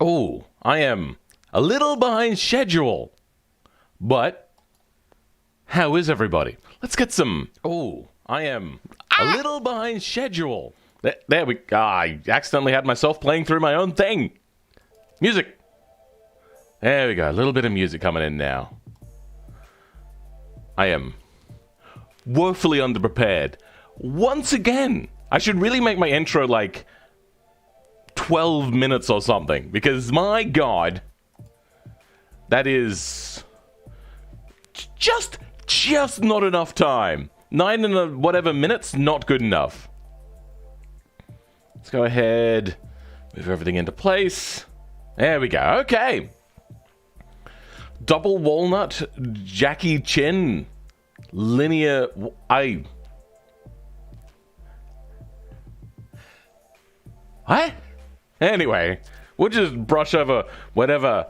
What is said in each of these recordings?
Oh, I am a little behind schedule. But how is everybody? Let's get some. Oh, I am a little behind schedule. There we go. I accidentally had myself playing through my own thing. Music. There we go. A little bit of music coming in now. I am woefully underprepared. Once again, I should really make my intro like 12 minutes or something. Because my God, that is just not enough time. 9 and whatever minutes, not good enough. Let's go ahead, move everything into place. There we go. Okay. Double walnut, Jackie Chin, linear. What? Anyway, we'll just brush over whatever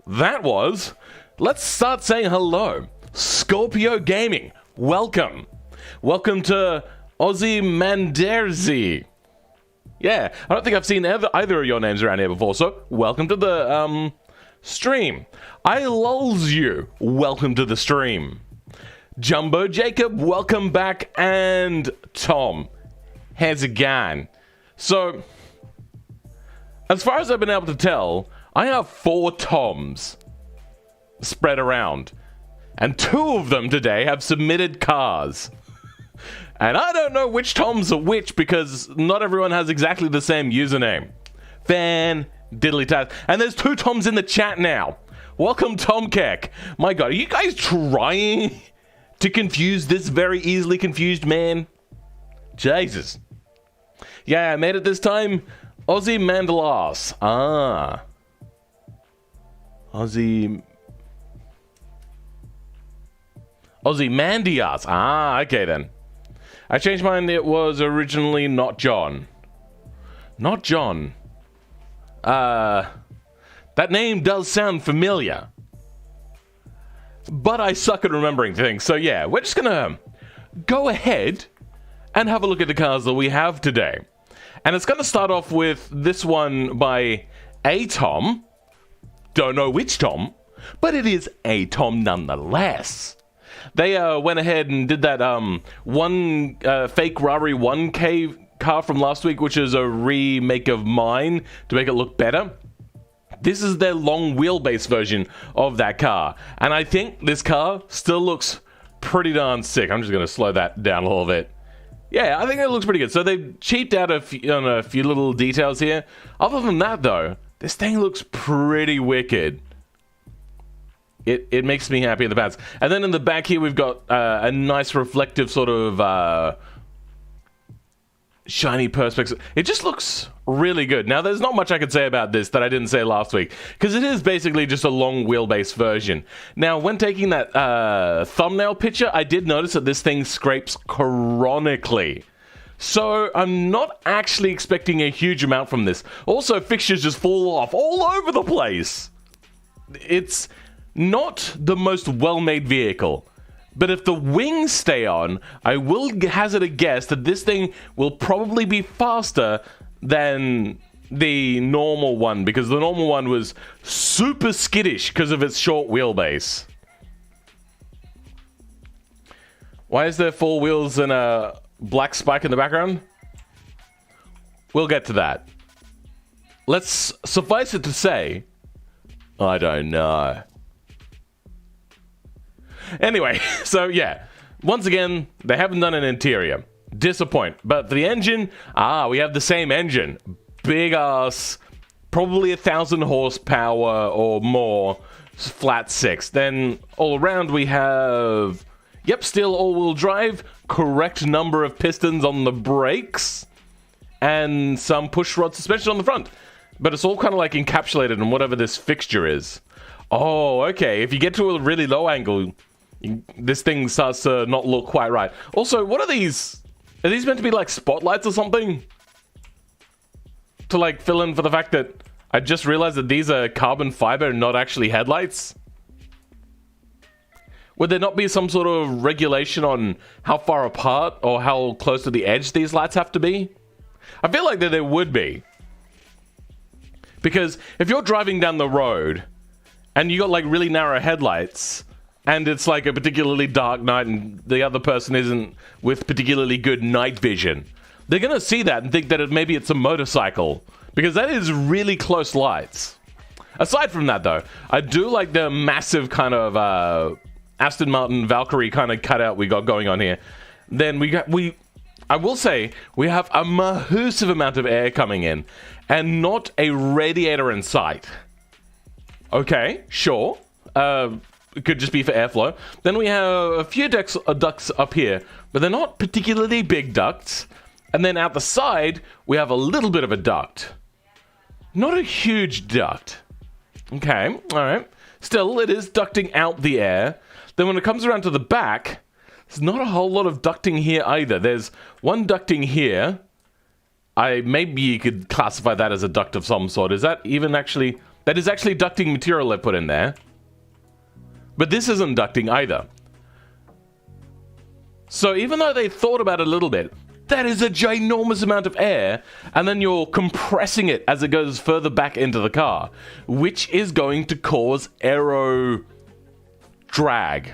that was. Let's start saying hello. Scorpio Gaming, welcome. Welcome to Ozzy Manderzi. Yeah, I don't think I've seen either of your names around here before, so welcome to the stream. I lulls you, welcome to the stream. Jumbo Jacob, welcome back, and Tom, how's it going? So, as far as I've been able to tell, I have 4 Toms spread around, and 2 of them today have submitted cars. And I don't know which Toms are which because not everyone has exactly the same username. Fan diddly tat. And there's 2 Toms in the chat now. Welcome, Tom Keck. My God, are you guys trying to confuse this very easily confused man? Jesus. Yeah, I made it this time. Ozzy Mandalas. Ah. Ozzy Mandias. Ah, okay then. I changed mine. It was originally not John. Not John. That name does sound familiar. But I suck at remembering things. So yeah, we're just gonna go ahead and have a look at the cars that we have today. And it's gonna start off with this one by a Tom. Don't know which Tom, but it is a Tom nonetheless. They went ahead and did that one fake Rari 1K car from last week, which is a remake of mine to make it look better. This is their long wheelbase version of that car. And I think this car still looks pretty darn sick. I'm just going to slow that down a little bit. Yeah, I think it looks pretty good. So they've cheaped out on a few little details here. Other than that, though, this thing looks pretty wicked. It makes me happy in the pants. And then in the back here, we've got a nice reflective sort of shiny perspex. It just looks really good. Now, there's not much I could say about this that I didn't say last week, because it is basically just a long wheelbase version. Now, when taking that thumbnail picture, I did notice that this thing scrapes chronically. So, I'm not actually expecting a huge amount from this. Also, fixtures just fall off all over the place. It's not the most well-made vehicle, but if the wings stay on, I will hazard a guess that this thing will probably be faster than the normal one, because the normal one was super skittish because of its short wheelbase. Why is there 4 wheels and a black spike in the background? We'll get to that. Let's suffice it to say, I don't know. Anyway, so yeah, once again, they haven't done an interior. Disappoint. But the engine, we have the same engine. Big ass, probably 1,000 horsepower or more, flat 6. Then all around we have, yep, still all-wheel drive, correct number of pistons on the brakes, and some push-rod suspension on the front. But it's all kind of like encapsulated in whatever this fixture is. Oh, okay, if you get to a really low angle, this thing starts to not look quite right. Also, what are these? Are these meant to be like spotlights or something? To like fill in for the fact that I just realized that these are carbon fiber and not actually headlights? Would there not be some sort of regulation on how far apart or how close to the edge these lights have to be? I feel like that there would be. Because if you're driving down the road and you got like really narrow headlights and it's like a particularly dark night and the other person isn't with particularly good night vision, they're going to see that and think that maybe it's a motorcycle, because that is really close lights. Aside from that, though, I do like the massive kind of Aston Martin Valkyrie kind of cutout we got going on here. Then I will say, we have a massive amount of air coming in, and not a radiator in sight. Okay, sure. It could just be for airflow. Then we have a few ducts up here, but they're not particularly big ducts. And then out the side, we have a little bit of a duct. Not a huge duct. Okay, alright. Still, it is ducting out the air. Then when it comes around to the back, there's not a whole lot of ducting here either. There's one ducting here. Maybe you could classify that as a duct of some sort. Is that even actually... That is actually ducting material I put in there. But this isn't ducting either. So even though they thought about it a little bit, that is a ginormous amount of air, and then you're compressing it as it goes further back into the car, which is going to cause aero drag.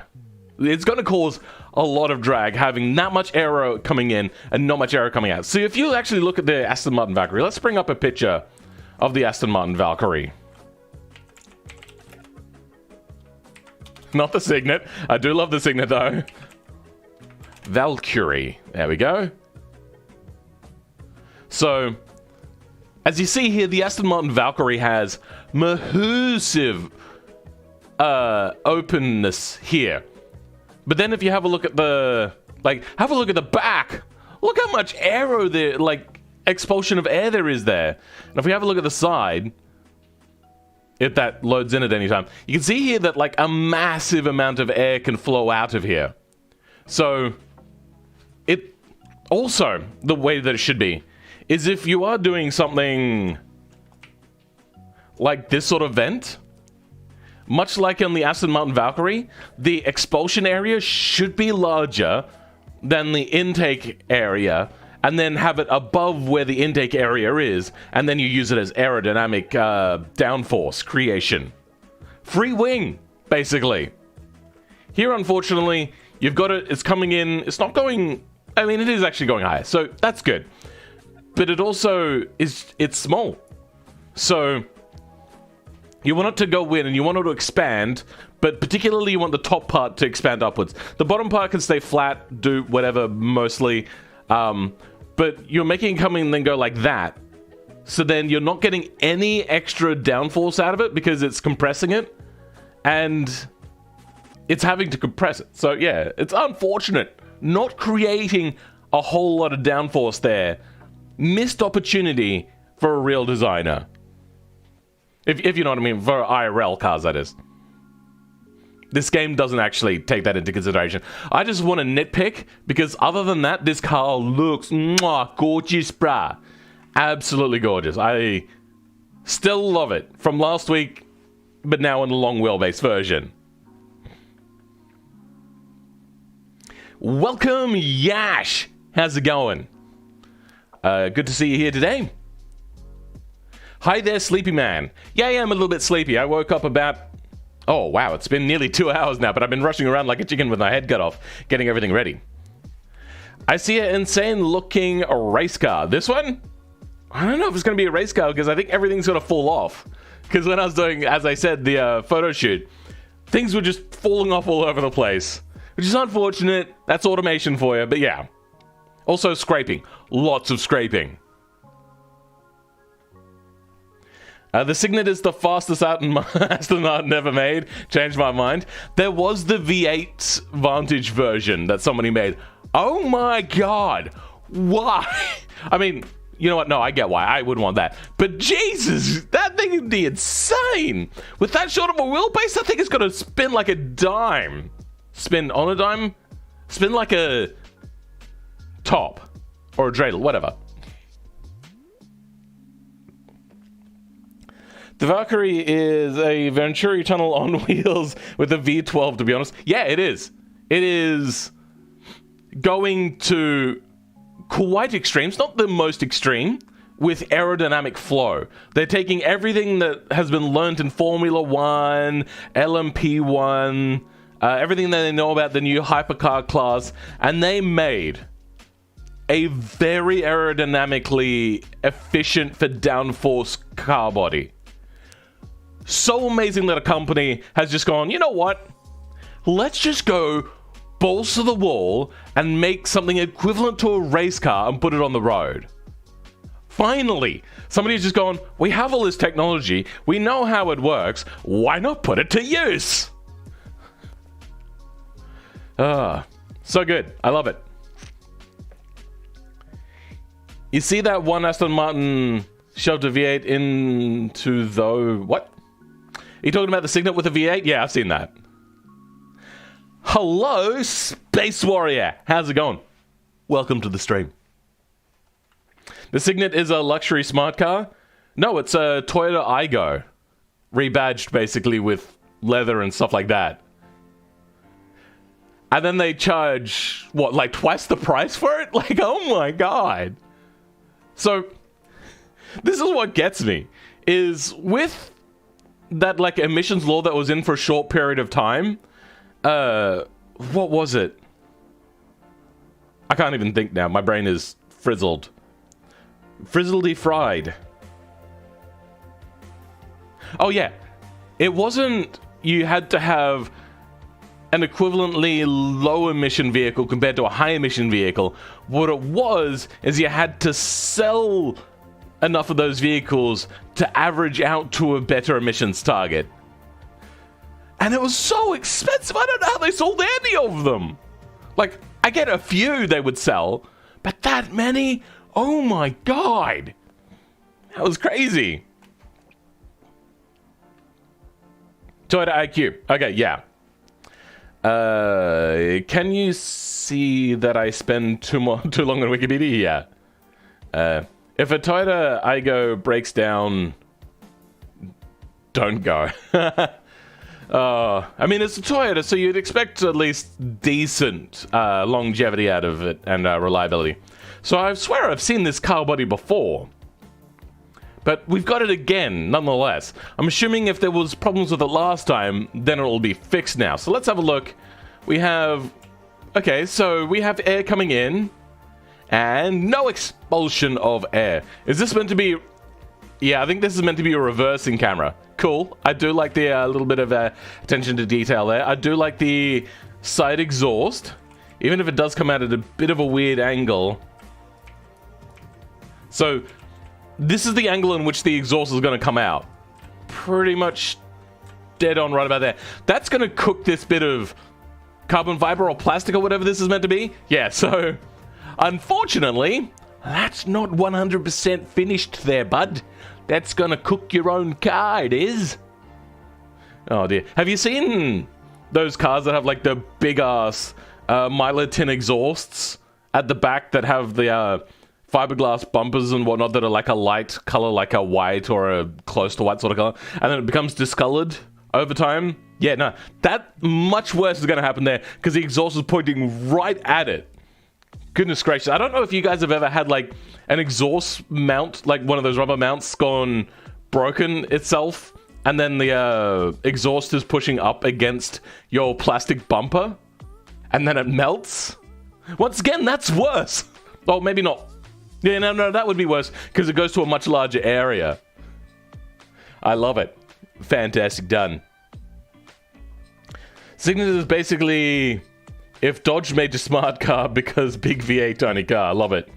It's going to cause a lot of drag, having that much aero coming in and not much aero coming out. So if you actually look at the Aston Martin Valkyrie, let's bring up a picture of the Aston Martin Valkyrie. Not the Signet. I do love the Signet, though. Valkyrie. There we go. So, as you see here, the Aston Martin Valkyrie has massive openness here. But then if you have a look at the, have a look at the back. Look how much aero there, expulsion of air there is there. And if we have a look at the side, if that loads in at any time, you can see here that a massive amount of air can flow out of here. So, it also, the way that it should be, is if you are doing something like this sort of vent, much like in the Aston Martin Valkyrie, the expulsion area should be larger than the intake area, and then have it above where the intake area is, and then you use it as aerodynamic downforce creation. Free wing, basically. Here, unfortunately, you've got it, it's coming in, it's not going, I mean, it is actually going higher, so that's good. But it also it's small. So you want it to go in and you want it to expand, but particularly you want the top part to expand upwards. The bottom part can stay flat, do whatever mostly, but you're making it come in and then go like that. So then you're not getting any extra downforce out of it because it's compressing it, and it's having to compress it. So yeah, it's unfortunate not creating a whole lot of downforce there. Missed opportunity for a real designer. If you know what I mean, for IRL cars, that is. This game doesn't actually take that into consideration. I just want to nitpick, because other than that, this car looks gorgeous, brah. Absolutely gorgeous. I still love it from last week, but now in the long wheelbase version. Welcome, Yash. How's it going? Good to see you here today. Hi there, sleepy man. Yeah, I am a little bit sleepy. I woke up about... Oh, wow, it's been nearly 2 hours now, but I've been rushing around like a chicken with my head cut off, getting everything ready. I see an insane-looking race car. This one? I don't know if it's going to be a race car, because I think everything's going to fall off. Because when I was doing, as I said, the photo shoot, things were just falling off all over the place. Which is unfortunate. That's automation for you, but yeah. Also scraping. Lots of scraping. The Signet is the fastest Aston Martin ever made. Changed my mind. There was the V8 Vantage version that somebody made. Oh my god. Why? I mean, you know what? No, I get why. I would want that. But Jesus, that thing would be insane. With that short of a wheelbase, that thing is going to spin like a dime. Spin on a dime? Spin like a... top or a dreidel, whatever. The Valkyrie is a Venturi tunnel on wheels with a V12, to be honest. Yeah, it is. It is going to quite extreme. It's not the most extreme, with aerodynamic flow. They're taking everything that has been learned in Formula 1, LMP1, everything that they know about the new hypercar class, and they made a very aerodynamically efficient for downforce car body. So amazing that a company has just gone, you know what? Let's just go balls to the wall and make something equivalent to a race car and put it on the road. Finally, somebody's just gone, we have all this technology, we know how it works, why not put it to use? So good. I love it. You see that one Aston Martin shoved a V8 into the... What? Are you talking about the Signet with a V8? Yeah, I've seen that. Hello, Space Warrior. How's it going? Welcome to the stream. The Signet is a luxury smart car. No, it's a Toyota Aygo. Rebadged, basically, with leather and stuff like that. And then they charge, what, like twice the price for it? Like, oh my god. So, this is what gets me. Is with that, like, emissions law that was in for a short period of time... what was it? I can't even think now. My brain is frizzled. Frizzledy fried. Oh yeah. It wasn't you had to have an equivalently low emission vehicle compared to a high emission vehicle. What it was is you had to sell enough of those vehicles to average out to a better emissions target. And it was so expensive. I don't know how they sold any of them. Like, I get a few they would sell, but that many? Oh my god. That was crazy. Toyota IQ. Okay, yeah. Can you see that I spend too long on Wikipedia? Yeah. If a Toyota Aygo breaks down, don't go. I mean, it's a Toyota, so you'd expect at least decent longevity out of it and reliability. So I swear I've seen this car body before. But we've got it again, nonetheless. I'm assuming if there was problems with it last time, then it'll be fixed now. So let's have a look. We have... Okay, so we have air coming in. And no expulsion of air. Is this meant to be... Yeah, I think this is meant to be a reversing camera. Cool. I do like the little bit of attention to detail there. I do like the side exhaust. Even if it does come out at a bit of a weird angle. So... this is the angle in which the exhaust is going to come out. Pretty much dead on right about there. That's going to cook this bit of carbon fiber or plastic or whatever this is meant to be. Yeah, so unfortunately, that's not 100% finished there, bud. That's going to cook your own car, it is. Oh dear. Have you seen those cars that have like the big ass Mylar tin exhausts at the back that have the... fiberglass bumpers and whatnot that are like a light color, like a white or a close to white sort of color, and then it becomes discolored over time? Yeah, no, that much worse is going to happen there because the exhaust is pointing right at it. Goodness gracious. I don't know if you guys have ever had like an exhaust mount, like one of those rubber mounts gone broken itself, and then the exhaust is pushing up against your plastic bumper, and then it melts. Once again, that's worse. Oh, maybe not. Yeah, no, that would be worse because it goes to a much larger area. I love it. Fantastic, done. Signet is basically if Dodge made a smart car because big V8 tiny car. I love it.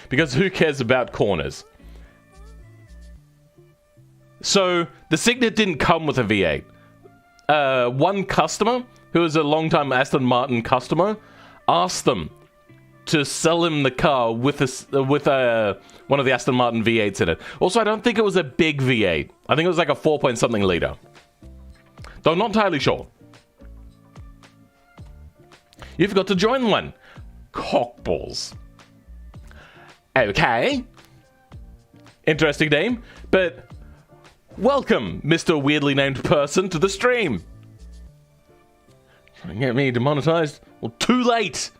Because who cares about corners? So, the Signet didn't come with a V8. One customer, who is a long-time Aston Martin customer, asked them to sell him the car with one of the Aston Martin V8s in it. Also, I don't think it was a big V8. I think it was like a 4-point-something liter. Though I'm not entirely sure. You've got to join one. Cockballs. Okay. Interesting name, but welcome, Mr. Weirdly Named Person, to the stream. Trying to get me demonetized? Well, too late.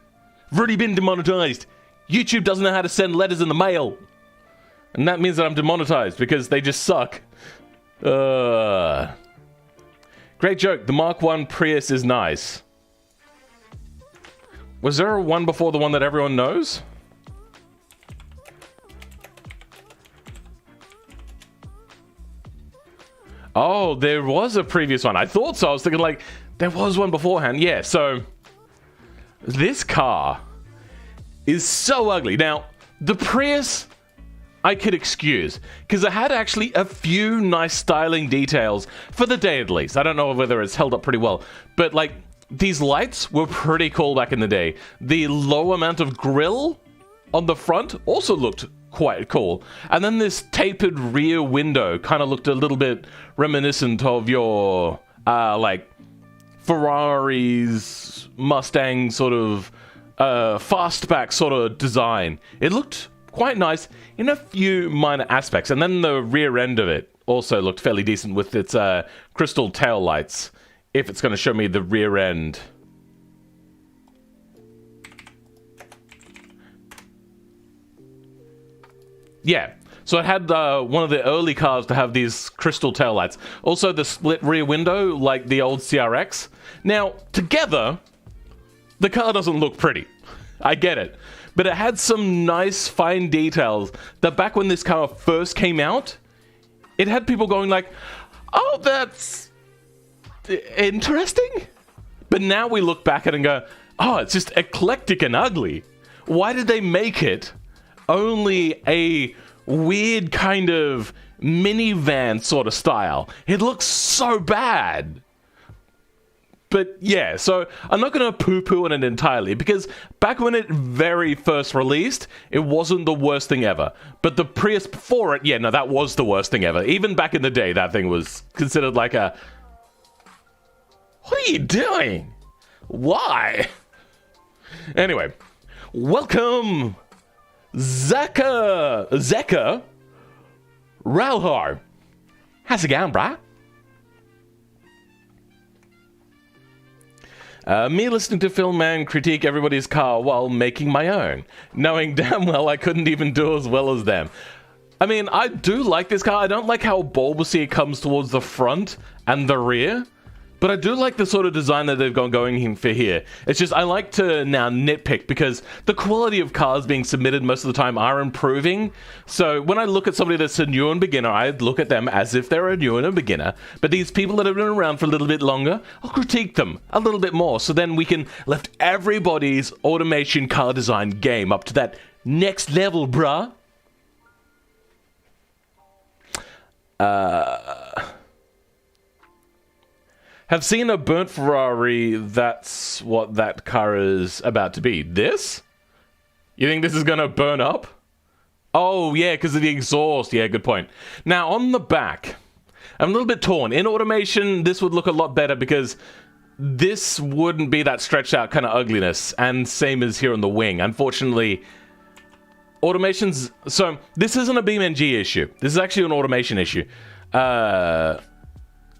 I've already been demonetized. YouTube doesn't know how to send letters in the mail. And that means that I'm demonetized because they just suck. Great joke. The Mark 1 Prius is nice. Was there one before the one that everyone knows? Oh, there was a previous one. I thought so. I was thinking like, there was one beforehand. Yeah, so this car is so ugly. Now, the Prius, I could excuse, because it had actually a few nice styling details for the day at least. I don't know whether it's held up pretty well, but like, these lights were pretty cool back in the day. The low amount of grille on the front also looked quite cool. And then this tapered rear window kind of looked a little bit reminiscent of your, like, Ferrari's Mustang sort of fastback sort of design. It looked quite nice in a few minor aspects. And then the rear end of it also looked fairly decent with its crystal tail lights. If it's going to show me the rear end. Yeah, so it had one of the early cars to have these crystal taillights. Also the split rear window, like the old CRX. Now, together, the car doesn't look pretty. I get it. But it had some nice, fine details that back when this car first came out, it had people going like, oh, that's interesting. But now we look back at it and go, oh, it's just eclectic and ugly. Why did they make it only a weird kind of minivan sort of style? It looks so bad. But yeah, so I'm not going to poo-poo on it entirely, because back when it very first released, it wasn't the worst thing ever. But the Prius before it, yeah, no, that was the worst thing ever. Even back in the day, that thing was considered like a... What are you doing? Why? Anyway, welcome, Zeka Ralhar. How's it going, brah? Me listening to Phil Man critique everybody's car while making my own, knowing damn well I couldn't even do as well as them. I mean, I do like this car. I don't like how bulbousy it comes towards the front and the rear, but I do like the sort of design that they've got going for here. It's just, I like to now nitpick because the quality of cars being submitted most of the time are improving. So when I look at somebody that's a new and beginner, I look at them as if they're a new and a beginner. But these people that have been around for a little bit longer, I'll critique them a little bit more. So then we can lift everybody's automation car design game up to that next level, bruh. Have seen a burnt Ferrari, that's what that car is about to be. This? You think this is gonna burn up? Oh, yeah, because of the exhaust. Yeah, good point. Now, on the back, I'm a little bit torn. In automation, this would look a lot better because this wouldn't be that stretched out kind of ugliness, and same as here on the wing. Unfortunately, automation's... So, this isn't a BeamNG issue. This is actually an automation issue.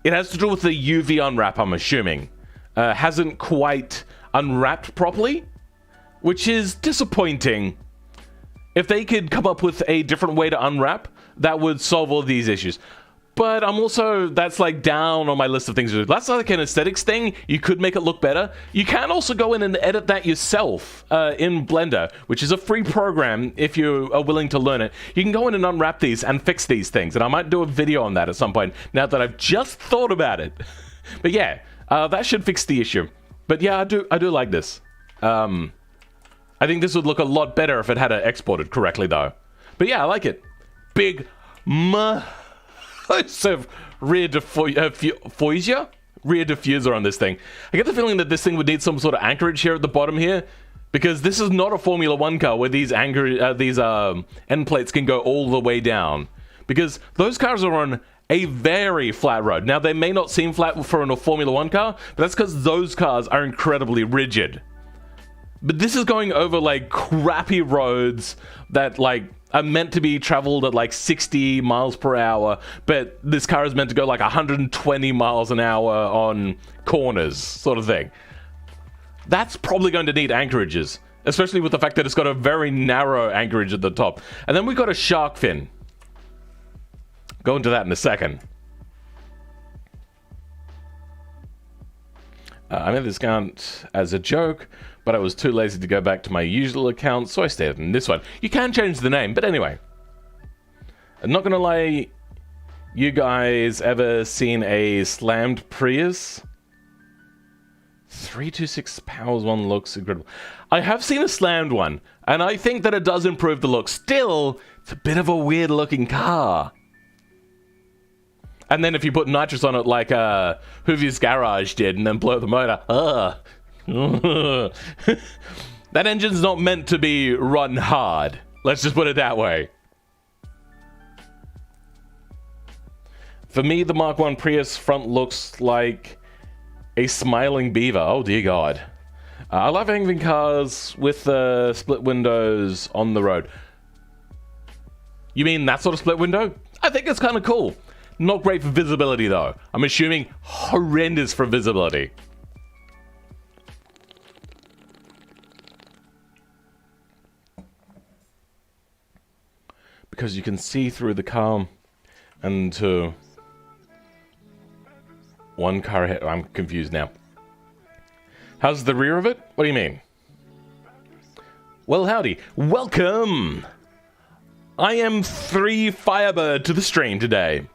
It has to do with the UV unwrap, I'm assuming. Hasn't quite unwrapped properly, which is disappointing. If they could come up with a different way to unwrap, that would solve all these issues. But I'm also, that's like down on my list of things to do. That's like an aesthetics thing. You could make it look better. You can also go in and edit that yourself in Blender, which is a free program if you are willing to learn it. You can go in and unwrap these and fix these things. And I might do a video on that at some point, now that I've just thought about it. But yeah, that should fix the issue. But yeah, I do like this. I think this would look a lot better if it had it exported correctly, though. But yeah, I like it. Big massive rear diffuser on this thing. I get the feeling that this thing would need some sort of anchorage here at the bottom here, because this is not a Formula 1 car where these end plates can go all the way down, because those cars are on a very flat road. Now, they may not seem flat for a Formula 1 car, but that's because those cars are incredibly rigid. But this is going over like crappy roads that like are meant to be traveled at like 60 miles per hour, but this car is meant to go like 120 miles an hour on corners, sort of thing. That's probably going to need anchorages, especially with the fact that it's got a very narrow anchorage at the top. And then we've got a shark fin. Go into that in a second. I made this account as a joke, but I was too lazy to go back to my usual account, so I stayed in this one. You can change the name, but anyway. I'm not gonna lie, you guys ever seen a slammed Prius? 326 powers one looks incredible. I have seen a slammed one, and I think that it does improve the look. Still, it's a bit of a weird looking car. And then if you put nitrous on it like Hoovie's Garage did and then blow the motor, that engine's not meant to be run hard. Let's just put it that way. For me, the Mark 1 Prius front looks like a smiling beaver. Oh dear God. I love having cars with split windows on the road. You mean that sort of split window? I think it's kind of cool. Not great for visibility though. I'm assuming horrendous for visibility. Because you can see through the car and to one car ahead. I'm confused now. How's the rear of it? What do you mean? Well, howdy. Welcome! I am 3 Firebird to the stream today.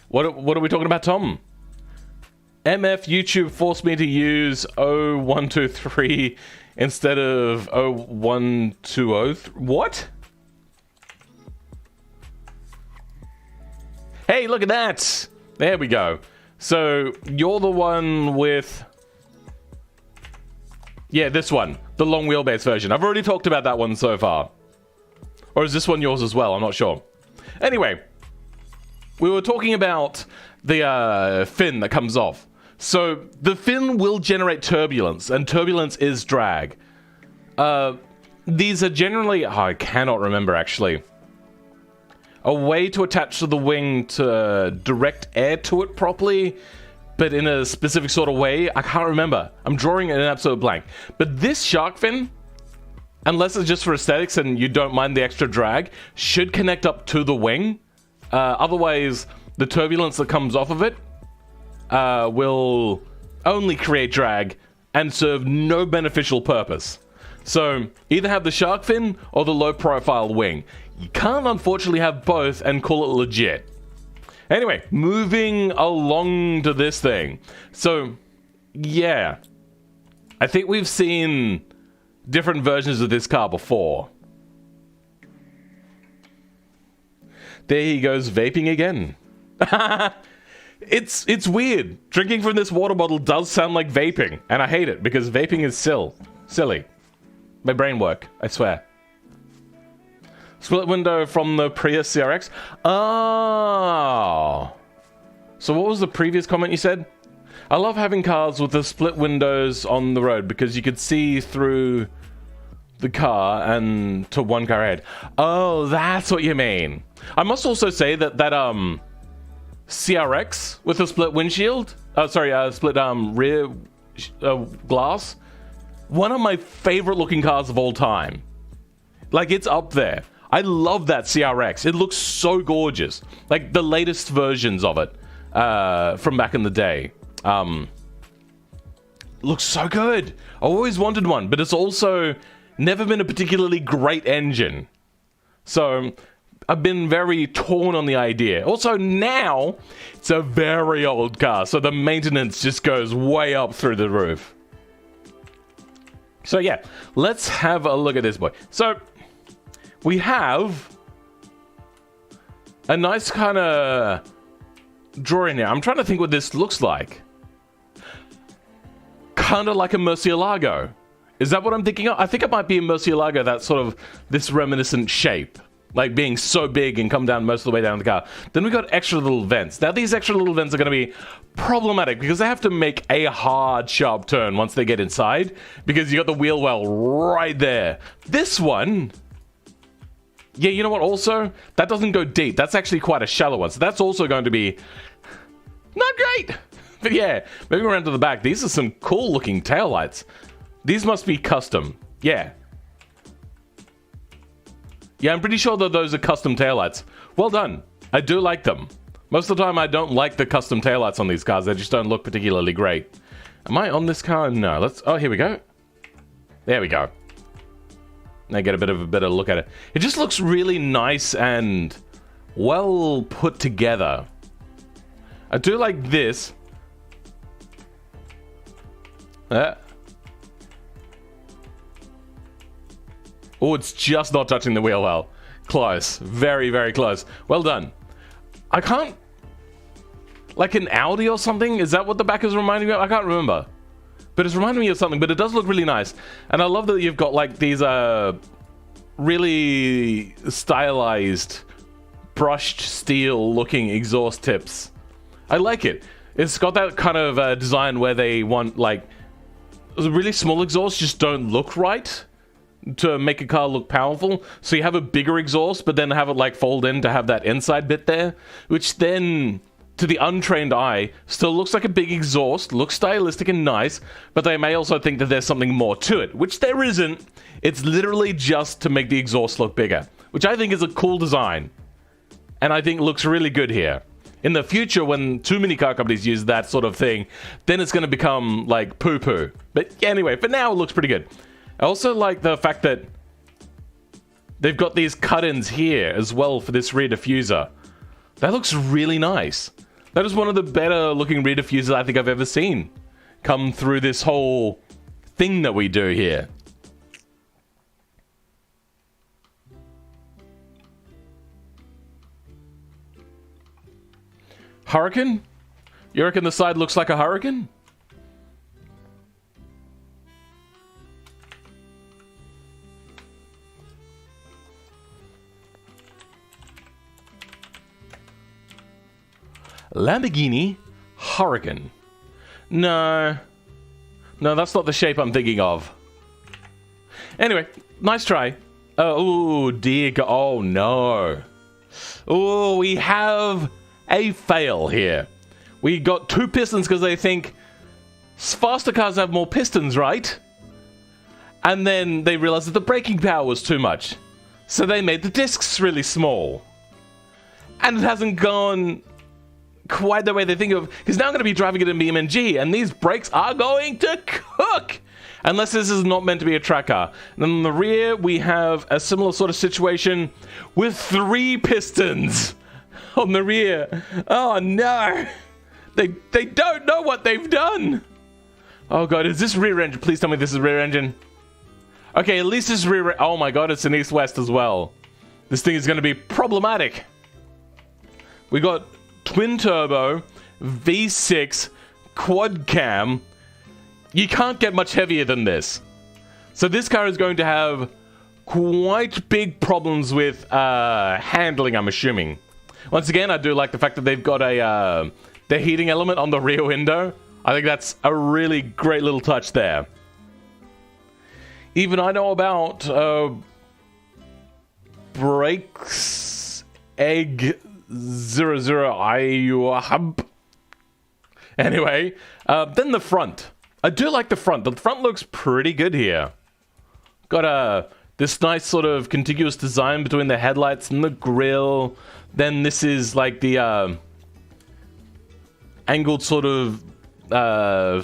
What are we talking about, Tom? MF YouTube forced me to use 0123 instead of 0120. What? Hey, look at that! There we go. So, you're the one with... Yeah, this one. The long wheelbase version. I've already talked about that one so far. Or is this one yours as well? I'm not sure. Anyway, we were talking about the fin that comes off. So, the fin will generate turbulence, and turbulence is drag. These are generally... Oh, I cannot remember, actually. A way to attach to the wing to direct air to it properly, but in a specific sort of way. I can't remember. I'm drawing an absolute blank. But this shark fin, unless it's just for aesthetics and you don't mind the extra drag, should connect up to the wing. Otherwise, the turbulence that comes off of it will only create drag and serve no beneficial purpose. So, either have the shark fin or the low profile wing. You can't unfortunately have both and call it legit. Anyway, moving along to this thing. So, yeah. I think we've seen different versions of this car before. There he goes vaping again. It's weird. Drinking from this water bottle does sound like vaping, and I hate it because vaping is silly. My brain work, I swear. Split window from the Prius CRX. Oh. So what was the previous comment you said? I love having cars with the split windows on the road because you could see through the car and to one car ahead. Oh, that's what you mean. I must also say that CRX with a split windshield, split rear glass, one of my favorite looking cars of all time. Like, it's up there. I love that CRX. It looks so gorgeous. Like the latest versions of it from back in the day. Looks so good. I always wanted one, but it's also never been a particularly great engine. So I've been very torn on the idea. Also now, it's a very old car, so the maintenance just goes way up through the roof. So yeah, let's have a look at this boy. So we have a nice kind of drawing here. I'm trying to think what this looks like. Kind of like a Murcielago. Is that what I'm thinking of? I think it might be a Murcielago, that sort of this reminiscent shape. Like being so big and come down most of the way down the car. Then we got extra little vents. Now these extra little vents are going to be problematic because they have to make a hard, sharp turn once they get inside. Because you got the wheel well right there. This one... Yeah, you know what also? That doesn't go deep. That's actually quite a shallow one. So that's also going to be not great. But yeah, moving around to the back. These are some cool looking taillights. These must be custom. Yeah. Yeah, I'm pretty sure that those are custom taillights. Well done. I do like them. Most of the time, I don't like the custom taillights on these cars. They just don't look particularly great. Am I on this car? No. Let's... Oh, here we go. There we go. Now get a bit of a better look at it. It just looks really nice and well put together. I do like this. Oh, it's just not touching the wheel well. Close. Very, very close. Well done. I can't... Like an Audi or something? Is that what the back is reminding me of? I can't remember. But it's reminding me of something, but it does look really nice. And I love that you've got like these really stylized, brushed steel looking exhaust tips. I like it. It's got that kind of design where they want like really small exhausts just don't look right to make a car look powerful. So you have a bigger exhaust, but then have it like fold in to have that inside bit there, which then to the untrained eye still looks like a big exhaust, looks stylistic and nice, but they may also think that there's something more to it, which there isn't. It's literally just to make the exhaust look bigger, which I think is a cool design, and I think looks really good here. In the future, when too many car companies use that sort of thing, then it's going to become like poo-poo. But anyway, for now it looks pretty good. I also like the fact that they've got these cut-ins here as well for this rear diffuser. That looks really nice. That is one of the better looking rear diffusers I think I've ever seen come through this whole thing that we do here. Hurricane? You reckon the side looks like a Hurricane? Lamborghini Hurricane. No. No, that's not the shape I'm thinking of. Anyway, nice try. Oh, dear God. Oh, no. Oh, we have a fail here. We got two pistons because they think faster cars have more pistons, right? And then they realized that the braking power was too much. So they made the discs really small. And it hasn't gone quite the way they think of, because now I'm going to be driving it in BeamNG, and these brakes are going to cook! Unless this is not meant to be a track car. And then on the rear, we have a similar sort of situation with 3 pistons on the rear. Oh no! They don't know what they've done! Oh god, is this rear engine? Please tell me this is rear engine. Okay, at least it's rear... Oh my god, it's an east-west as well. This thing is going to be problematic. We got twin turbo, V6, quad cam. You can't get much heavier than this. So this car is going to have quite big problems with handling, I'm assuming. Once again, I do like the fact that they've got a the heating element on the rear window. I think that's a really great little touch there. Even I know about brakes egg 00 hub. Anyway, then the front. I do like the front. The front looks pretty good here. Got this nice sort of contiguous design between the headlights and the grille. Then this is like the angled sort of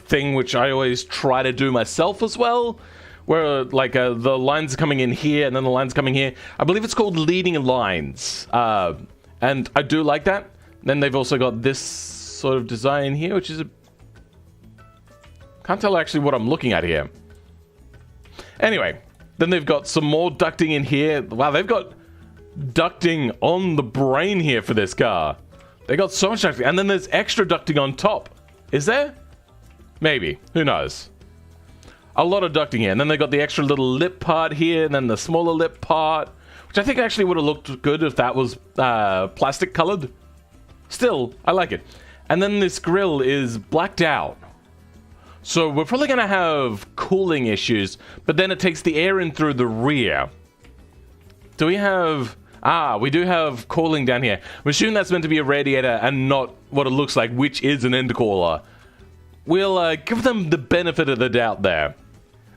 thing, which I always try to do myself as well. Where like the lines are coming in here and then the lines coming here. I believe it's called leading lines. And I do like that. Then they've also got this sort of design here, which is a... Can't tell actually what I'm looking at here. Anyway, then they've got some more ducting in here. Wow, they've got ducting on the brain here for this car. They got so much ducting. And then there's extra ducting on top. Is there? Maybe. Who knows? A lot of ducting here. And then they got the extra little lip part here, and then the smaller lip part, which I think actually would have looked good if that was plastic colored. Still, I like it. And then this grille is blacked out. So we're probably going to have cooling issues, but then it takes the air in through the rear. Do we have... Ah, we do have cooling down here. I'm assuming that's meant to be a radiator and not what it looks like, which is an intercooler. We'll give them the benefit of the doubt there.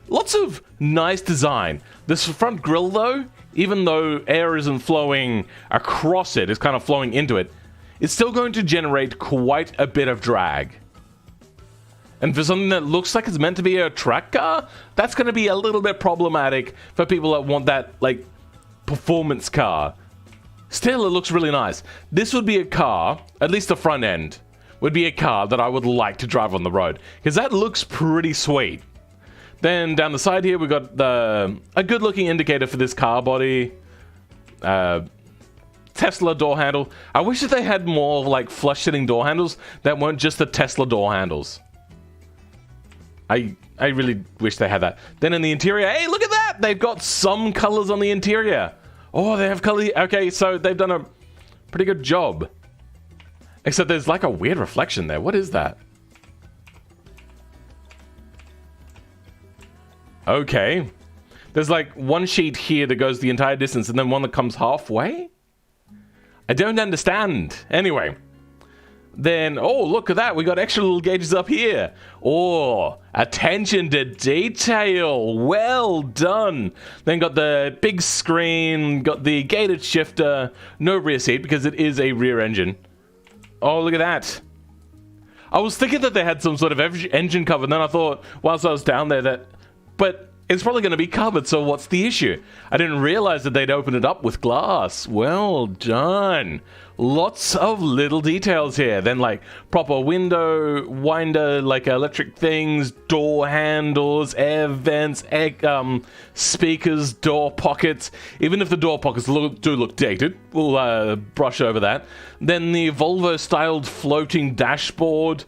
lots of nice design. This front grille, though, even though air isn't flowing across it, it's kind of flowing into it, it's still going to generate quite a bit of drag. And for something that looks like it's meant to be a track car, that's going to be a little bit problematic for people that want that, like, performance car. Still, it looks really nice. This would be a car, at least the front end, would be a car that I would like to drive on the road, because that looks pretty sweet. Then down the side here, we got a good-looking indicator for this car body. Tesla door handle. I wish that they had more like flush-sitting door handles that weren't just the Tesla door handles. I really wish they had that. Then in the interior, hey, look at that! They've got some colors on the interior. Oh, they have color. Okay, so they've done a pretty good job. Except there's like a weird reflection there. What is that? Okay. There's like one sheet here that goes the entire distance and then one that comes halfway? I don't understand. Anyway. Then, oh, look at that. We got extra little gauges up here. Oh, attention to detail. Well done. Then got the big screen, got the gated shifter, no rear seat because it is a rear engine. Oh, look at that. I was thinking that they had some sort of engine cover, and then I thought, whilst I was down there, that... But it's probably going to be covered, so what's the issue? I didn't realize that they'd open it up with glass. Well done. Lots of little details here. Then, like, proper window winder, like electric things, door handles, air vents, speakers, door pockets. Even if the door pockets do look dated, we'll brush over that. Then the Volvo-styled floating dashboard.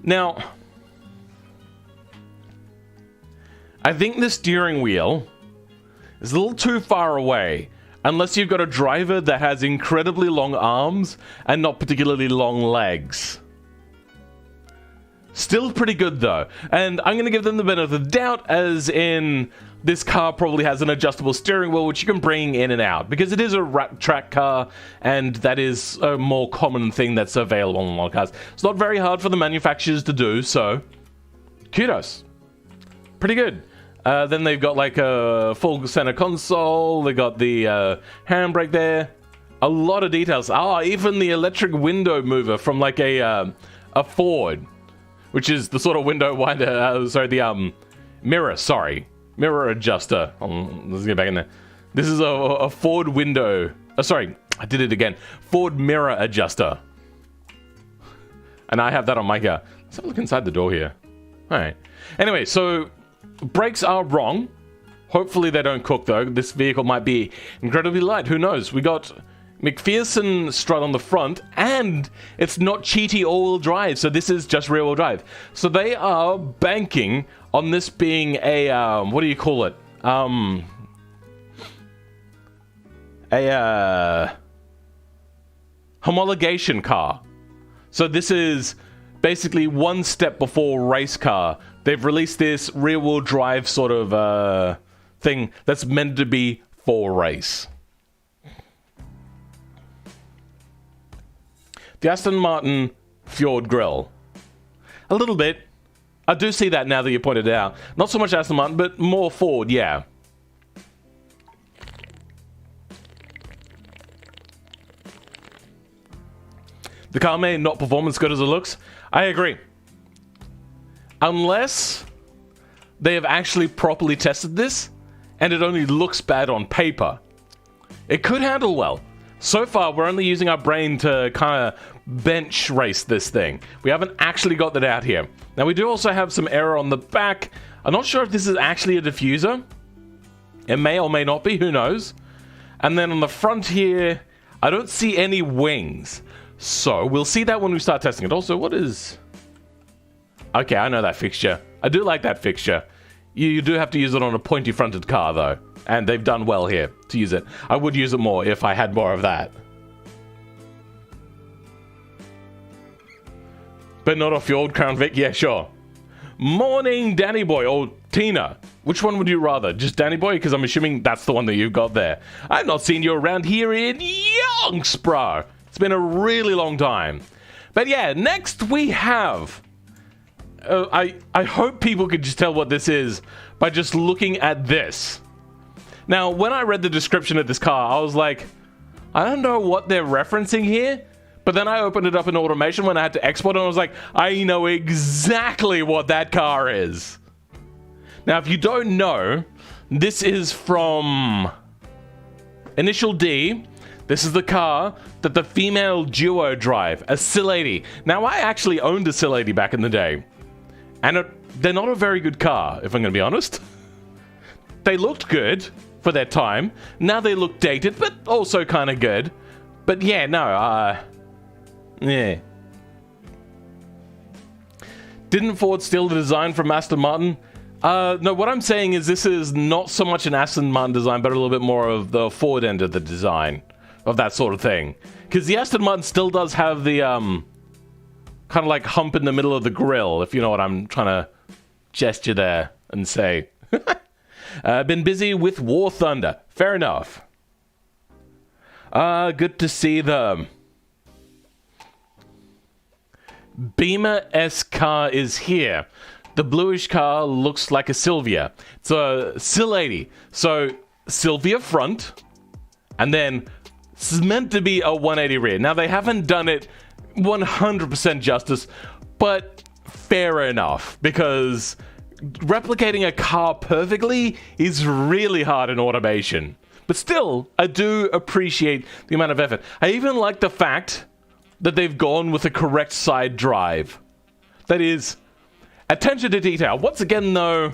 Now, I think the steering wheel is a little too far away. Unless you've got a driver that has incredibly long arms and not particularly long legs. Still pretty good though. And I'm going to give them the benefit of the doubt, as in this car probably has an adjustable steering wheel which you can bring in and out. Because it is a track car, and that is a more common thing that's available on a lot of cars. It's not very hard for the manufacturers to do, so kudos. Pretty good. Then they've got like a full center console. They got the handbrake there. A lot of details. Even the electric window mover from like a Ford, which is the sort of window winder. Mirror adjuster. Let's get back in there. This is a Ford window. I did it again. Ford mirror adjuster. And I have that on my car. Let's have a look inside the door here. All right. Anyway, so. Brakes are wrong. Hopefully they don't cook though. This vehicle might be incredibly light. Who knows? We got McPherson strut on the front, and it's not cheaty all-wheel drive, so this is just rear-wheel drive. So they are banking on this being a what do you call it? A homologation car. So this is basically one step before race car. They've released this rear-wheel drive sort of thing that's meant to be for race. The Aston Martin Fjord Grille. A little bit. I do see that now that you pointed it out. Not so much Aston Martin, but more Ford, yeah. The car may not perform as good as it looks. I agree. Unless they have actually properly tested this, and it only looks bad on paper. It could handle well. So far, we're only using our brain to kind of bench race this thing. We haven't actually got that out here. Now, we do also have some error on the back. I'm not sure if this is actually a diffuser. It may or may not be, who knows. And then on the front here, I don't see any wings. So, we'll see that when we start testing it. Also, what is... Okay, I know that fixture. I do like that fixture. You do have to use it on a pointy-fronted car, though. And they've done well here to use it. I would use it more if I had more of that. But not a Fjord Crown Vic? Yeah, sure. Morning, Danny Boy. Or Tina. Which one would you rather? Just Danny Boy? Because I'm assuming that's the one that you've got there. I've not seen you around here in yonks, bro. It's been a really long time. But yeah, next we have... I hope people could just tell what this is by just looking at this. Now, when I read the description of this car, I was like, I don't know what they're referencing here. But then I opened it up in automation when I had to export it, and I was like, I know exactly what that car is. Now, if you don't know, this is from Initial D. This is the car that the female duo drive, a Sil80. Now, I actually owned a Sil80 back in the day. And they're not a very good car, if I'm going to be honest. They looked good for their time. Now they look dated, but also kind of good. But yeah, no, yeah. Didn't Ford steal the design from Aston Martin? No, what I'm saying is this is not so much an Aston Martin design, but a little bit more of the Ford end of the design. Of that sort of thing. Because the Aston Martin still does have the, kind of like hump in the middle of the grille, if you know what I'm trying to gesture there and say. Been busy with War Thunder. Fair enough. Good to see the Beamer S car is here. The bluish car looks like a Silvia. It's a Sil80. So, Silvia front, and then it's meant to be a 180 rear. Now, they haven't done it 100% justice, but fair enough, because replicating a car perfectly is really hard in automation. But still, I do appreciate the amount of effort. I even like the fact that they've gone with the correct side drive. That is, attention to detail. Once again, though,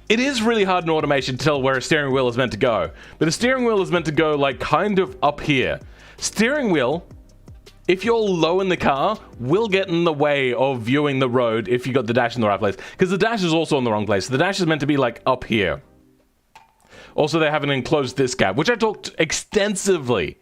it is really hard in automation to tell where a steering wheel is meant to go. But the steering wheel is meant to go, like, kind of up here. Steering wheel, if you're low in the car, will get in the way of viewing the road if you got the dash in the right place. Because the dash is also in the wrong place. The dash is meant to be, like, up here. Also, they haven't enclosed this gap, which I talked extensively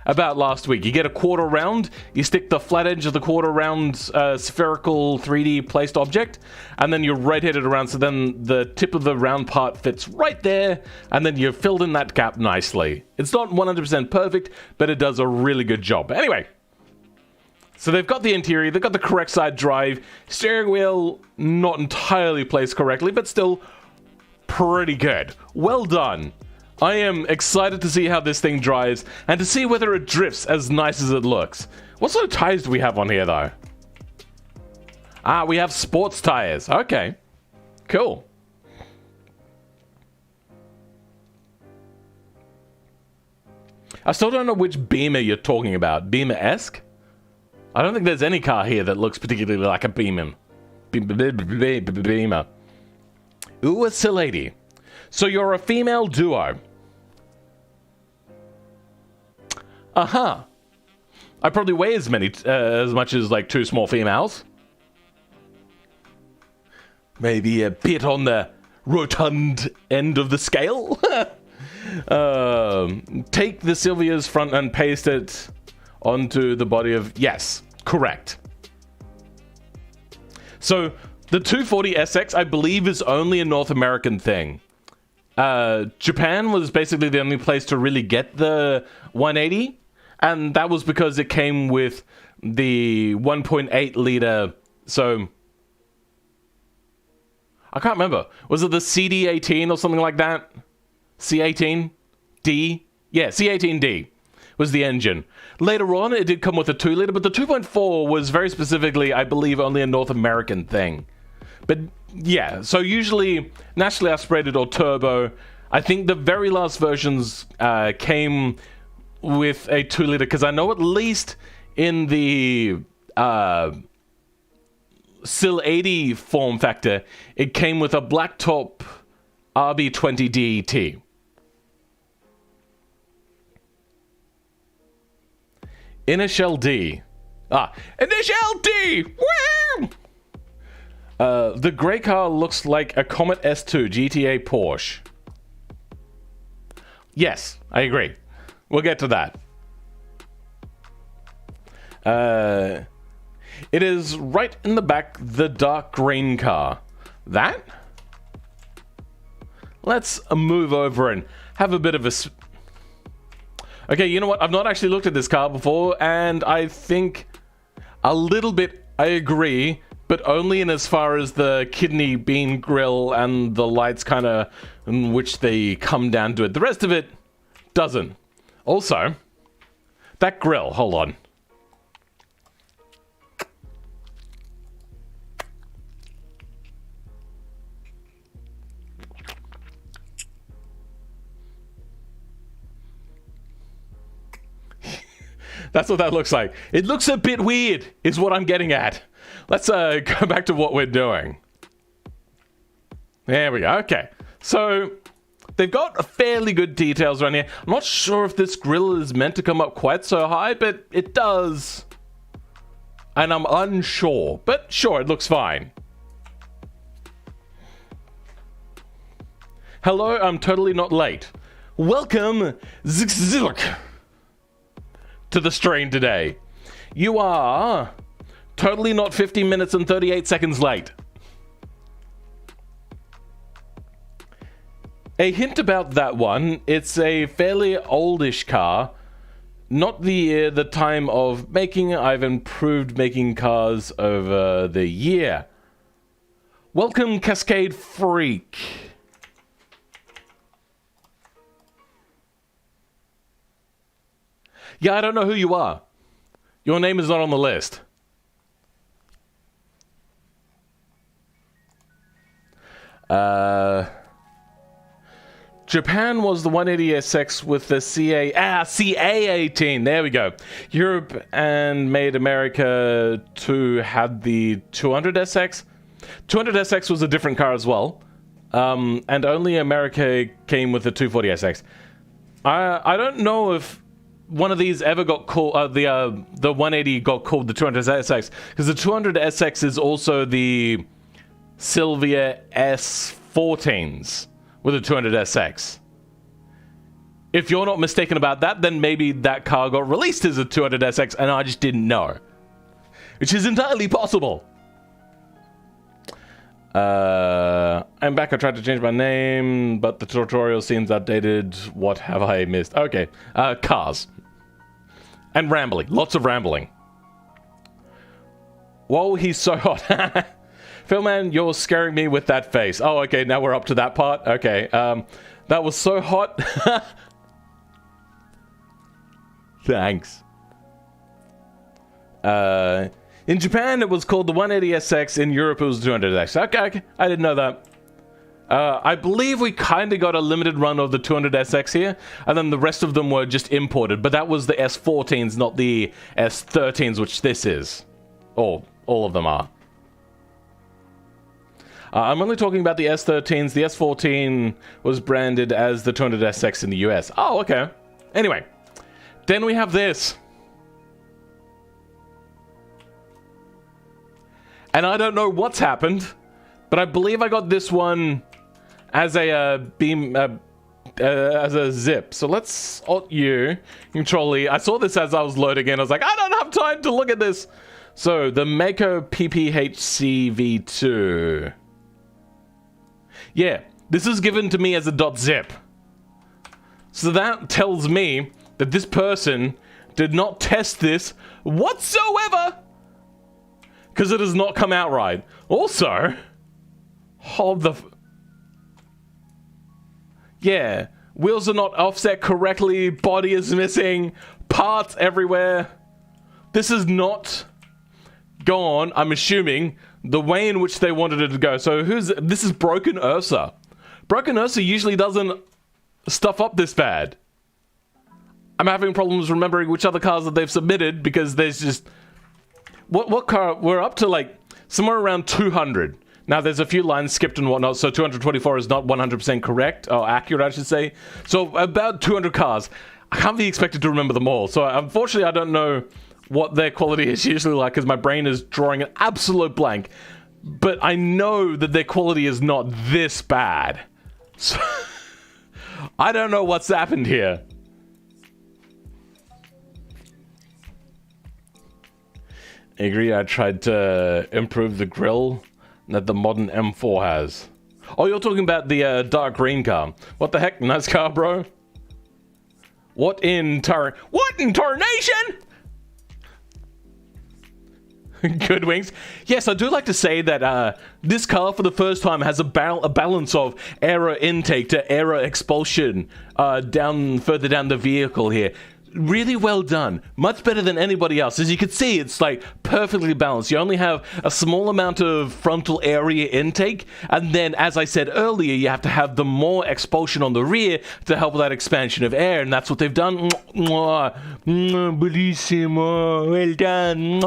about last week. You get a quarter round, you stick the flat edge of the quarter round spherical 3D placed object, and then you rotate it around so then the tip of the round part fits right there, and then you've filled in that gap nicely. It's not 100% perfect, but it does a really good job. Anyway, so they've got the interior, they've got the correct side drive, steering wheel not entirely placed correctly, but still pretty good. Well done. I am excited to see how this thing drives and to see whether it drifts as nice as it looks. What sort of tires do we have on here, though? Ah, we have sports tires. Okay. Cool. I still don't know which Beamer you're talking about. Beamer-esque? I don't think there's any car here that looks particularly like a Beamer. Beamer. Ooh, a Sil80. So you're a female duo. Uh-huh. I probably weigh as much as like two small females. Maybe a bit on the rotund end of the scale. Take the Silvia's front and paste it onto the body of... Yes, correct. So the 240SX, I believe, is only a North American thing. Japan was basically the only place to really get the 180, and that was because it came with the 1.8 liter. So I can't remember. Was it the CD18 or something like that? C18D? Yeah, C18D was the engine. Later on, it did come with a 2 liter, but the 2.4 was very specifically, I believe, only a North American thing. But yeah, so usually naturally aspirated or turbo. I think the very last versions came with a 2 liter, because I know at least in the Sil80 form factor, it came with a blacktop RB20 DET. Initial D. Initial D! Woo! The grey car looks like a Comet S2 GTA Porsche. Yes, I agree. We'll get to that. It is right in the back, the dark green car. That? Let's move over and have a bit of a... Okay, you know what? I've not actually looked at this car before, and I think a little bit I agree but only in as far as the kidney bean grill and the lights kind of in which they come down to it. The rest of it doesn't. Also, that grill, hold on. That's what that looks like. It looks a bit weird, is what I'm getting at. Let's go back to what we're doing. There we go. Okay. So, they've got fairly good details around here. I'm not sure if this grill is meant to come up quite so high, but it does. And I'm unsure. But sure, it looks fine. Hello, I'm totally not late. Welcome, to the stream today. You are totally not 50 minutes and 38 seconds late. A hint about that one, it's a fairly oldish car. Not the time of making. I've improved making cars over the year. Welcome, Cascade Freak. Yeah, I don't know who you are. Your name is not on the list. Japan was the 180SX with the CA18. There we go. Europe and made America to have the 200SX. 200SX was a different car as well. And only America came with the 240SX. I don't know if one of these ever got called, the 180 got called the 200SX, because the 200SX is also the Sylvia S14s with a 200SX. If you're not mistaken about that, then maybe that car got released as a 200SX and I just didn't know. Which is entirely possible. I'm back. I tried to change my name, but the tutorial seems outdated. What have I missed? Okay. Cars. And rambling. Lots of rambling. Whoa, he's so hot. Philman, you're scaring me with that face. Oh, okay. Now we're up to that part. Okay. That was so hot. Thanks. In Japan, it was called the 180SX. In Europe, it was 200SX. Okay. I didn't know that. I believe we kind of got a limited run of the 200SX here, and then the rest of them were just imported, but that was the S14s, not the S13s, which this is. Or all of them are. I'm only talking about the S13s. The S14 was branded as the 200SX in the US. Oh, okay. Anyway, then we have this. And I don't know what's happened, but I believe I got this one as a as a zip. So let's alt U, Control E. I saw this as I was loading in. I was like, I don't have time to look at this. So the Mako PPHC-V2. Yeah, this is given to me as a .zip. So that tells me that this person did not test this whatsoever, because it has not come out right. Also, hold the... Yeah, wheels are not offset correctly, body is missing, parts everywhere. This is not gone, I'm assuming, the way in which they wanted it to go. So this is Broken Ursa. Broken Ursa usually doesn't stuff up this bad. I'm having problems remembering which other cars that they've submitted, because there's just... What car? We're up to like somewhere around 200. Now there's a few lines skipped and whatnot, so 224 is not 100% correct, or accurate I should say. So about 200 cars. I can't be expected to remember them all. So unfortunately I don't know what their quality is usually like, because my brain is drawing an absolute blank. But I know that their quality is not this bad. So I don't know what's happened here. I agree, I tried to improve the grille that the modern M4 has. Oh, you're talking about the dark green car. What the heck? Nice car, bro. What in tarnation? Good wings. Yes, I do like to say that this car for the first time has a balance of aero intake to aero expulsion further down the vehicle here. Really well done. Much better than anybody else. As you can see, it's like perfectly balanced. You only have a small amount of frontal area intake, and then, as I said earlier, you have to have the more expulsion on the rear to help with that expansion of air, and that's what they've done. Bellissimo. Well done.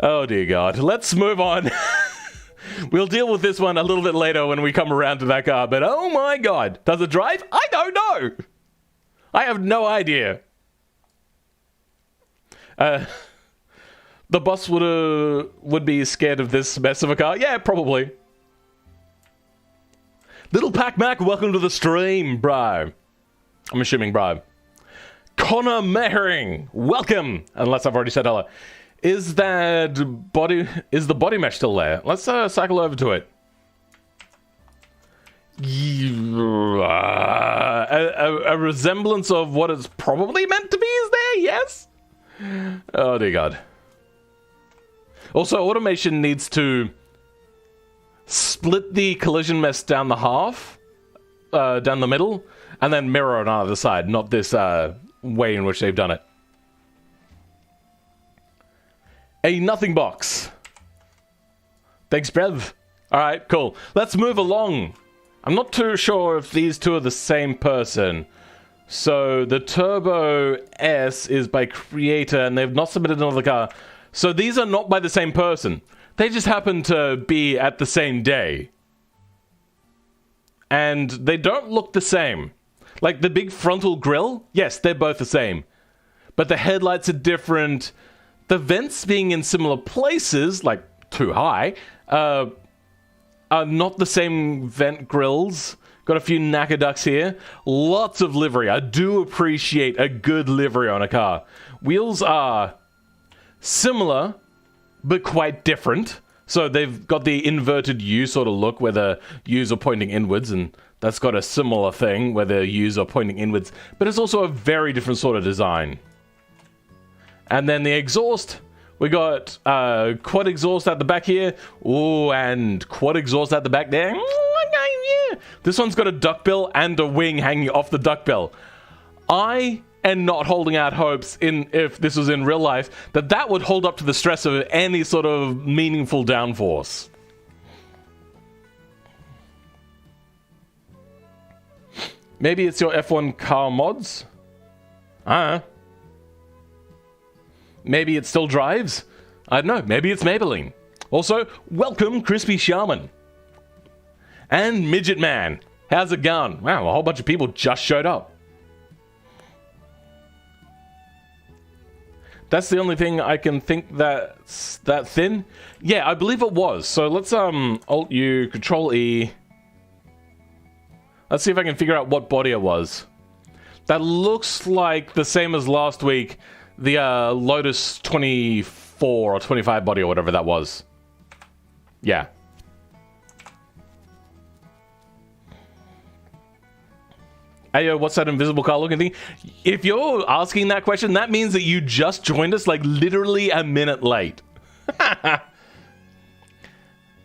Oh dear God. Let's move on. We'll deal with this one a little bit later when we come around to that car, but oh my God. Does it drive? I don't know. I have no idea. The boss would be scared of this mess of a car. Yeah, probably. Little Pac-Mac, welcome to the stream, bro. I'm assuming, bro. Connor Mehring, welcome. Unless I've already said hello. Is the body mesh still there? Let's cycle over to it. A resemblance of what it's probably meant to be is there, yes? Oh dear God. Also, automation needs to split the collision mesh down the half, down the middle, and then mirror on either side, not this way in which they've done it. A nothing box. Thanks, Brev. Alright, cool. Let's move along. I'm not too sure if these two are the same person. So the Turbo S is by Creator, and they've not submitted another car. So these are not by the same person. They just happen to be at the same day. And they don't look the same. Like the big frontal grille, yes, they're both the same. But the headlights are different. The vents being in similar places, like too high, are not the same vent grills. Got a few knacker ducks here. Lots of livery. I do appreciate a good livery on a car. Wheels are similar, but quite different. So they've got the inverted U sort of look where the U's are pointing inwards, and that's got a similar thing where the U's are pointing inwards. But it's also a very different sort of design. And then the exhaust, we got quad exhaust at the back here. Ooh, and quad exhaust at the back there. Yeah. This one's got a duckbill and a wing hanging off the duckbill. I am not holding out hopes, if this was in real life, that would hold up to the stress of any sort of meaningful downforce. Maybe it's your F1 car mods? Maybe it still drives? I don't know. Maybe it's Maybelline. Also, welcome, Crispy Shaman. And Midget Man. How's it going? Wow, a whole bunch of people just showed up. That's the only thing I can think that's that thin. Yeah, I believe it was. So let's Alt-U, Control-E. Let's see if I can figure out what body it was. That looks like the same as last week. The Lotus 24 or 25 body or whatever that was. Yeah. Hey, yo, what's that invisible car looking thing? If you're asking that question, that means that you just joined us like literally a minute late.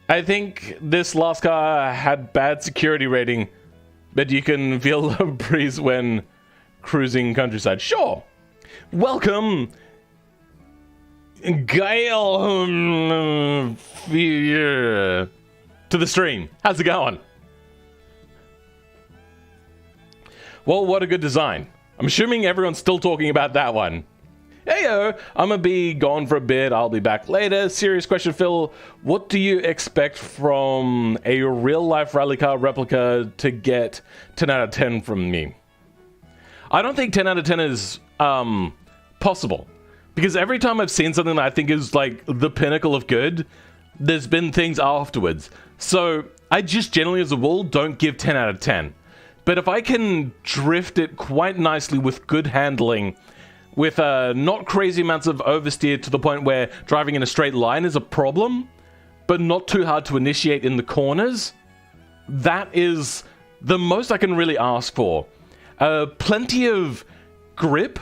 I think this last car had bad security rating, but you can feel the breeze when cruising countryside. Sure. Welcome, Gail, to the stream. How's it going? Well, what a good design. I'm assuming everyone's still talking about that one. Heyo, I'm gonna be gone for a bit. I'll be back later. Serious question, Phil. What do you expect from a real-life rally car replica to get 10 out of 10 from me? I don't think 10 out of 10 is possible, because every time I've seen something that I think is like the pinnacle of good, there's been things afterwards. So I just generally as a rule don't give 10 out of 10. But if I can drift it quite nicely with good handling, with not crazy amounts of oversteer to the point where driving in a straight line is a problem, but not too hard to initiate in the corners, that is the most I can really ask for. Plenty of grip,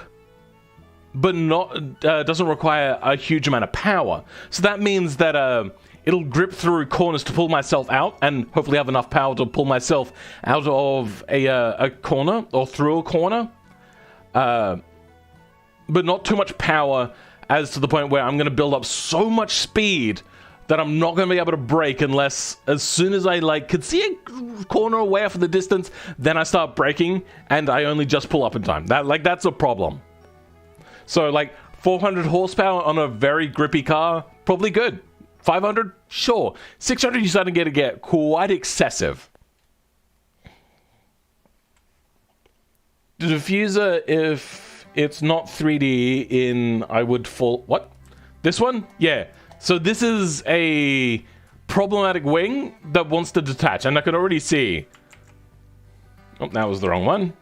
but not doesn't require a huge amount of power. So that means that it'll grip through corners to pull myself out, and hopefully have enough power to pull myself out of a corner or through a corner. But not too much power as to the point where I'm going to build up so much speed that I'm not going to be able to brake unless, as soon as I could see a corner away off in the distance, then I start braking, and I only just pull up in time. That's a problem. So 400 horsepower on a very grippy car, probably good. 500, sure. 600, you're starting to get quite excessive. The diffuser, if it's not 3D in, I would fall... What? This one? Yeah. So this is a problematic wing that wants to detach, and I can already see... Oh, that was the wrong one.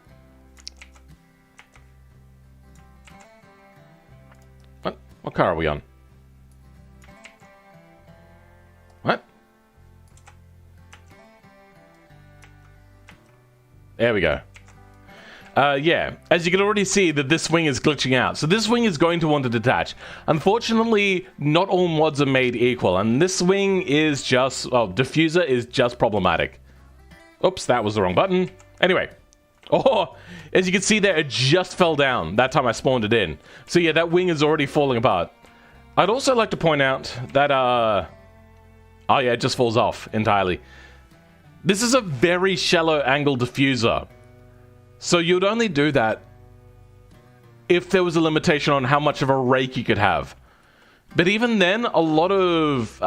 What car are we on? What? There we go. Yeah, as you can already see that this wing is glitching out. So this wing is going to want to detach. Unfortunately, not all mods are made equal, and this wing is just... Oh, diffuser is just problematic. Oops, that was the wrong button. Anyway. Oh, as you can see there, it just fell down that time I spawned it in. So yeah, that wing is already falling apart. I'd also like to point out that, oh yeah, it just falls off entirely. This is a very shallow angle diffuser. So you'd only do that if there was a limitation on how much of a rake you could have. But even then, a lot of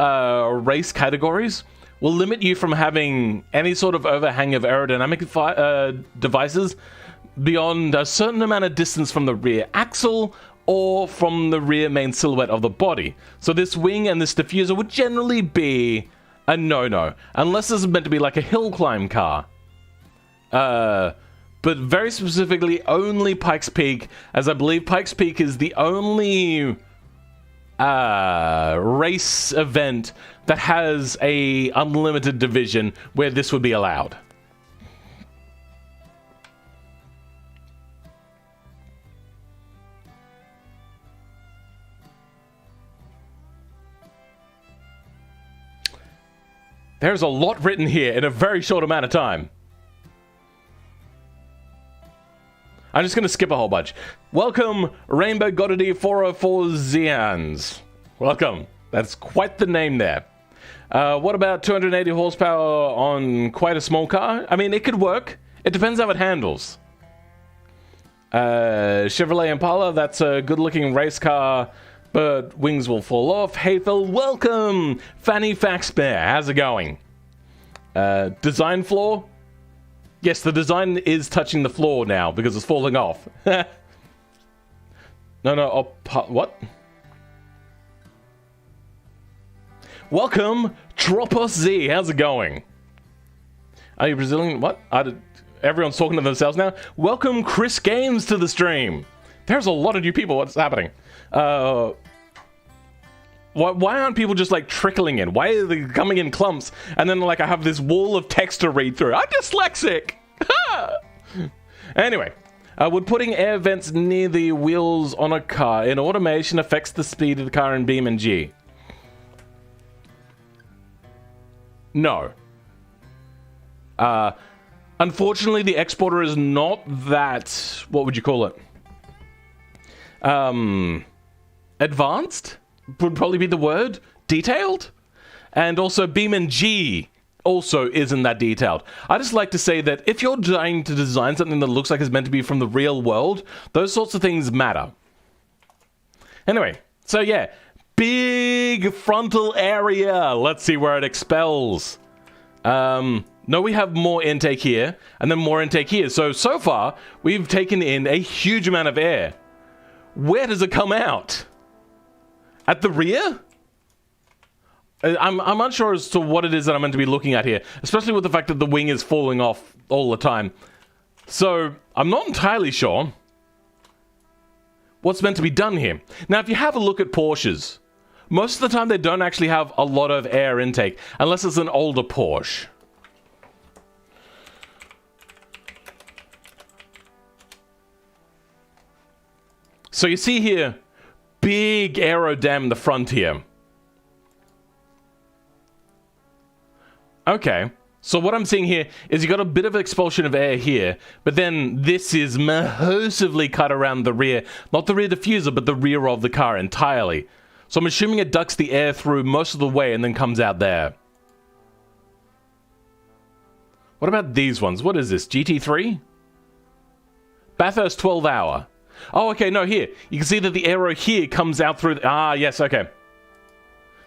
race categories will limit you from having any sort of overhang of aerodynamic devices beyond a certain amount of distance from the rear axle or from the rear main silhouette of the body. So this wing and this diffuser would generally be a no-no, unless this is meant to be like a hill climb car. But very specifically, only Pikes Peak, as I believe Pikes Peak is the only race event that has a unlimited division where this would be allowed. There's a lot written here in a very short amount of time. I'm just going to skip a whole bunch. Welcome, Rainbow Goddity 404 Zians. Welcome. That's quite the name there. What about 280 horsepower on quite a small car? I mean, it could work. It depends how it handles. Chevrolet Impala, that's a good-looking race car, but wings will fall off. Hey Phil, welcome! Fanny Faxbear, how's it going? Design flaw? Yes, the design is touching the floor now because it's falling off. What? Welcome, Tropos Z. How's it going? Are you Brazilian? What? Everyone's talking to themselves now. Welcome, Chris Games, to the stream. There's a lot of new people. What's happening? Why aren't people just trickling in? Why are they coming in clumps? And then I have this wall of text to read through. I'm dyslexic. Anyway, would putting air vents near the wheels on a car in automation affects the speed of the car in BeamNG? No. Unfortunately, the exporter is not that... What would you call it? Advanced? Would probably be the word. Detailed? And also BeamNG also isn't that detailed. I just like to say that if you're trying to design something that looks like it's meant to be from the real world, those sorts of things matter. Anyway, so yeah, big frontal area. Let's see where it expels. No, we have more intake here, and then more intake here. So far, we've taken in a huge amount of air. Where does it come out? At the rear? I'm unsure as to what it is that I'm meant to be looking at here, especially with the fact that the wing is falling off all the time. So, I'm not entirely sure what's meant to be done here. Now, if you have a look at Porsches, most of the time they don't actually have a lot of air intake, unless it's an older Porsche. So you see here, big aero dam in the front here. Okay, so what I'm seeing here is you got a bit of expulsion of air here, but then this is massively cut around the rear, not the rear diffuser, but the rear of the car entirely. So I'm assuming it ducts the air through most of the way and then comes out there. What about these ones? What is this, GT3? Bathurst 12 hour. Oh, okay, no, here. You can see that the aero here comes out through... yes, okay.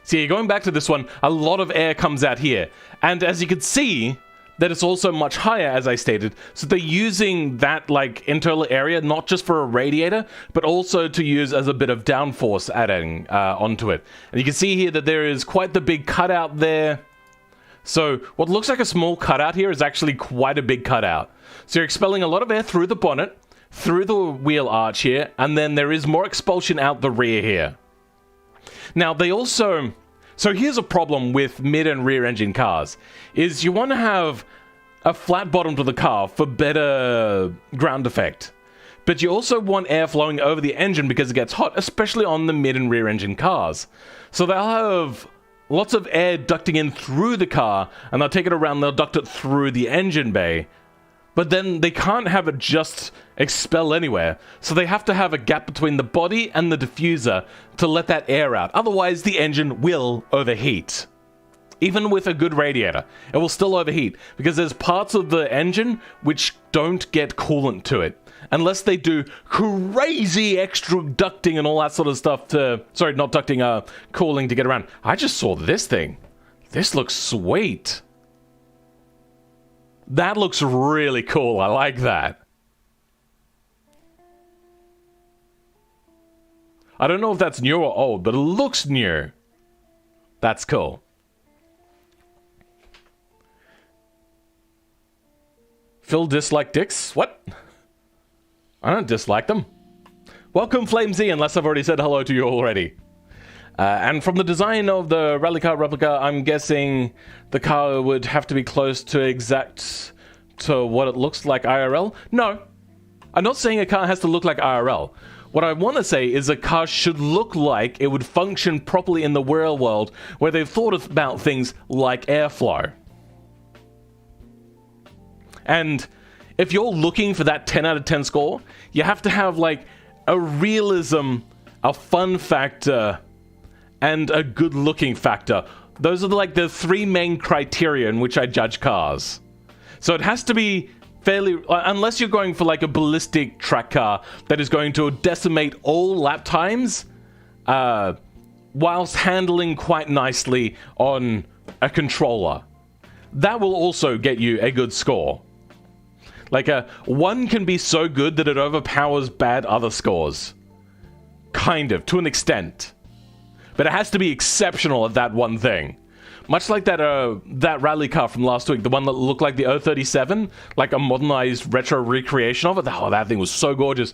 See, you're going back to this one, a lot of air comes out here. And as you can see, that it's also much higher, as I stated. So they're using that, like, internal area, not just for a radiator, but also to use as a bit of downforce adding onto it. And you can see here that there is quite the big cutout there. So what looks like a small cutout here is actually quite a big cutout. So you're expelling a lot of air through the bonnet, through the wheel arch here, and then there is more expulsion out the rear here. Now, they also... So here's a problem with mid and rear engine cars, is you want to have a flat bottom to the car for better ground effect. But you also want air flowing over the engine because it gets hot, especially on the mid and rear engine cars. So they'll have lots of air ducting in through the car, and they'll take it around, they'll duct it through the engine bay. But then they can't have it just expel anywhere, so they have to have a gap between the body and the diffuser to let that air out. Otherwise, the engine will overheat. Even with a good radiator, it will still overheat, because there's parts of the engine which don't get coolant to it. Unless they do crazy extra ducting and all that sort of stuff to... Sorry, not ducting, cooling to get around. I just saw this thing. This looks sweet. That looks really cool. I like that. I don't know if that's new or old, but it looks new. That's cool. Phil dislike dicks? What? I don't dislike them. Welcome, Flame Z, unless I've already said hello to you already. And from the design of the rally car replica, I'm guessing the car would have to be close to exact to what it looks like IRL. No, I'm not saying a car has to look like IRL. What I want to say is a car should look like it would function properly in the real world, where they've thought about things like airflow. And if you're looking for that 10 out of 10 score, you have to have like a realism, a fun factor, and a good-looking factor. Those are like the three main criteria in which I judge cars. So it has to be fairly... Unless you're going for like a ballistic track car that is going to decimate all lap times, whilst handling quite nicely on a controller. That will also get you a good score. Like one can be so good that it overpowers bad other scores. Kind of, to an extent. But it has to be exceptional at that one thing. Much like that rally car from last week, the one that looked like the 037, like a modernized retro recreation of it. Oh, that thing was so gorgeous.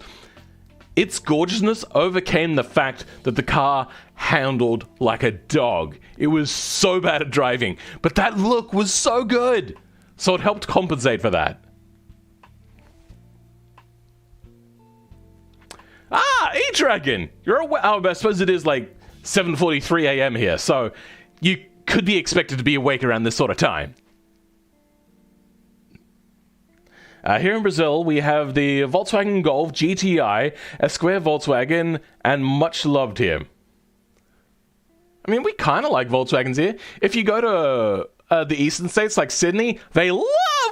Its gorgeousness overcame the fact that the car handled like a dog. It was so bad at driving, but that look was so good. So it helped compensate for that. E-Dragon! You're aware. Oh, I suppose it is like 7:43 a.m. here, so you could be expected to be awake around this sort of time. Here in Brazil, we have the Volkswagen Golf GTI, a square Volkswagen, and much loved here. I mean, we kind of like Volkswagens here. If you go to the eastern states like Sydney, they love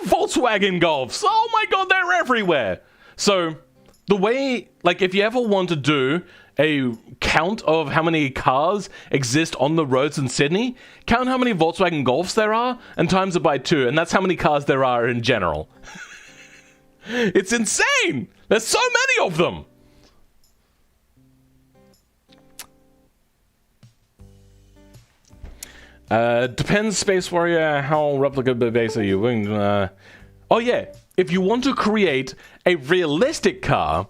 Volkswagen Golfs. Oh my god, they're everywhere. So the way, like, if you ever want to do a count of how many cars exist on the roads in Sydney, count how many Volkswagen Golfs there are and times it by 2, and that's how many cars there are in general. It's insane! There's so many of them! Depends, Space Warrior, how replica base are you? Oh yeah, if you want to create a realistic car,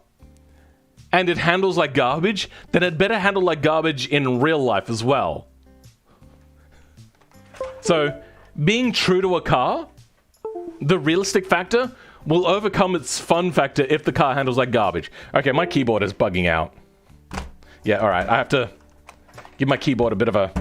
and it handles like garbage, then it better handle like garbage in real life as well. So, being true to a car, the realistic factor will overcome its fun factor if the car handles like garbage. Okay, my keyboard is bugging out. Yeah, all right. I have to give my keyboard a bit of a...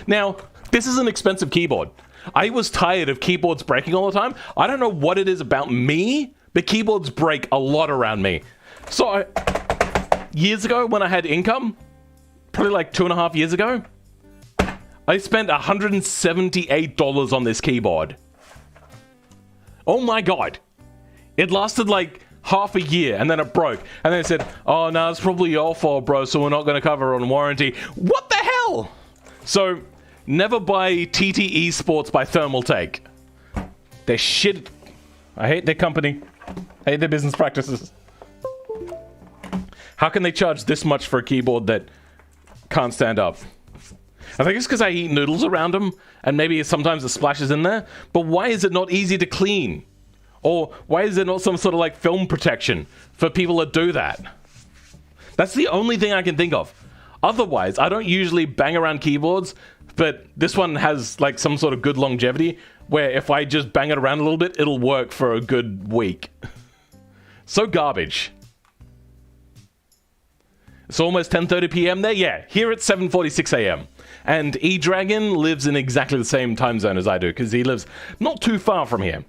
Now, this is an expensive keyboard. I was tired of keyboards breaking all the time. I don't know what it is about me, but keyboards break a lot around me. So, years ago when I had income, probably like 2.5 years ago, I spent $178 on this keyboard. Oh my god. It lasted like half a year and then it broke. And then it said, oh no, it's probably your fault, bro, so we're not going to cover it on warranty. What the hell? So, never buy TT Esports by Thermaltake. They're shit. I hate their company. I hate their business practices. How can they charge this much for a keyboard that can't stand up? I think it's because I eat noodles around them, and maybe sometimes it splashes in there, but why is it not easy to clean? Or why is there not some sort of like film protection for people that do that? That's the only thing I can think of. Otherwise, I don't usually bang around keyboards, but this one has like some sort of good longevity where if I just bang it around a little bit, it'll work for a good week. So garbage. It's almost 10:30 p.m. there? Yeah, here it's 7:46 a.m. And E-Dragon lives in exactly the same time zone as I do, because he lives not too far from here.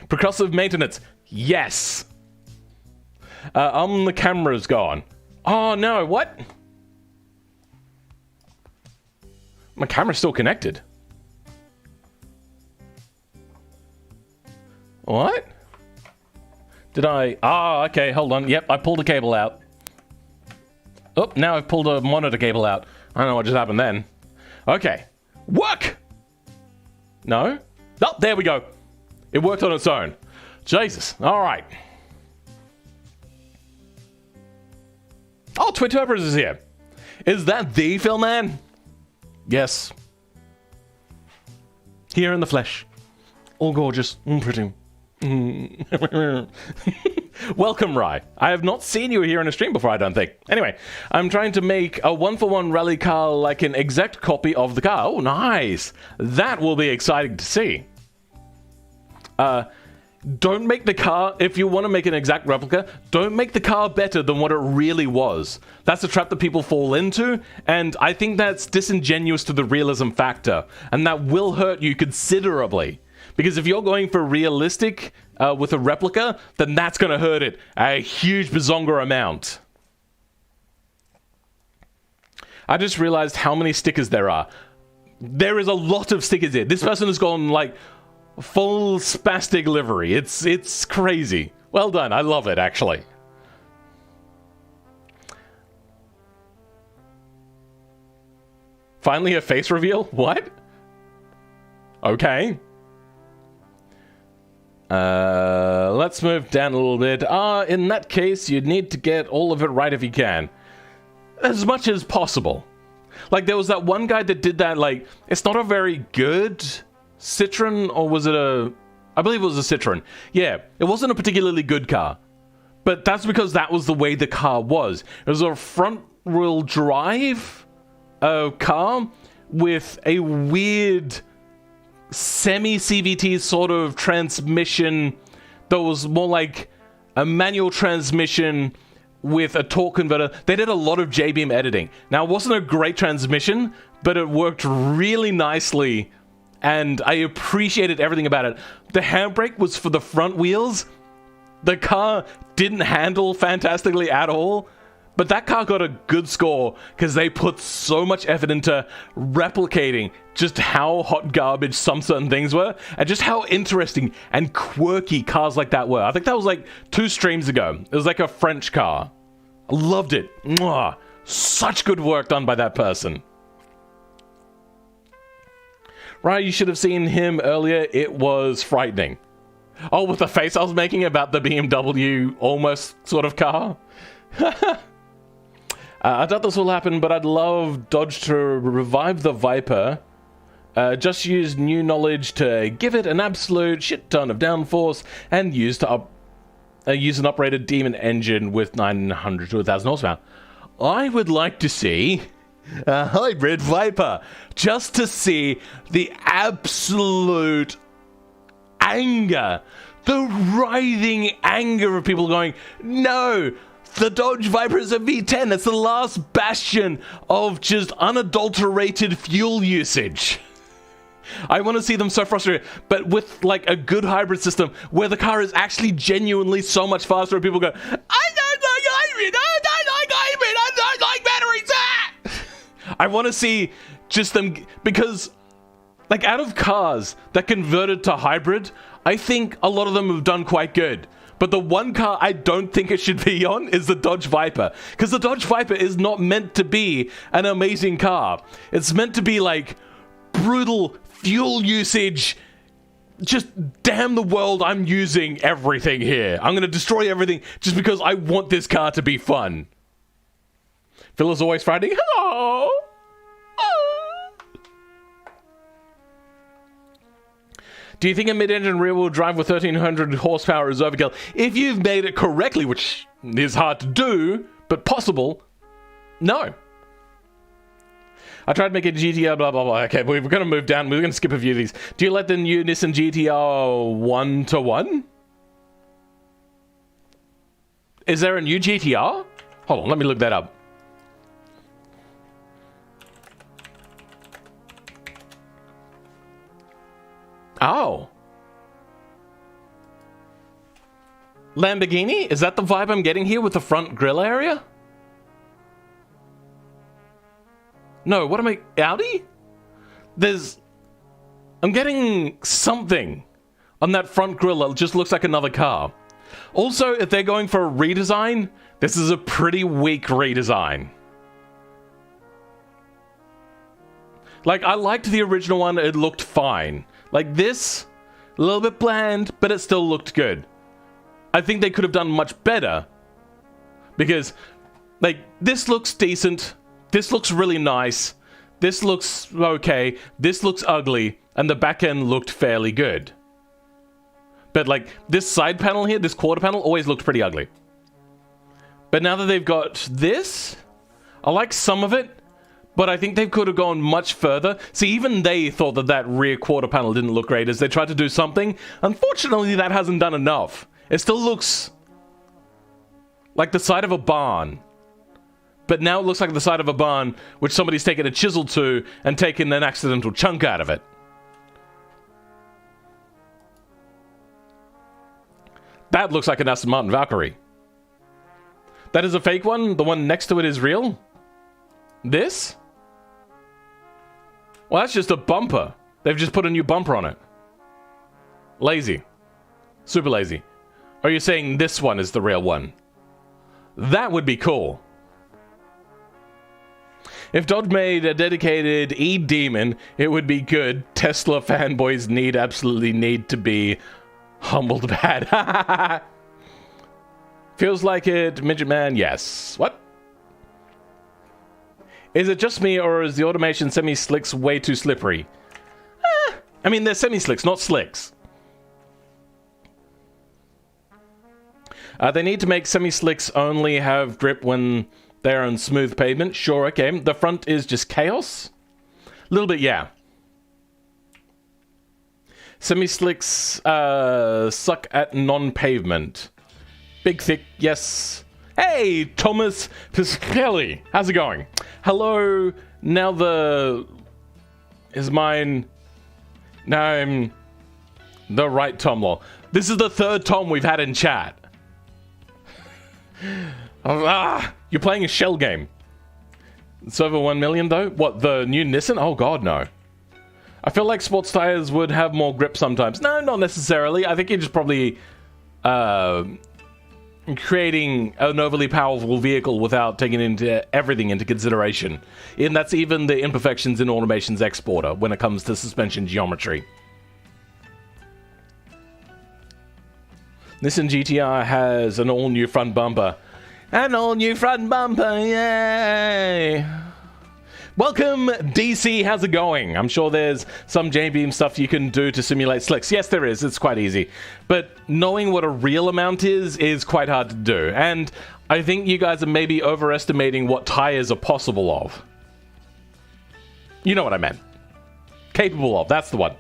Percussive maintenance. Yes! The camera's gone. Oh no, what? My camera's still connected. What? Did I... Ah, okay, hold on. Yep, I pulled a cable out. Oh, now I've pulled a monitor cable out. I don't know what just happened then. Okay. Work! No? Oh, there we go. It worked on its own. Jesus. All right. Oh, Twitterverse is here. Is that the Phil Man? Yes. Here in the flesh. All gorgeous. Pretty. Welcome, Rye. I have not seen you here in a stream before, I don't think. Anyway, I'm trying to make a 1-for-1 rally car like an exact copy of the car. Oh, nice. That will be exciting to see. Don't make the car, if you want to make an exact replica, don't make the car better than what it really was. That's a trap that people fall into, and I think that's disingenuous to the realism factor, and that will hurt you considerably. Because if you're going for realistic with a replica, then that's going to hurt it a huge bazonga amount. I just realized how many stickers there are. There is a lot of stickers here. This person has gone like full spastic livery. It's crazy. Well done. I love it, actually. Finally a face reveal? What? Okay. Let's move down a little bit. In that case, you'd need to get all of it right if you can. As much as possible. Like, there was that one guy that did that, like, it's not a very good Citroen, or was it a... I believe it was a Citroen. Yeah, it wasn't a particularly good car. But that's because that was the way the car was. It was a front-wheel drive car with a weird semi-CVT sort of transmission that was more like a manual transmission with a torque converter. They did a lot of J-beam editing. Now, it wasn't a great transmission, but it worked really nicely, and I appreciated everything about it. The handbrake was for the front wheels. The car didn't handle fantastically at all, but that car got a good score because they put so much effort into replicating just how hot garbage some certain things were, and just how interesting and quirky cars like that were. I think that was like 2 streams ago. It was like a French car. I loved it. Mwah. Such good work done by that person. Right, you should have seen him earlier. It was frightening. Oh, with the face I was making about the BMW almost sort of car. I doubt this will happen, but I'd love Dodge to revive the Viper. Just use new knowledge to give it an absolute shit ton of downforce, and use an uprated Demon engine with 900 to 1,000 horsepower. I would like to see a hybrid Viper, just to see the absolute anger, the writhing anger of people going, no, the Dodge Viper is a V10. It's the last bastion of just unadulterated fuel usage. I want to see them so frustrated, but with like a good hybrid system where the car is actually genuinely so much faster and people go, I don't like hybrid, I don't like hybrid, I don't like batteries. Ah! I want to see just them, because like out of cars that converted to hybrid, I think a lot of them have done quite good. But the one car I don't think it should be on is the Dodge Viper. Because the Dodge Viper is not meant to be an amazing car. It's meant to be like brutal fuel usage. Just damn the world, I'm using everything here. I'm going to destroy everything just because I want this car to be fun. Phil is always Friday. Hello. Do you think a mid-engine rear-wheel drive with 1300 horsepower is overkill? If you've made it correctly, which is hard to do, but possible, no. I tried to make a GTR, blah, blah, blah. Okay, we're going to move down. We're going to skip a few of these. Do you like the new Nissan GTR 1-to-1? Is there a new GTR? Hold on, let me look that up. Oh. Lamborghini? Is that the vibe I'm getting here with the front grille area? No, what am I... Audi? I'm getting something on that front grille that just looks like another car. Also, if they're going for a redesign, this is a pretty weak redesign. Like, I liked the original one. It looked fine. Like this, a little bit bland, but it still looked good. I think they could have done much better. Because, like, this looks decent. This looks really nice. This looks okay. This looks ugly. And the back end looked fairly good. But, like, this side panel here, this quarter panel, always looked pretty ugly. But now that they've got this, I like some of it. But I think they could have gone much further. See, even they thought that that rear quarter panel didn't look great as they tried to do something. Unfortunately, that hasn't done enough. It still looks like the side of a barn. But now it looks like the side of a barn which somebody's taken a chisel to and taken an accidental chunk out of it. That looks like an Aston Martin Valkyrie. That is a fake one. The one next to it is real. This? Well, that's just a bumper. They've just put a new bumper on it. Lazy. Super lazy. Are you saying this one is the real one? That would be cool. If Dodge made a dedicated E-Demon, it would be good. Tesla fanboys absolutely need to be humbled bad. Feels like it, Midget Man. Yes. What? Is it just me, or is the automation semi-slicks way too slippery? I mean, they're semi-slicks, not slicks. They need to make semi-slicks only have grip when they're on smooth pavement. Sure, okay. The front is just chaos? A little bit, yeah. Semi-slicks suck at non-pavement. Big, thick, yes. Hey, Thomas Piscelli. How's it going? Hello. Now is mine. Now I'm the right Tom Law. This is the third Tom we've had in chat. You're playing a shell game. It's over 1 million though. What, the new Nissan? Oh god, no. I feel like sports tires would have more grip sometimes. No, not necessarily. I think you're just probably creating an overly powerful vehicle without taking everything into consideration. And that's even the imperfections in Automation's exporter when it comes to suspension geometry. Nissan GTR has an all-new front bumper. An all-new front bumper, yay! Welcome, DC, how's it going? I'm sure there's some J-Beam stuff you can do to simulate slicks. Yes, there is, it's quite easy. But knowing what a real amount is quite hard to do. And I think you guys are maybe overestimating what tires are possible of. You know what I meant. Capable of, that's the one.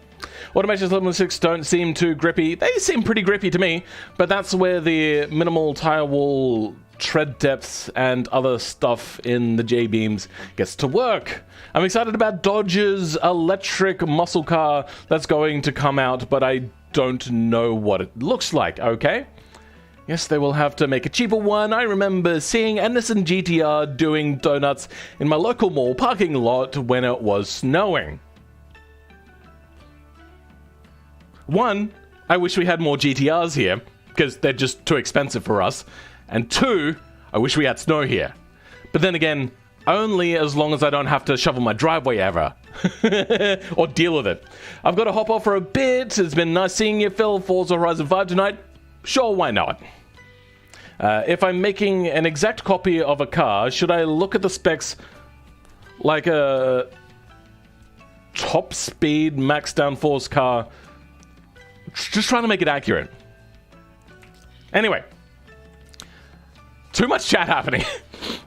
Automation 11.6 don't seem too grippy. They seem pretty grippy to me, but that's where the minimal tire wall tread depth and other stuff in the J-beams gets to work. I'm excited about Dodge's electric muscle car that's going to come out, but I don't know what it looks like, okay? Yes, they will have to make a cheaper one. I remember seeing a Nissan GTR doing donuts in my local mall parking lot when it was snowing. One, I wish we had more GTRs here, because they're just too expensive for us. And two, I wish we had snow here. But then again, only as long as I don't have to shovel my driveway ever. Or deal with it. I've got to hop off for a bit. It's been nice seeing you, Phil. Forza Horizon 5 tonight. Sure, why not? If I'm making an exact copy of a car, should I look at the specs like a top speed, max downforce car? Just trying to make it accurate. Anyway. Too much chat happening.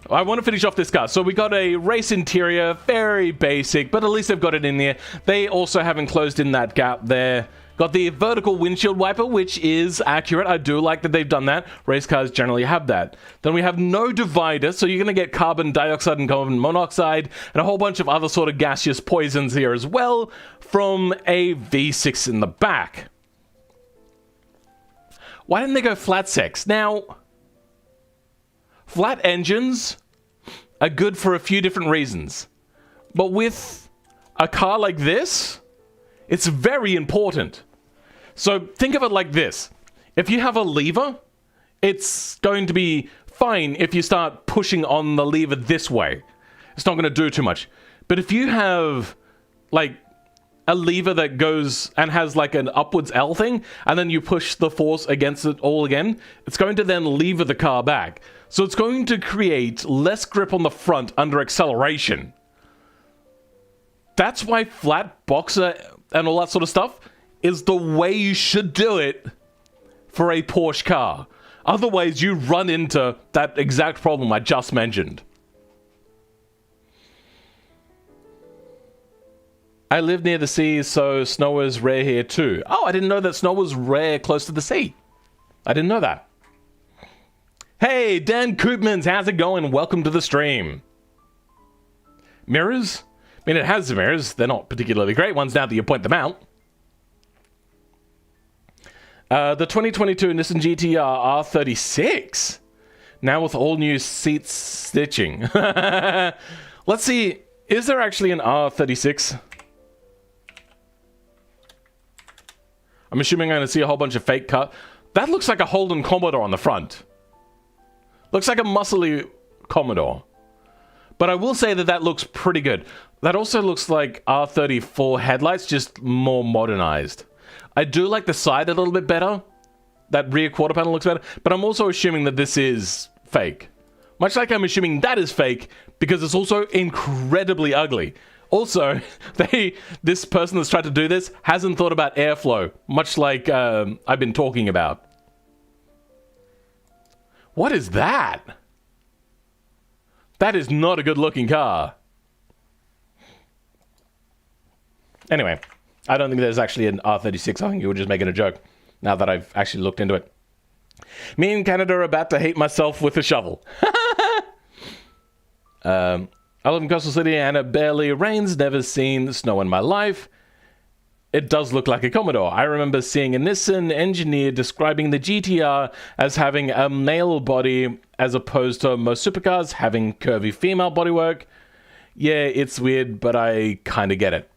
I want to finish off this car. So we got a race interior, very basic, but at least they've got it in there. They also have enclosed in that gap there. Got the vertical windshield wiper, which is accurate. I do like that they've done that. Race cars generally have that. Then we have no divider, so you're going to get carbon dioxide and carbon monoxide and a whole bunch of other sort of gaseous poisons here as well from a V6 in the back. Why didn't they go flat six? Now, flat engines are good for a few different reasons. But with a car like this, it's very important. So think of it like this. If you have a lever, it's going to be fine if you start pushing on the lever this way. It's not going to do too much. But if you have, like, a lever that goes and has like an upwards L thing, and then you push the force against it all again, it's going to then lever the car back. So it's going to create less grip on the front under acceleration. That's why flat boxer and all that sort of stuff is the way you should do it for a Porsche car. Otherwise, you run into that exact problem I just mentioned. I live near the sea, so snow is rare here too. Oh, I didn't know that snow was rare close to the sea. I didn't know that. Hey, Dan Koopmans, how's it going? Welcome to the stream. Mirrors? I mean, it has mirrors. They're not particularly great ones now that you point them out. The 2022 Nissan GTR R36. Now with all new seat stitching. Let's see. Is there actually an R36? I'm assuming I'm going to see a whole bunch of fake cut. That looks like a Holden Commodore on the front. Looks like a muscly Commodore. But I will say that that looks pretty good. That also looks like R34 headlights, just more modernized. I do like the side a little bit better. That rear quarter panel looks better. But I'm also assuming that this is fake. Much like I'm assuming that is fake, because it's also incredibly ugly. Also, this person that's tried to do this hasn't thought about airflow, much like I've been talking about. What is that? That is not a good looking car. Anyway, I don't think there's actually an R36. I think you were just making a joke, now that I've actually looked into it. Me and Canada are about to hate myself with a shovel. I live in Coastal City and it barely rains. Never seen snow in my life. It does look like a Commodore. I remember seeing a Nissan engineer describing the GTR as having a male body as opposed to most supercars having curvy female bodywork. Yeah, it's weird, but I kind of get it.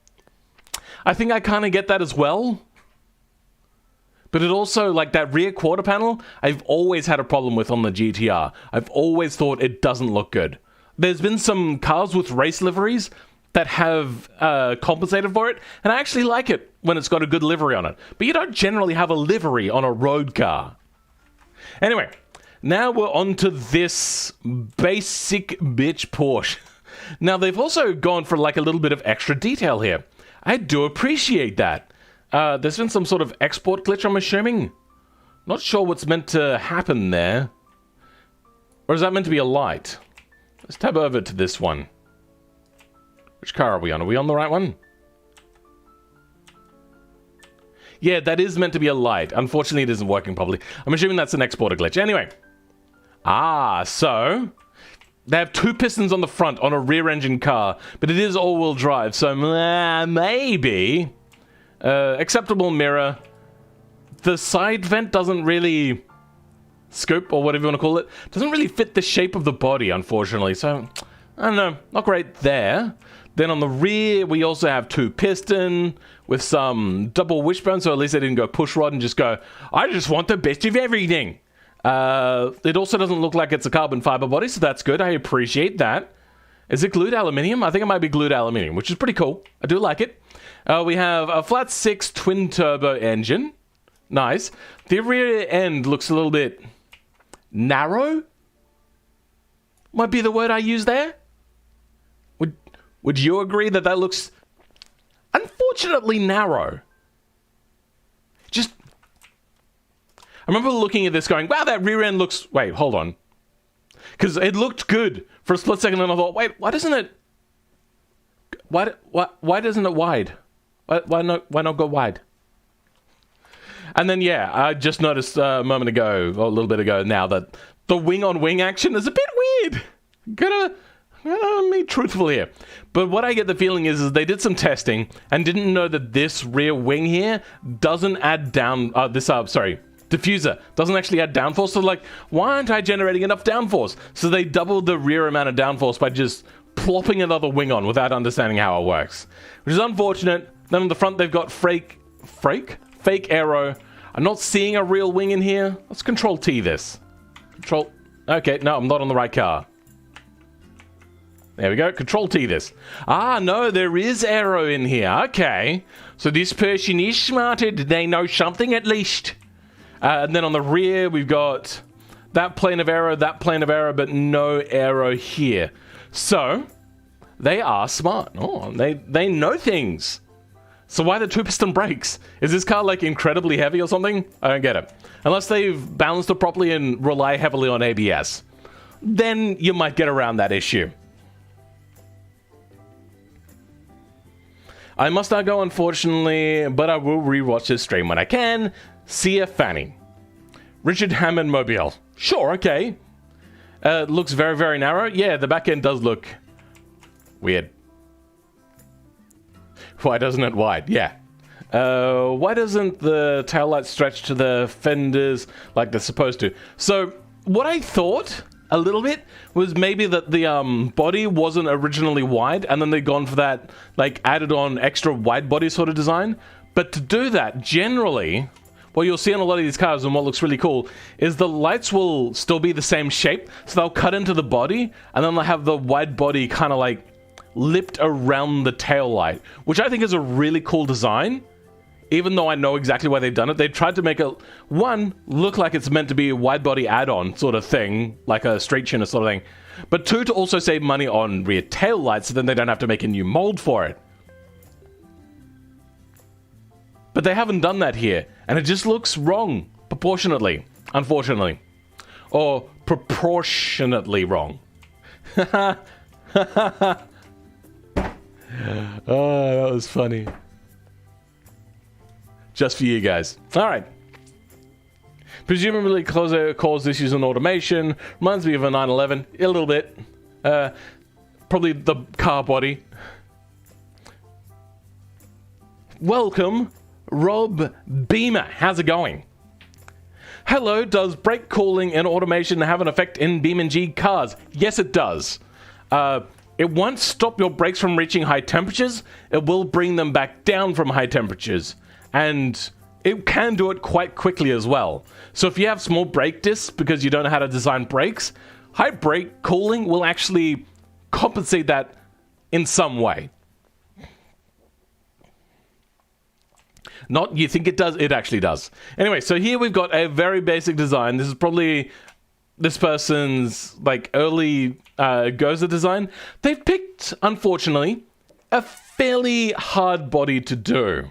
I think I kind of get that as well. But it also, like that rear quarter panel, I've always had a problem with on the GTR. I've always thought it doesn't look good. There's been some cars with race liveries that have compensated for it, and I actually like it when it's got a good livery on it. But you don't generally have a livery on a road car. Anyway, now we're on to this basic bitch Porsche. Now, they've also gone for like a little bit of extra detail here. I do appreciate that. There's been some sort of export glitch, I'm assuming. Not sure what's meant to happen there. Or is that meant to be a light? Let's tab over to this one. Which car are we on? Are we on the right one? Yeah, that is meant to be a light. Unfortunately, it isn't working properly. I'm assuming that's an exporter glitch. Anyway. So they have 2 pistons on the front on a rear engine car, but it is all-wheel drive, so maybe acceptable mirror. The side vent doesn't really scoop, or whatever you want to call it, doesn't really fit the shape of the body, unfortunately, so I don't know, not great there. Then on the rear, we also have 2 piston with some double wishbone, so at least they didn't go push rod and just go, I just want the best of everything. It also doesn't look like it's a carbon fiber body, so that's good. I appreciate that. Is it glued aluminium? I think it might be glued aluminium, which is pretty cool. I do like it. We have a flat 6 twin turbo engine. Nice. The rear end looks a little bit narrow. Might be the word I use there. Would you agree that that looks unfortunately narrow? Just, I remember looking at this going, wow, that rear end looks... Wait, hold on. Because it looked good for a split second, and I thought, wait, why doesn't it... Why doesn't it wide? Why not go wide? And then, yeah, I just noticed a moment ago, or a little bit ago now, that the wing-on-wing action is a bit weird. Gotta be truthful here. But what I get the feeling is they did some testing and didn't know that this rear wing here doesn't add down... diffuser doesn't actually add downforce. So like, why aren't I generating enough downforce? So they doubled the rear amount of downforce by just plopping another wing on without understanding how it works, which is unfortunate. Then on the front they've got fake aero. I'm not seeing a real wing in here. Let's control T this. Okay, no, I'm not on the right car. There we go. Control T this. No, there is aero in here. Okay, so this person is smarter. Did they know something at least? And then on the rear, we've got that plane of aero, but no aero here. So, they are smart. Oh, they know things. So why the 2-piston brakes? Is this car, like, incredibly heavy or something? I don't get it. Unless they've balanced it properly and rely heavily on ABS. Then you might get around that issue. I must not go, unfortunately, but I will rewatch this stream when I can. See ya, Fanny. Richard Hammond Mobile. Sure, okay. Looks very, very narrow. Yeah, the back end does look weird. Why doesn't it wide? Yeah. Why doesn't the taillight stretch to the fenders like they're supposed to? So, what I thought a little bit was maybe that the body wasn't originally wide, and then they'd gone for that, like, added on extra wide body sort of design. But to do that, generally, what you'll see on a lot of these cars, and what looks really cool, is the lights will still be the same shape, so they'll cut into the body, and then they'll have the wide body kind of like lipped around the tail light, which I think is a really cool design. Even though I know exactly why they've done it, they've tried to make it, one, look like it's meant to be a wide body add-on sort of thing, like a street tuner sort of thing, but two, to also save money on rear tail lights, so then they don't have to make a new mold for it. But they haven't done that here, and it just looks wrong, proportionately, unfortunately. Or proportionately wrong. Oh, that was funny. Just for you guys. Alright. Presumably caused issues in automation. Reminds me of a 911. A little bit. Probably the car body. Welcome, Rob Beamer. How's it going? Hello, does brake cooling and automation have an effect in BeamNG cars? Yes, it does. It won't stop your brakes from reaching high temperatures. It will bring them back down from high temperatures. And it can do it quite quickly as well. So if you have small brake discs because you don't know how to design brakes, high brake cooling will actually compensate that in some way. Not you think it does, it actually does. Anyway, so here we've got a very basic design. This is probably this person's like early Goza design. They've picked, unfortunately, a fairly hard body to do.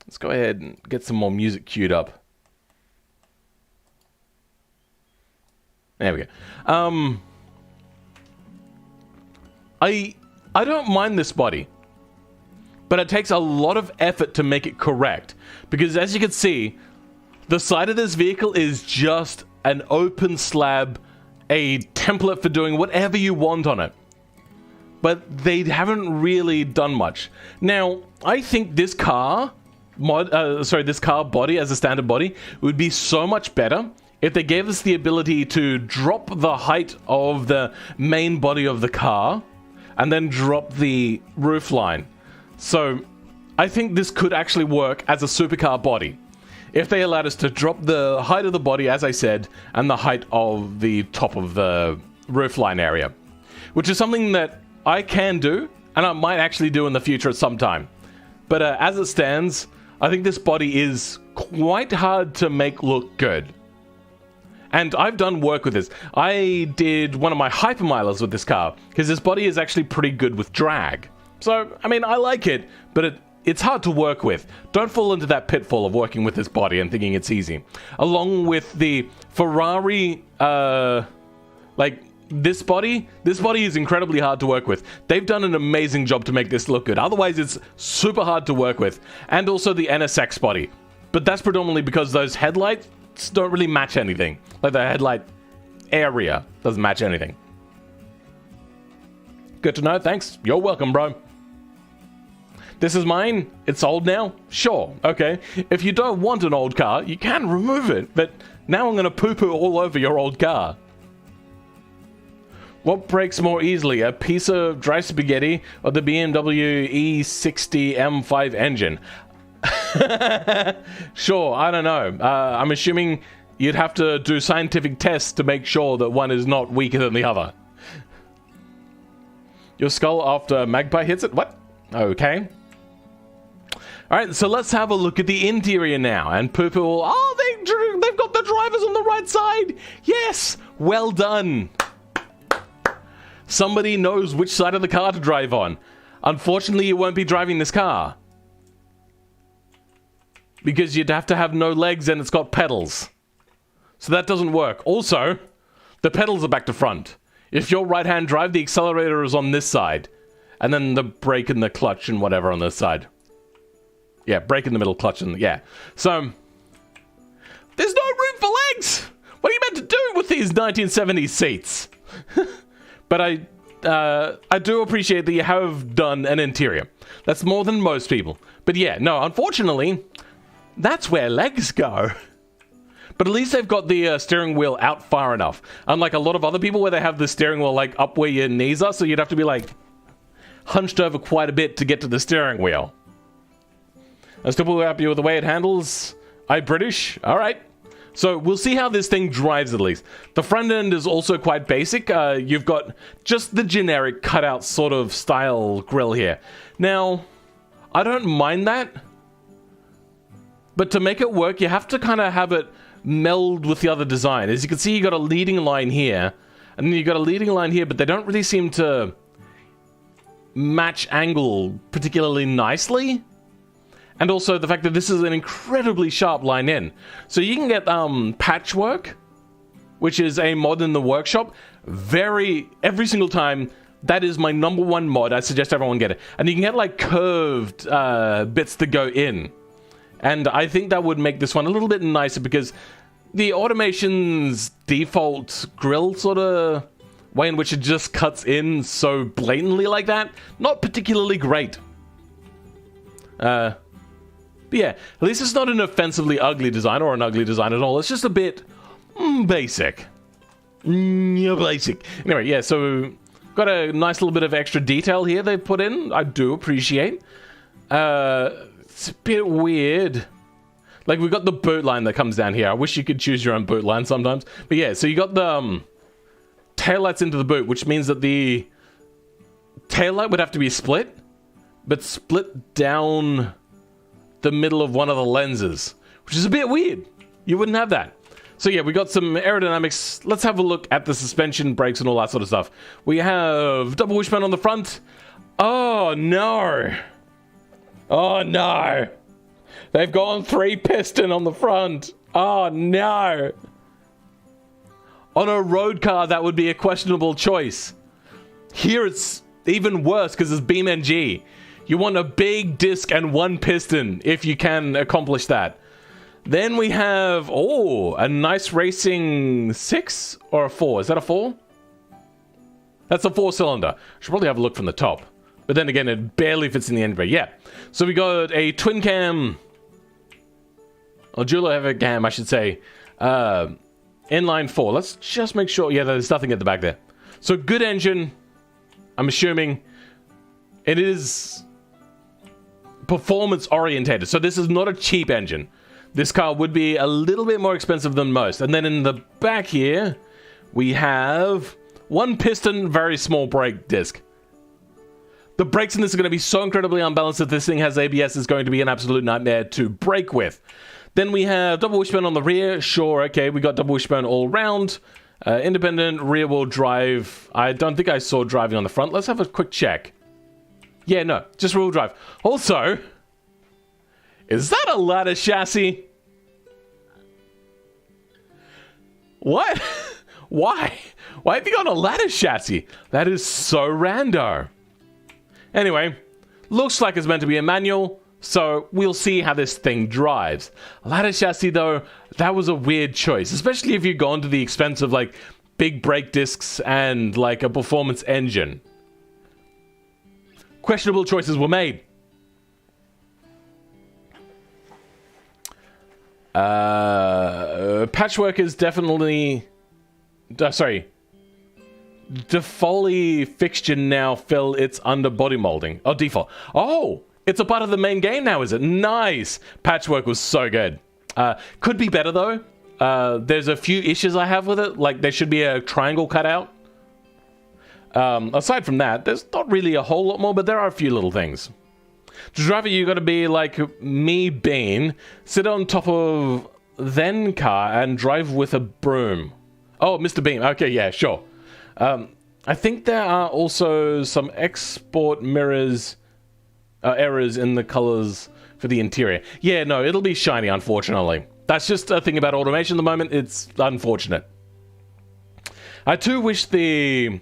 Let's go ahead and get some more music queued up. There we go. I don't mind this body. but it takes a lot of effort to make it correct. Because as you can see, the side of this vehicle is just an open slab, a template for doing whatever you want on it. But they haven't really done much. Now, I think this car this car body as a standard body would be so much better if they gave us the ability to drop the height of the main body of the car and then drop the roof line. So I think this could actually work as a supercar body if they allowed us to drop the height of the body, as I said, and the height of the top of the roof line area, which is something that I can do and I might actually do in the future at some time. But as it stands, I think this body is quite hard to make look good. And I've done work with this. I did one of my hypermilers with this car, because this body is actually pretty good with drag. So, I mean, I like it, but it's hard to work with. Don't fall into that pitfall of working with this body and thinking it's easy. Along with the Ferrari, this body is incredibly hard to work with. They've done an amazing job to make this look good. Otherwise, it's super hard to work with. And also the NSX body. But that's predominantly because those headlights don't really match anything. Like the headlight area doesn't match anything. Good to know, thanks. You're welcome, bro. This is mine. It's old now? Sure, okay. If you don't want an old car, you can remove it. But now I'm gonna poo-poo all over your old car. What breaks more easily, a piece of dry spaghetti or the BMW E60 M5 engine? Sure, I don't know. I'm assuming you'd have to do scientific tests to make sure that one is not weaker than the other. Your skull after Magpie hits it? What? Okay. Alright, so let's have a look at the interior now. And Poo-Poo will... Oh, they've got the drivers on the right side! Yes! Well done! Somebody knows which side of the car to drive on. Unfortunately, you won't be driving this car, because you'd have to have no legs and it's got pedals. So that doesn't work. Also, the pedals are back to front. If you're right-hand drive, the accelerator is on this side. And then the brake and the clutch and whatever on this side. Yeah, brake in the middle, clutch and... yeah. So, there's no room for legs! What are you meant to do with these 1970s seats? But I do appreciate that you have done an interior. That's more than most people. But yeah, no, unfortunately, that's where legs go. But at least they've got the steering wheel out far enough. Unlike a lot of other people where they have the steering wheel like up where your knees are, so you'd have to be like hunched over quite a bit to get to the steering wheel. I'm still happy with the way it handles. I'm British. All right. So we'll see how this thing drives at least. The front end is also quite basic. You've got just the generic cutout sort of style grille here. Now, I don't mind that. But to make it work, you have to kind of have it meld with the other design. As you can see, you got a leading line here. And then you got a leading line here, but they don't really seem to match angle particularly nicely. And also the fact that this is an incredibly sharp line in. So you can get patchwork, which is a mod in the workshop. Every single time, that is my #1 mod. I suggest everyone get it. And you can get like curved bits to go in. And I think that would make this one a little bit nicer because the automation's default grill sort of way in which it just cuts in so blatantly like that, not particularly great. But yeah, at least it's not an offensively ugly design or an ugly design at all. It's just a bit basic. Basic. Anyway, yeah, so got a nice little bit of extra detail here they've put in. I do appreciate. It's a bit weird. Like, we've got the boot line that comes down here. I wish you could choose your own boot line sometimes. But yeah, so you got the taillights into the boot, which means that the taillight would have to be split, but split down the middle of one of the lenses, which is a bit weird. You wouldn't have that. So yeah, we got some aerodynamics. Let's have a look at the suspension, brakes, and all that sort of stuff. We have double wishbone on the front. Oh no. Oh no. They've gone 3-piston on the front. Oh no. On a road car, that would be a questionable choice. Here it's even worse because it's BeamNG. You want a big disc and one piston, if you can accomplish that. Then we have, oh, a nice racing 6 or a 4. Is that a 4? That's a 4-cylinder. Should probably have a look from the top. But then again, it barely fits in the end bay. Yeah. So we got a twin cam, or dual overhead cam, I should say. Inline 4. Let's just make sure. Yeah, there's nothing at the back there. So good engine. I'm assuming it is performance orientated. So this is not a cheap engine. This car would be a little bit more expensive than most. And then in the back here, we have one piston, very small brake disc. The brakes in this are going to be so incredibly unbalanced that this thing has ABS is going to be an absolute nightmare to brake with. Then we have double wishbone on the rear. Sure, okay, we got double wishbone all round. Independent rear wheel drive. I don't think I saw driving on the front. Let's have a quick check. Yeah, no, just rear wheel drive. Also, is that a ladder chassis? What? Why? Why have you got a ladder chassis? That is so rando. Anyway, looks like it's meant to be a manual, so we'll see how this thing drives. Ladder chassis, though, that was a weird choice, especially if you've gone to the expense of, like, big brake discs and, like, a performance engine. Questionable choices were made. Patchwork is definitely... sorry. The Foley fixture now fill its under body molding. Oh, default. Oh, it's a part of the main game now, is it? Nice. Patchwork was so good. Could be better, though. There's a few issues I have with it. Like, there should be a triangle cut out. Aside from that, there's not really a whole lot more, but there are a few little things. To drive it, you got to be like me, Bean. Sit on top of then car and drive with a broom. Oh, Mr. Beam. Okay, yeah, sure. I think there are also some export mirrors errors in the colors for the interior. Yeah, no, it'll be shiny, unfortunately. That's just a thing about automation at the moment. It's unfortunate. I too wish the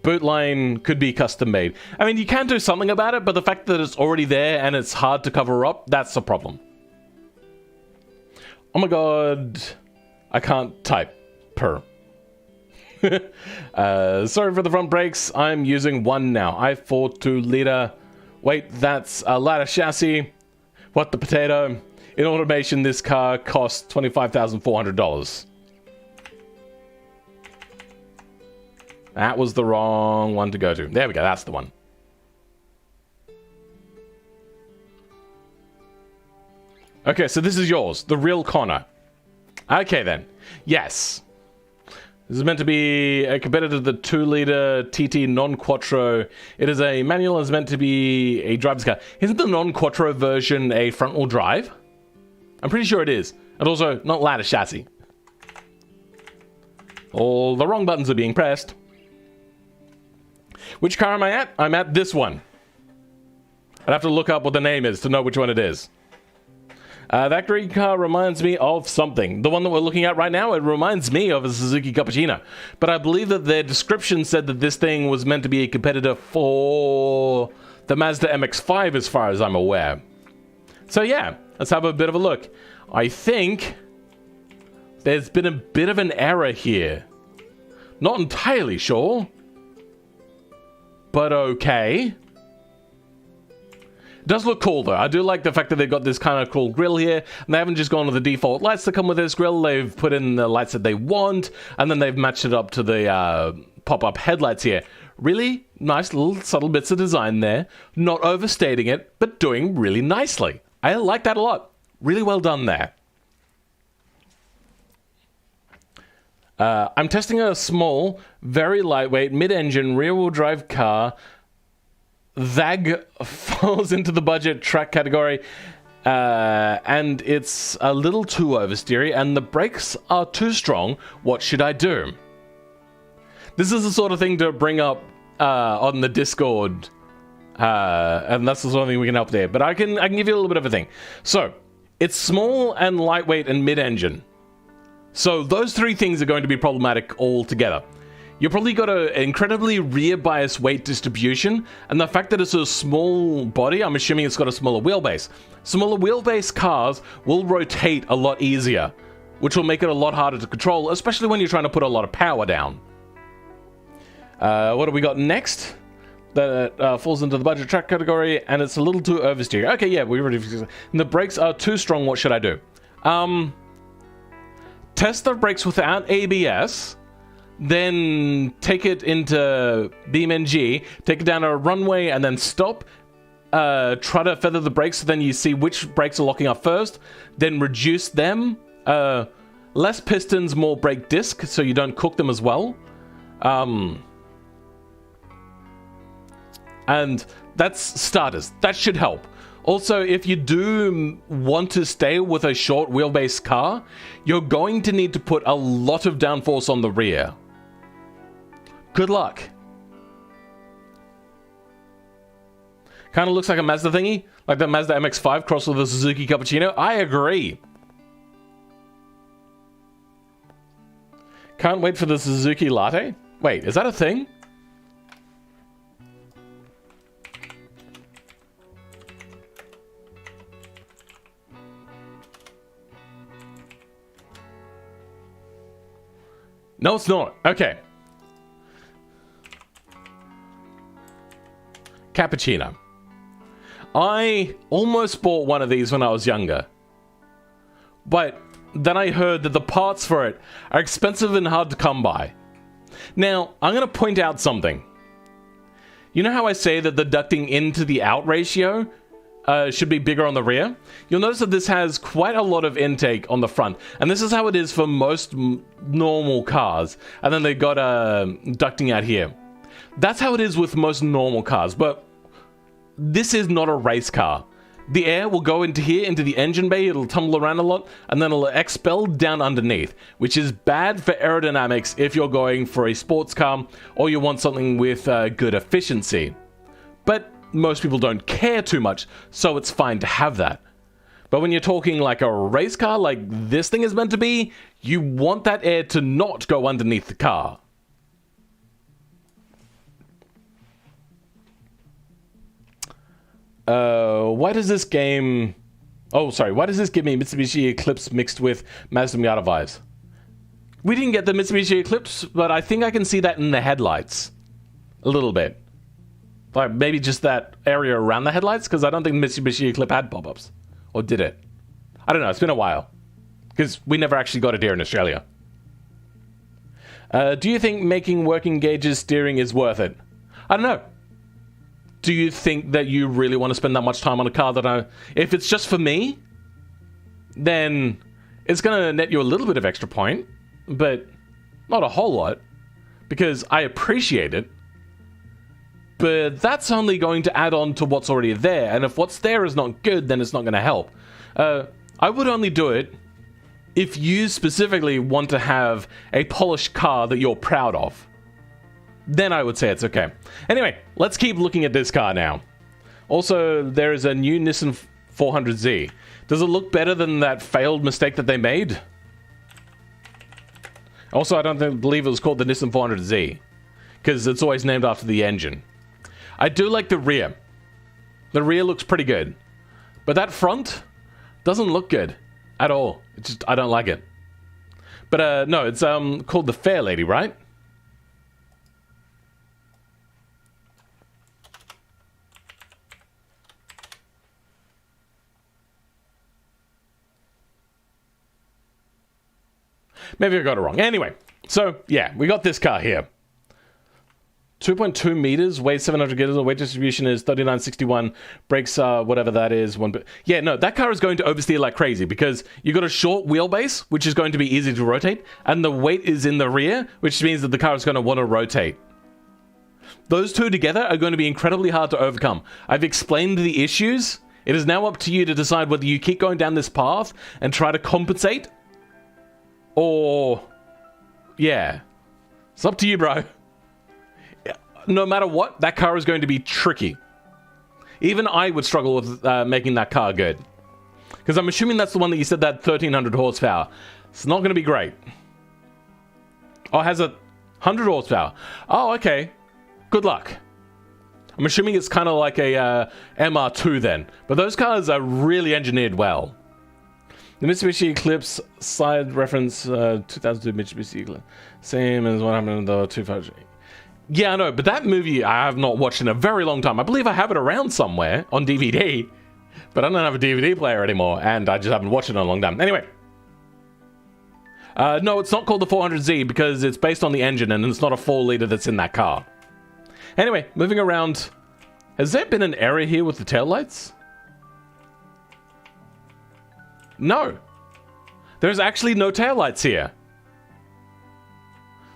boot line could be custom made. I mean, you can do something about it, but the fact that it's already there and it's hard to cover up, that's a problem. Oh my god. I can't type. Per. Sorry for the front brakes. I'm using one now. I4 2-liter. Wait, that's a ladder chassis. What the potato? In automation, this car costs $25,400. That was the wrong one to go to. There we go. That's the one. Okay, so this is yours. The real Connor. Okay, then. Yes. This is meant to be a competitor to the 2-liter TT non-quattro. It is a manual and is meant to be a driver's car. Isn't the non-quattro version a front-wheel drive? I'm pretty sure it is. And also, not ladder chassis. All the wrong buttons are being pressed. Which car am I at? I'm at this one. I'd have to look up what the name is to know which one it is. That green car reminds me of something. The one that we're looking at right now, it reminds me of a Suzuki Cappuccino. But I believe that their description said that this thing was meant to be a competitor for the Mazda MX-5 as far as I'm aware. So yeah, let's have a bit of a look. I think there's been a bit of an error here. Not entirely sure. But okay. It does look cool, though. I do like the fact that they've got this kind of cool grille here, and they haven't just gone to the default lights that come with this grille. They've put in the lights that they want, and then they've matched it up to the pop-up headlights here. Really nice little subtle bits of design there. Not overstating it, but doing really nicely. I like that a lot. Really well done there. I'm testing a small, very lightweight, mid-engine, rear-wheel drive car. VAG falls into the budget track category, and it's a little too oversteery, and the brakes are too strong. What should I do? This is the sort of thing to bring up on the Discord, and that's the sort of thing we can help there. But I can give you a little bit of a thing. So, it's small and lightweight and mid-engine. So those three things are going to be problematic altogether. You probably got an incredibly rear bias weight distribution, and the fact that it's a small body, I'm assuming it's got a smaller wheelbase. Smaller wheelbase cars will rotate a lot easier, which will make it a lot harder to control, especially when you're trying to put a lot of power down. What do we got next? That falls into the budget track category, and it's a little too oversteer. Okay, yeah, we already... And the brakes are too strong. What should I do? Test the brakes without ABS, then take it into BeamNG, take it down a runway, and then stop. Try to feather the brakes, so then you see which brakes are locking up first, then reduce them. Less pistons, more brake disc, so you don't cook them as well. And that's starters. That should help. Also, if you do want to stay with a short wheelbase car, you're going to need to put a lot of downforce on the rear. Good luck. Kind of looks like a Mazda thingy, like the Mazda MX-5 crossed with a Suzuki Cappuccino. I agree. Can't wait for the Suzuki Latte. Wait, is that a thing? No, it's not. Okay. Cappuccino. I almost bought one of these when I was younger. But then I heard that the parts for it are expensive and hard to come by. Now, I'm going to point out something. You know how I say that the ducting into the out ratio should be bigger on the rear? You'll notice that this has quite a lot of intake on the front. And this is how it is for most normal cars. And then they got ducting out here. That's how it is with most normal cars. But this is not a race car. The air will go into here, into the engine bay, it'll tumble around a lot, and then it'll expel down underneath, which is bad for aerodynamics if you're going for a sports car or you want something with good efficiency. But most people don't care too much, so it's fine to have that. But when you're talking like a race car, like this thing is meant to be, you want that air to not go underneath the car. Why does this game... Oh, sorry. Why does this give me Mitsubishi Eclipse mixed with Mazda Miata vibes? We didn't get the Mitsubishi Eclipse, but I think I can see that in the headlights. A little bit. Like, maybe just that area around the headlights, because I don't think Mitsubishi Eclipse had pop-ups. Or did it? I don't know. It's been a while. Because we never actually got it here in Australia. Do you think making working gauges steering is worth it? I don't know. Do you think that you really want to spend that much time on a car that if it's just for me, then it's going to net you a little bit of extra point, but not a whole lot, because I appreciate it. But that's only going to add on to what's already there, and if what's there is not good, then it's not going to help. I would only do it if you specifically want to have a polished car that you're proud of. Then I would say it's okay. Anyway, let's keep looking at this car now. Also, there is a new Nissan 400Z. Does it look better than that failed mistake that they made? Also, I don't believe it was called the Nissan 400Z, because it's always named after the engine. I do like the rear. The rear looks pretty good. But that front doesn't look good at all. It's just, I don't like it. But no, it's called the Fair Lady, right? Maybe I got it wrong. Anyway, so yeah, we got this car here. 2.2 meters, weight 700 kilos, weight distribution is 3961, brakes are whatever that is. Yeah, no, that car is going to oversteer like crazy because you got a short wheelbase, which is going to be easy to rotate, and the weight is in the rear, which means that the car is going to want to rotate. Those two together are going to be incredibly hard to overcome. I've explained the issues. It is now up to you to decide whether you keep going down this path and try to compensate, or, yeah, it's up to you, bro. No matter what, that car is going to be tricky. Even I would struggle with making that car good. Because I'm assuming that's the one that you said that 1300 horsepower. It's not going to be great. Oh, it has a 100 horsepower. Oh, okay. Good luck. I'm assuming it's kind of like a MR2 then. But those cars are really engineered well. The Mitsubishi Eclipse side reference 2002 Mitsubishi Eclipse. Same as what happened in the 2000. Yeah, I know, but that movie I have not watched in a very long time. I believe I have it around somewhere on DVD, but I don't have a DVD player anymore, and I just haven't watched it in a long time. Anyway. No, it's not called the 400Z because it's based on the engine, and it's not a 4-liter that's in that car. Anyway, moving around. Has there been an error here with the taillights? No. There's actually no taillights here.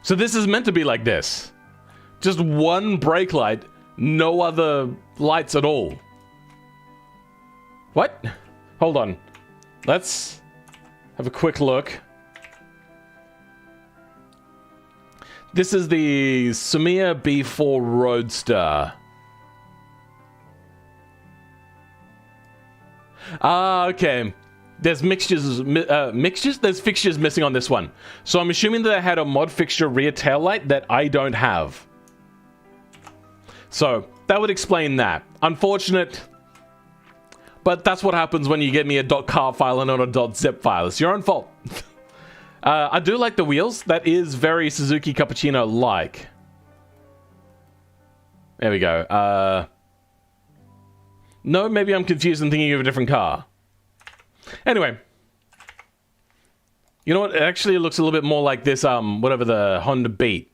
So this is meant to be like this. Just one brake light, no other lights at all. What? Hold on. Let's have a quick look. This is the Sumiya B4 Roadster. Ah, okay. There's There's fixtures missing on this one. So I'm assuming that I had a mod fixture rear taillight that I don't have. So that would explain that. Unfortunate, but that's what happens when you get me a .car file and not a .zip file. It's your own fault. I do like the wheels. That is very Suzuki Cappuccino-like. There we go. No, maybe I'm confused and thinking of a different car. Anyway. You know what? It actually looks a little bit more like this, whatever the Honda Beat.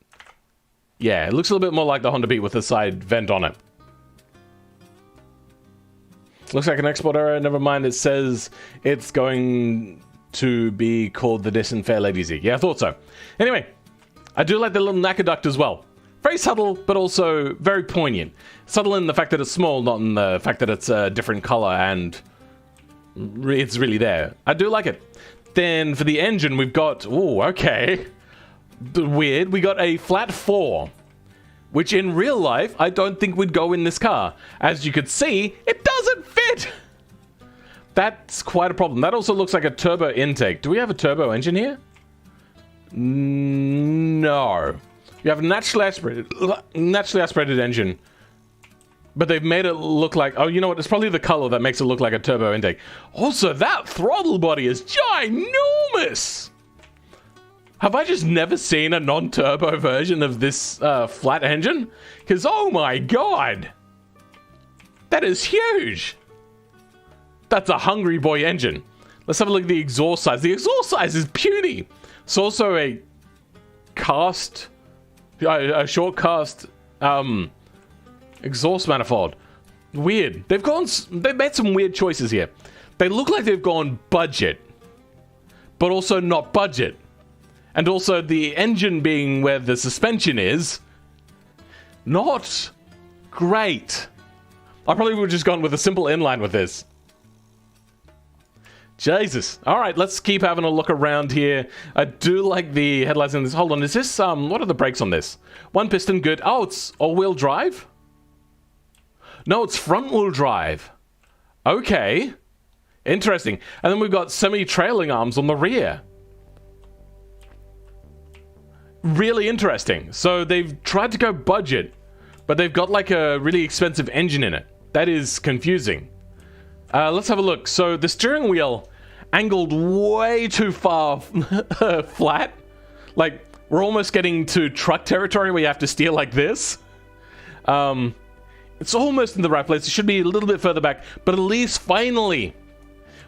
Yeah, it looks a little bit more like the Honda Beat with the side vent on it. Looks like an export error. Never mind. It says it's going to be called the Nissan Fairlady Z. Yeah, I thought so. Anyway, I do like the little knacker duct as well. Very subtle, but also very poignant. Subtle in the fact that it's small, not in the fact that it's a different color and it's really there. I do like it. Then for the engine, we've got... Ooh, okay. Weird. We got a flat 4, which in real life, I don't think would go in this car. As you could see, it doesn't fit! That's quite a problem. That also looks like a turbo intake. Do we have a turbo engine here? No. You have a naturally aspirated engine. But they've made it look like... Oh, you know what? It's probably the color that makes it look like a turbo intake. Also, that throttle body is ginormous! Have I just never seen a non-turbo version of this flat engine? Because, oh my god! That is huge! That's a hungry boy engine. Let's have a look at the exhaust size. The exhaust size is puny. It's also a cast... a short cast... exhaust manifold. Weird. They've made some weird choices here. They look like they've gone budget, but also not budget. And also the engine being where the suspension is, not great. I probably would have just gone with a simple inline with this. Jesus. All right, let's keep having a look around here. I do like the headlights in this. Hold on, is this, what are the brakes on this? One piston, good. Oh, it's all-wheel drive? No, it's front-wheel drive. Okay. Interesting. And then we've got semi-trailing arms on the rear. Really interesting. So they've tried to go budget, but they've got like a really expensive engine in it. That is confusing. Let's have a look. So the steering wheel angled way too far flat. Like, we're almost getting to truck territory where you have to steer like this. It's almost in the right place. It should be a little bit further back, but at least finally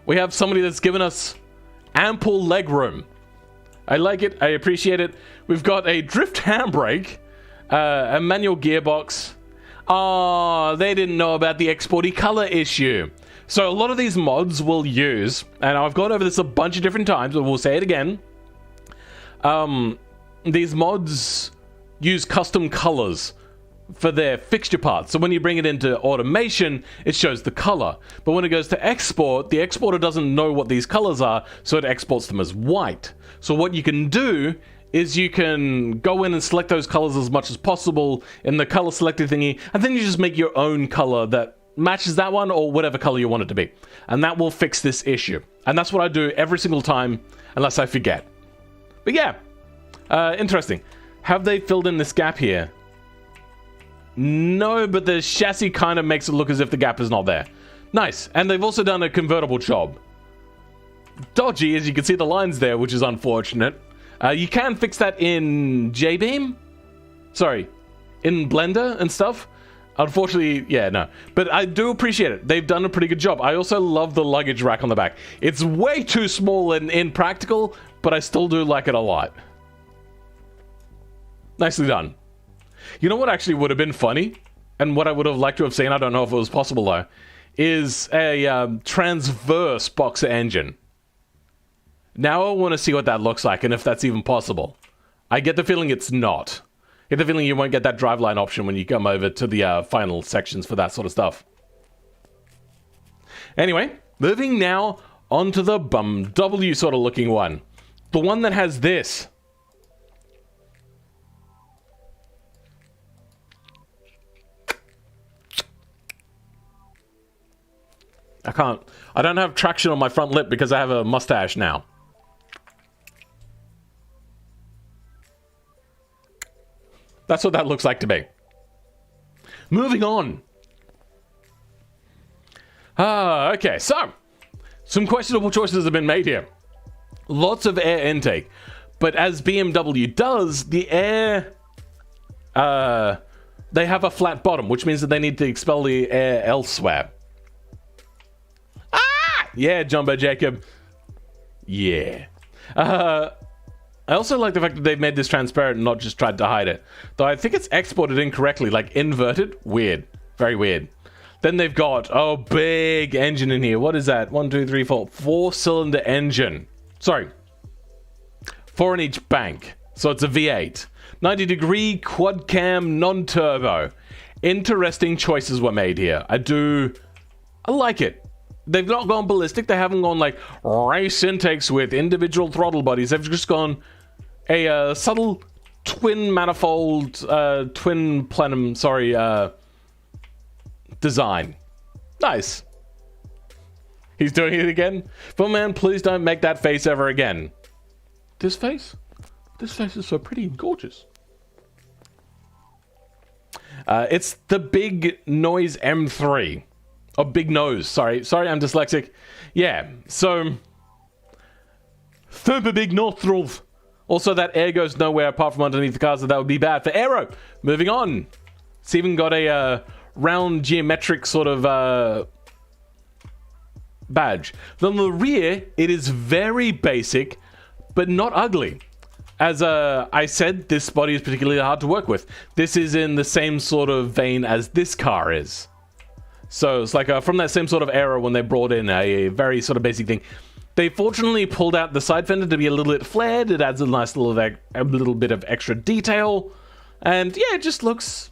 we have somebody that's given us ample leg room. I like it. I appreciate it. We've got a drift handbrake, a manual gearbox. Oh, they didn't know about the exporty color issue. So a lot of these mods will use, and I've gone over this a bunch of different times, but we'll say it again. These mods use custom colors for their fixture parts. So when you bring it into automation, it shows the color. But when it goes to export, the exporter doesn't know what these colors are, so it exports them as white. So what you can do is you can go in and select those colors as much as possible in the color selector thingy, and then you just make your own color that matches that one or whatever color you want it to be. And that will fix this issue. And that's what I do every single time, unless I forget. But yeah, interesting. Have they filled in this gap here? No, but the chassis kind of makes it look as if the gap is not there. Nice. And they've also done a convertible job. Dodgy, as you can see the lines there, which is unfortunate. You can fix that in JBeam? Sorry, in Blender and stuff. Unfortunately, yeah, no. But I do appreciate it. They've done a pretty good job. I also love the luggage rack on the back. It's way too small and impractical, but I still do like it a lot. Nicely done. You know what actually would have been funny? And what I would have liked to have seen, I don't know if it was possible though, is a transverse boxer engine. Now I want to see what that looks like and if that's even possible. I get the feeling it's not. I get the feeling you won't get that driveline option when you come over to the final sections for that sort of stuff. Anyway, moving now onto the BeamNG sort of looking one. The one that has this. I don't have traction on my front lip because I have a mustache now. That's what that looks like to me. Moving on. Okay, so some questionable choices have been made here. Lots of air intake, but as BMW does, the air, they have a flat bottom, which means that they need to expel the air elsewhere. Yeah, Jumbo Jacob. Yeah. I also like the fact that they've made this transparent and not just tried to hide it. Though I think it's exported incorrectly, like inverted. Weird. Very weird. Then they've got, oh, big engine in here. What is that? 1, 2, 3, 4. 4-cylinder engine. Sorry. 4 in each bank. So it's a V8. 90-degree quad cam non-turbo. Interesting choices were made here. I like it. They've not gone ballistic. They haven't gone like race intakes with individual throttle bodies. They've just gone a subtle twin manifold, twin plenum, design. Nice. He's doing it again? But man, please don't make that face ever again. This face? This face is so pretty and gorgeous. It's the Big Noise M3. Oh, big nose. Sorry, I'm dyslexic. Yeah, so super big nostrils. Also, that air goes nowhere apart from underneath the car, so that would be bad for aero. Moving on. It's even got a round geometric sort of badge. Then on the rear, it is very basic, but not ugly. As I said, this body is particularly hard to work with. This is in the same sort of vein as this car is. So it's like from that same sort of era when they brought in a very sort of basic thing. They fortunately pulled out the side fender to be a little bit flared. It adds a nice little bit of extra detail. And yeah, it just looks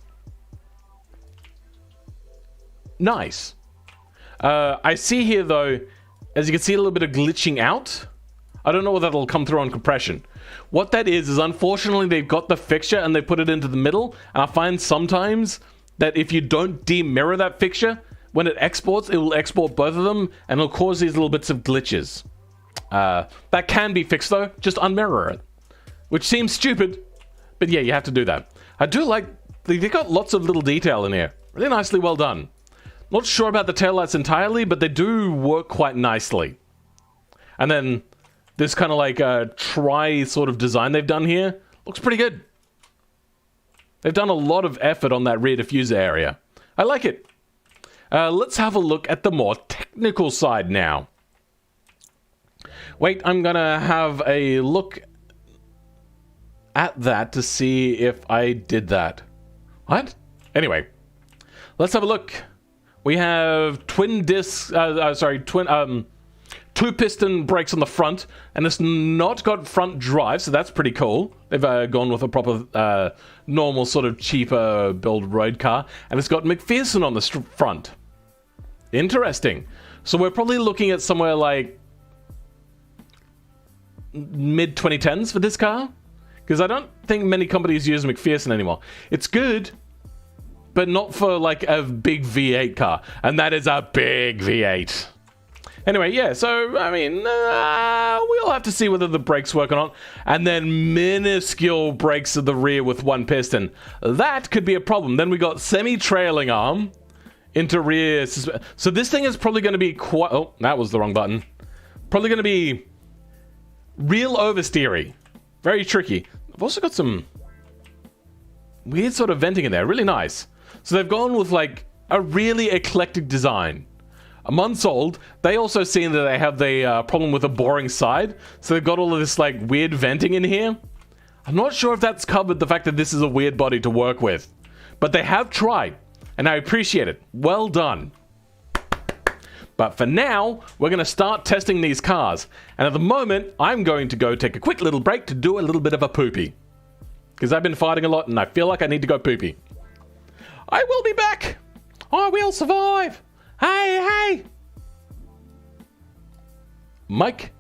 nice. I see here though, as you can see, a little bit of glitching out. I don't know whether that'll come through on compression. What that is unfortunately they've got the fixture and they put it into the middle. And I find sometimes that if you don't demirror that fixture, when it exports, it will export both of them, and it'll cause these little bits of glitches. That can be fixed though, just unmirror it. Which seems stupid, but yeah, you have to do that. I do like, they've got lots of little detail in here. Really nicely well done. Not sure about the taillights entirely, but they do work quite nicely. And then, this kind of like tri sort of design they've done here, looks pretty good. They've done a lot of effort on that rear diffuser area. I like it. Let's have a look at the more technical side now. Wait, I'm gonna have a look at that to see if I did that. What? Anyway, let's have a look. We have twin disc, two piston brakes on the front, and it's not got front drive, so that's pretty cool. They've gone with a proper normal sort of cheaper build road car, and it's got McPherson on the front. Interesting. So we're probably looking at somewhere like mid 2010s for this car, because I don't think many companies use McPherson anymore. It's good, but not for like a big V8 car, and that is a big V8. Anyway, yeah, so, I mean, we'll have to see whether the brakes work or not. And then minuscule brakes at the rear with one piston. That could be a problem. Then we got semi-trailing arm into rear. So this thing is probably going to be quite... Oh, that was the wrong button. Probably going to be real oversteery. Very tricky. I've also got some weird sort of venting in there. Really nice. So they've gone with, like, a really eclectic design. A month's old. They also seen that they have the problem with a boring side, so they've got all of this like weird venting in here. I'm not sure if that's covered the fact that this is a weird body to work with, but they have tried, and I appreciate it. Well done. But for now, we're going to start testing these cars, and at the moment, I'm going to go take a quick little break to do a little bit of a poopy, because I've been fighting a lot, and I feel like I need to go poopy. I will be back. I will survive. Hey! Mike?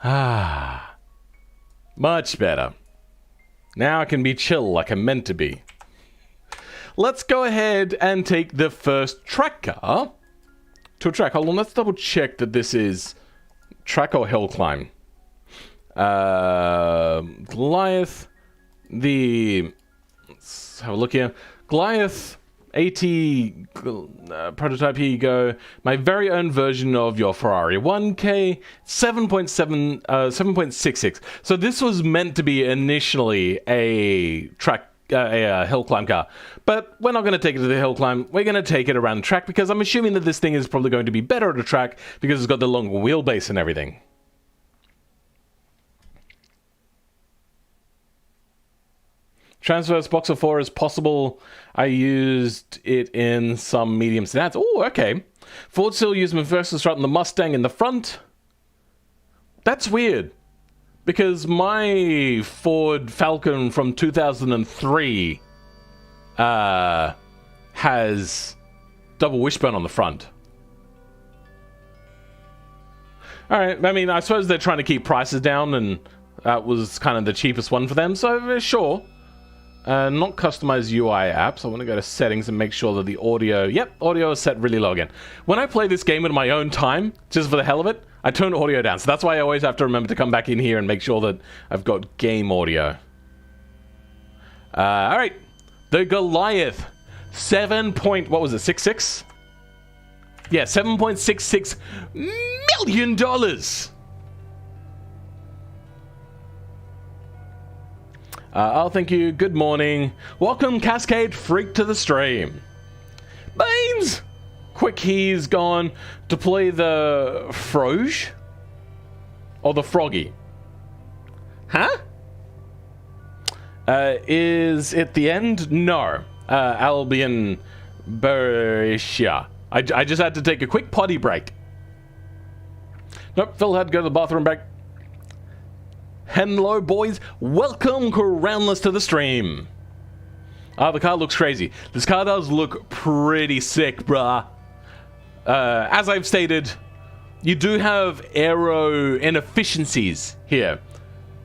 Ah, much better. Now I can be chill like I'm meant to be. Let's go ahead and take the first track car to a track. Hold on, let's double check that this is track or hill climb. Goliath, let's have a look here. Goliath 80 prototype, here you go. My very own version of your Ferrari 1K 7.66. So this was meant to be initially a track a hill climb car. But we're not going to take it to the hill climb. We're going to take it around the track because I'm assuming that this thing is probably going to be better at a track because it's got the longer wheelbase and everything. Transverse Boxer 4 is possible. I used it in some medium sedans. Oh, okay. Ford still used McPherson strut in the Mustang in the front. That's weird. Because my Ford Falcon from 2003 has double wishbone on the front. Alright, I mean, I suppose they're trying to keep prices down, and that was kind of the cheapest one for them, so sure. Not customize UI apps. I want to go to settings and make sure that the audio... Yep, audio is set really low again. When I play this game in my own time, just for the hell of it, I turn audio down. So that's why I always have to remember to come back in here and make sure that I've got game audio. Alright. The Goliath. What was it? 66? Yeah, $7.66 million. Oh, thank you. Good morning. Welcome, Cascade Freak, to the stream. Beans! Quick, he's gone. Deploy the Froge? Or the Froggy? Huh? Is it the end? No. Albion Berisha. I just had to take a quick potty break. Nope, Phil had to go to the bathroom break. Hello, boys. Welcome, Crownless, to the stream. The car looks crazy. This car does look pretty sick, bruh. As I've stated, you do have aero inefficiencies here.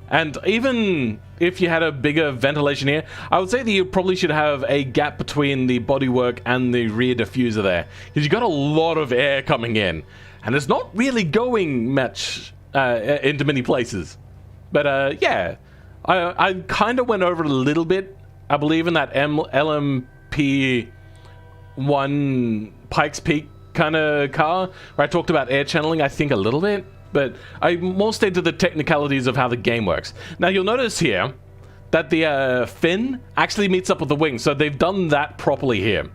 And even if you had a bigger ventilation here, I would say that you probably should have a gap between the bodywork and the rear diffuser there. Because you got a lot of air coming in. And it's not really going much into many places. But yeah, I kind of went over it a little bit, I believe, in that LMP1 Pikes Peak kind of car, where I talked about air channeling, I think, a little bit. But I more stayed to the technicalities of how the game works. Now, you'll notice here that the fin actually meets up with the wing, so they've done that properly here.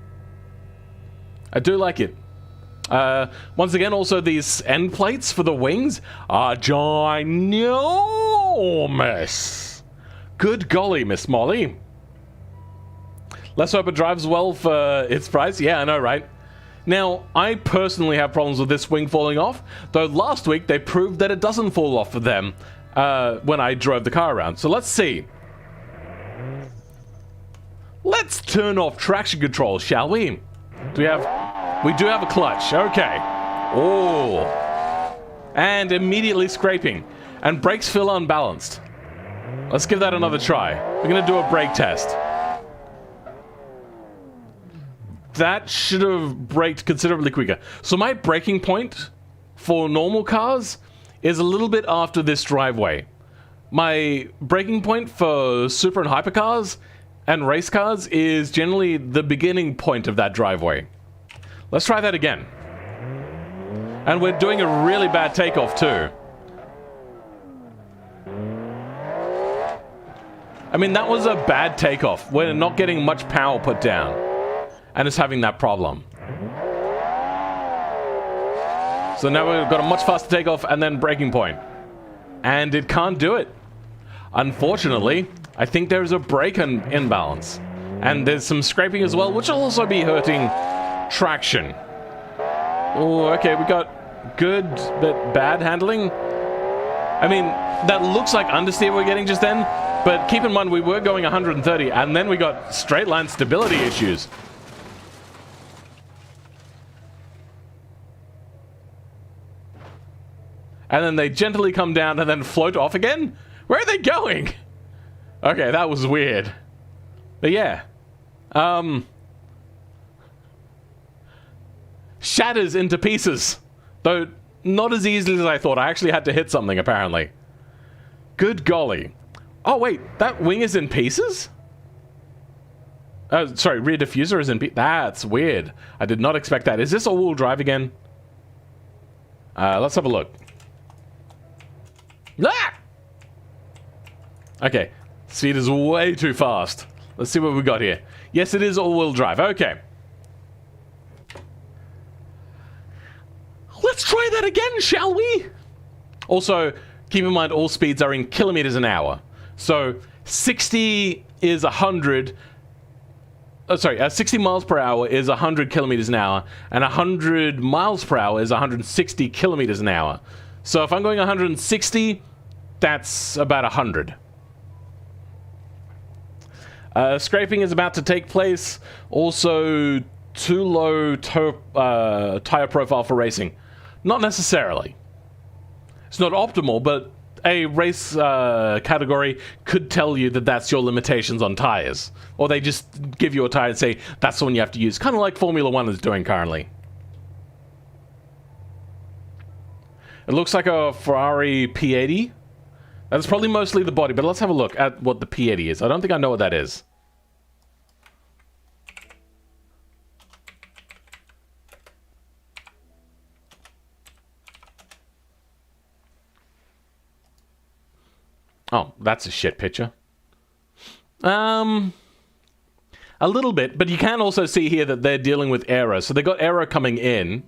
I do like it. Once again, also these end plates for the wings are ginormous. Good golly, Miss Molly. Let's hope it drives well for its price. Yeah, I know, right? Now, I personally have problems with this wing falling off, though last week they proved that it doesn't fall off for them when I drove the car around. So let's see. Let's turn off traction control, shall we? We do have a clutch. Okay. Oh. And immediately scraping. And brakes feel unbalanced. Let's give that another try. We're going to do a brake test. That should have braked considerably quicker. So my braking point for normal cars is a little bit after this driveway. My braking point for super and hypercars and race cars is generally the beginning point of that driveway. Let's try that again. And we're doing a really bad takeoff too. I mean, that was a bad takeoff. We're not getting much power put down. And it's having that problem. So now we've got a much faster takeoff and then braking point. And it can't do it. Unfortunately, I think there's a brake imbalance. And there's some scraping as well, which will also be hurting traction. Oh, okay, we got good but bad handling. I mean, that looks like understeer we're getting just then, but keep in mind we were going 130, and then we got straight line stability issues. And then they gently come down and then float off again? Where are they going? Okay, that was weird. But yeah. Shatters into pieces. Though, not as easily as I thought. I actually had to hit something, apparently. Good golly. Oh, wait. That wing is in pieces? Sorry, rear diffuser is in pieces. That's weird. I did not expect that. Is this all-wheel drive again? Let's have a look. Ah! Okay. Speed is way too fast. Let's see what we got here. Yes, it is all-wheel drive. Okay. Let's try that again, shall we? Also, keep in mind all speeds are in kilometers an hour. So 60 is 100. 60 miles per hour is 100 kilometers an hour, and 100 miles per hour is 160 kilometers an hour. So if I'm going 160, that's about 100. Scraping is about to take place. Also, too low tire profile for racing. Not necessarily. It's not optimal, but a race category could tell you that that's your limitations on tires. Or they just give you a tire and say, that's the one you have to use. Kind of like Formula 1 is doing currently. It looks like a Ferrari P80. That's probably mostly the body, but let's have a look at what the P80 is. I don't think I know what that is. Oh, that's a shit picture. A little bit, but you can also see here that they're dealing with error. So they've got error coming in,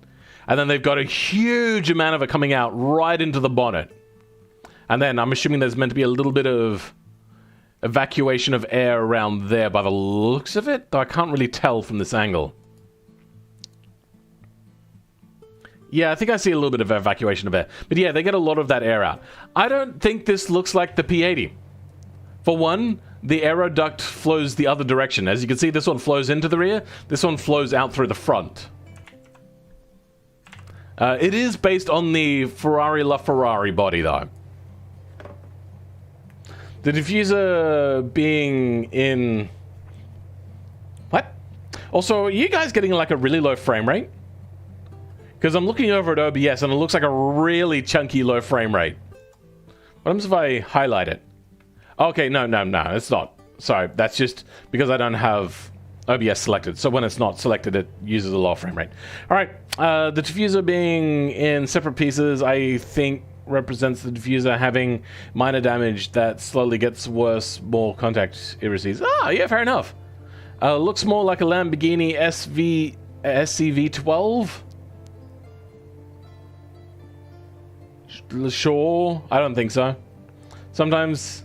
and then they've got a huge amount of it coming out right into the bonnet. And then I'm assuming there's meant to be a little bit of evacuation of air around there by the looks of it, though I can't really tell from this angle. Yeah, I think I see a little bit of evacuation of air. But yeah, they get a lot of that air out. I don't think this looks like the P80. For one, the aero duct flows the other direction. As you can see, this one flows into the rear. This one flows out through the front. It is based on the Ferrari LaFerrari body, though. The diffuser being in... What? Also, are you guys getting like a really low frame rate? Because I'm looking over at OBS and it looks like a really chunky low frame rate. What happens if I highlight it? Okay, no, it's not. Sorry, that's just because I don't have OBS selected. So when it's not selected, it uses a low frame rate. All right, the diffuser being in separate pieces, I think represents the diffuser having minor damage that slowly gets worse, more contact it receives. Ah, yeah, fair enough. Looks more like a Lamborghini SCV12. Sure, I don't think so. Sometimes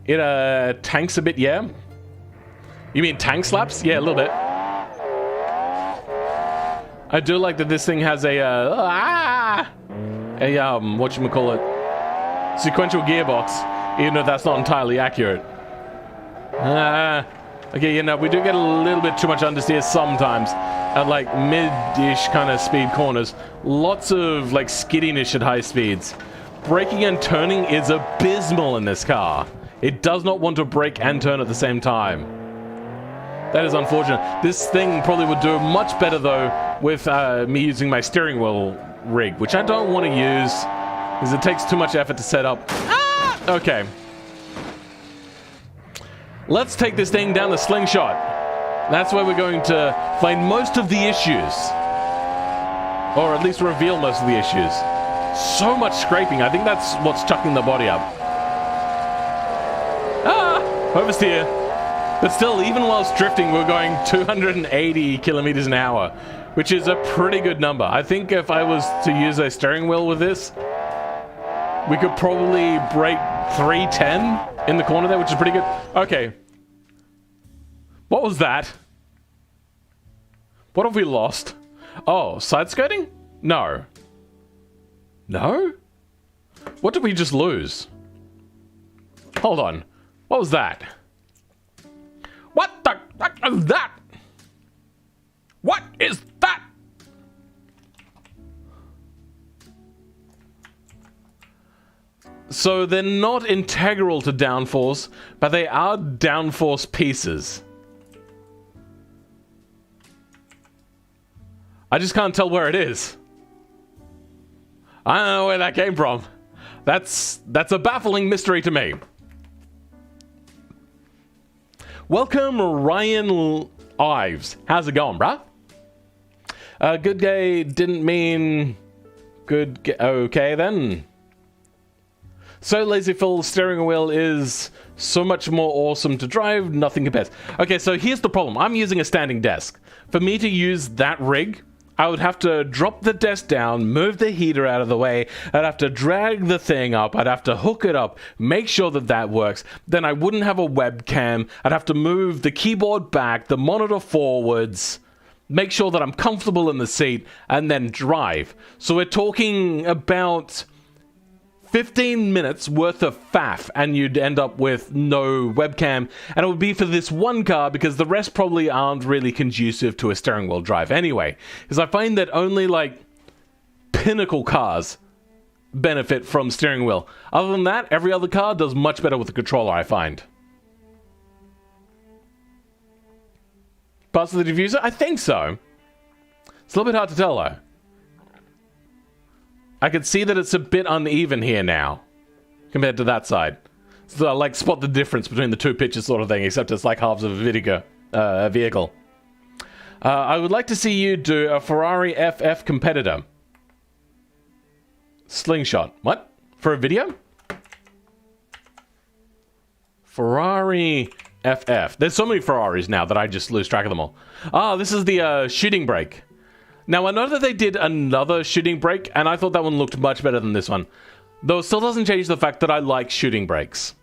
it tanks a bit, yeah. You mean tank slaps? Yeah, a little bit. I do like that this thing has a whatchamacallit, sequential gearbox, even though that's not entirely accurate. Okay, you know, we do get a little bit too much understeer sometimes at like mid-ish kind of speed corners. Lots of like skiddiness at high speeds. Braking and turning is abysmal in this car. It does not want to brake and turn at the same time. That is unfortunate. This thing probably would do much better though with me using my steering wheel rig, which I don't want to use because it takes too much effort to set up. Ah! Okay. Let's take this thing down the slingshot. That's where we're going to find most of the issues. Or at least reveal most of the issues. So much scraping. I think that's what's chucking the body up. Ah! Oversteer. But still, even whilst drifting, we're going 280 kilometers an hour, which is a pretty good number. I think if I was to use a steering wheel with this, we could probably break 310 in the corner there, which is pretty good. Okay. What was that? What have we lost? Oh, side skirting? No. No? What did we just lose? Hold on. What was that? What the fuck is that? What is that? So they're not integral to downforce, but they are downforce pieces. I just can't tell where it is. I don't know where that came from. That's a baffling mystery to me. Welcome, Ryan Ives. How's it going, bruh? Good gay didn't mean good okay then. So lazy full steering wheel is so much more awesome to drive, nothing compares. Okay, so here's the problem. I'm using a standing desk. For me to use that rig, I would have to drop the desk down, move the heater out of the way, I'd have to drag the thing up, I'd have to hook it up, make sure that that works, then I wouldn't have a webcam, I'd have to move the keyboard back, the monitor forwards, make sure that I'm comfortable in the seat, and then drive. So we're talking about 15 minutes worth of faff, and you'd end up with no webcam, and it would be for this one car because the rest probably aren't really conducive to a steering wheel drive anyway. Because I find that only like pinnacle cars benefit from steering wheel. Other than that, every other car does much better with the controller, I find. Parts of the diffuser? I think so. It's a little bit hard to tell though. I can see that it's a bit uneven here now, compared to that side. So I like spot the difference between the two pictures sort of thing, except it's like halves of a vehicle. I would like to see you do a Ferrari FF competitor. Slingshot. What? For a video? Ferrari FF. There's so many Ferraris now that I just lose track of them all. Ah, this is the shooting brake. Now, I know that they did another shooting brake, and I thought that one looked much better than this one. Though it still doesn't change the fact that I like shooting brakes.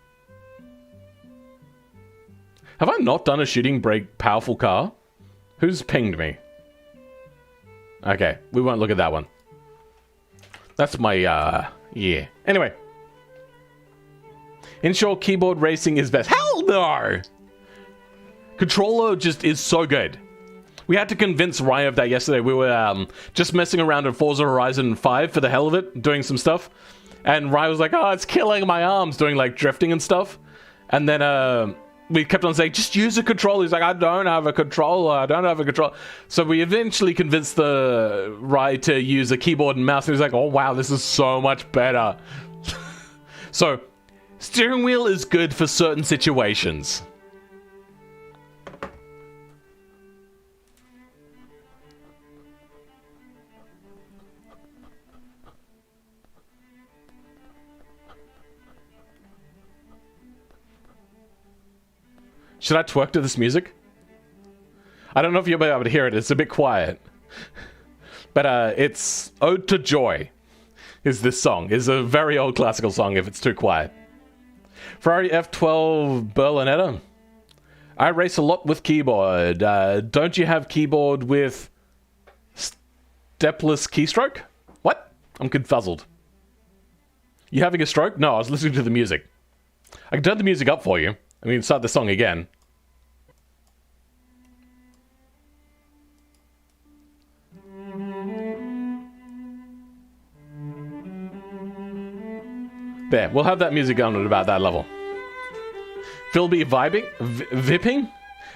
Have I not done a shooting brake powerful car? Who's pinged me? Okay, we won't look at that one. That's my, yeah. Anyway. Inshore keyboard racing is best. Hell no! Controller just is so good. We had to convince Rye of that yesterday. We were just messing around in Forza Horizon 5 for the hell of it, doing some stuff. And Rye was like, oh, it's killing my arms, doing like drifting and stuff. And then we kept on saying, just use a controller. He's like, I don't have a controller. I don't have a controller. So we eventually convinced the Rye to use a keyboard and mouse. And he was like, oh, wow, this is so much better. So steering wheel is good for certain situations. Should I twerk to this music? I don't know if you'll be able to hear it. It's a bit quiet. But it's Ode to Joy is this song. It's a very old classical song if it's too quiet. Ferrari F12 Berlinetta. I race a lot with keyboard. Don't you have keyboard with stepless keystroke? What? I'm confuzzled. You having a stroke? No, I was listening to the music. I can turn the music up for you. I mean, start the song again. There, we'll have that music on at about that level. Philby vibing? Vipping?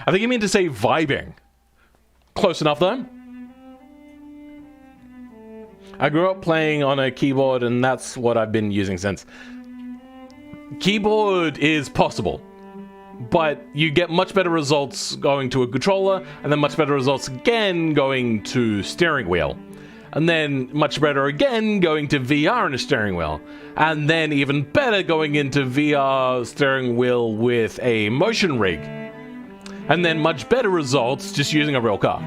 I think you mean to say vibing. Close enough though. I grew up playing on a keyboard and that's what I've been using since. Keyboard is possible. But you get much better results going to a controller, and then much better results again going to steering wheel. And then much better again going to VR and a steering wheel. And then even better going into VR steering wheel with a motion rig. And then much better results just using a real car.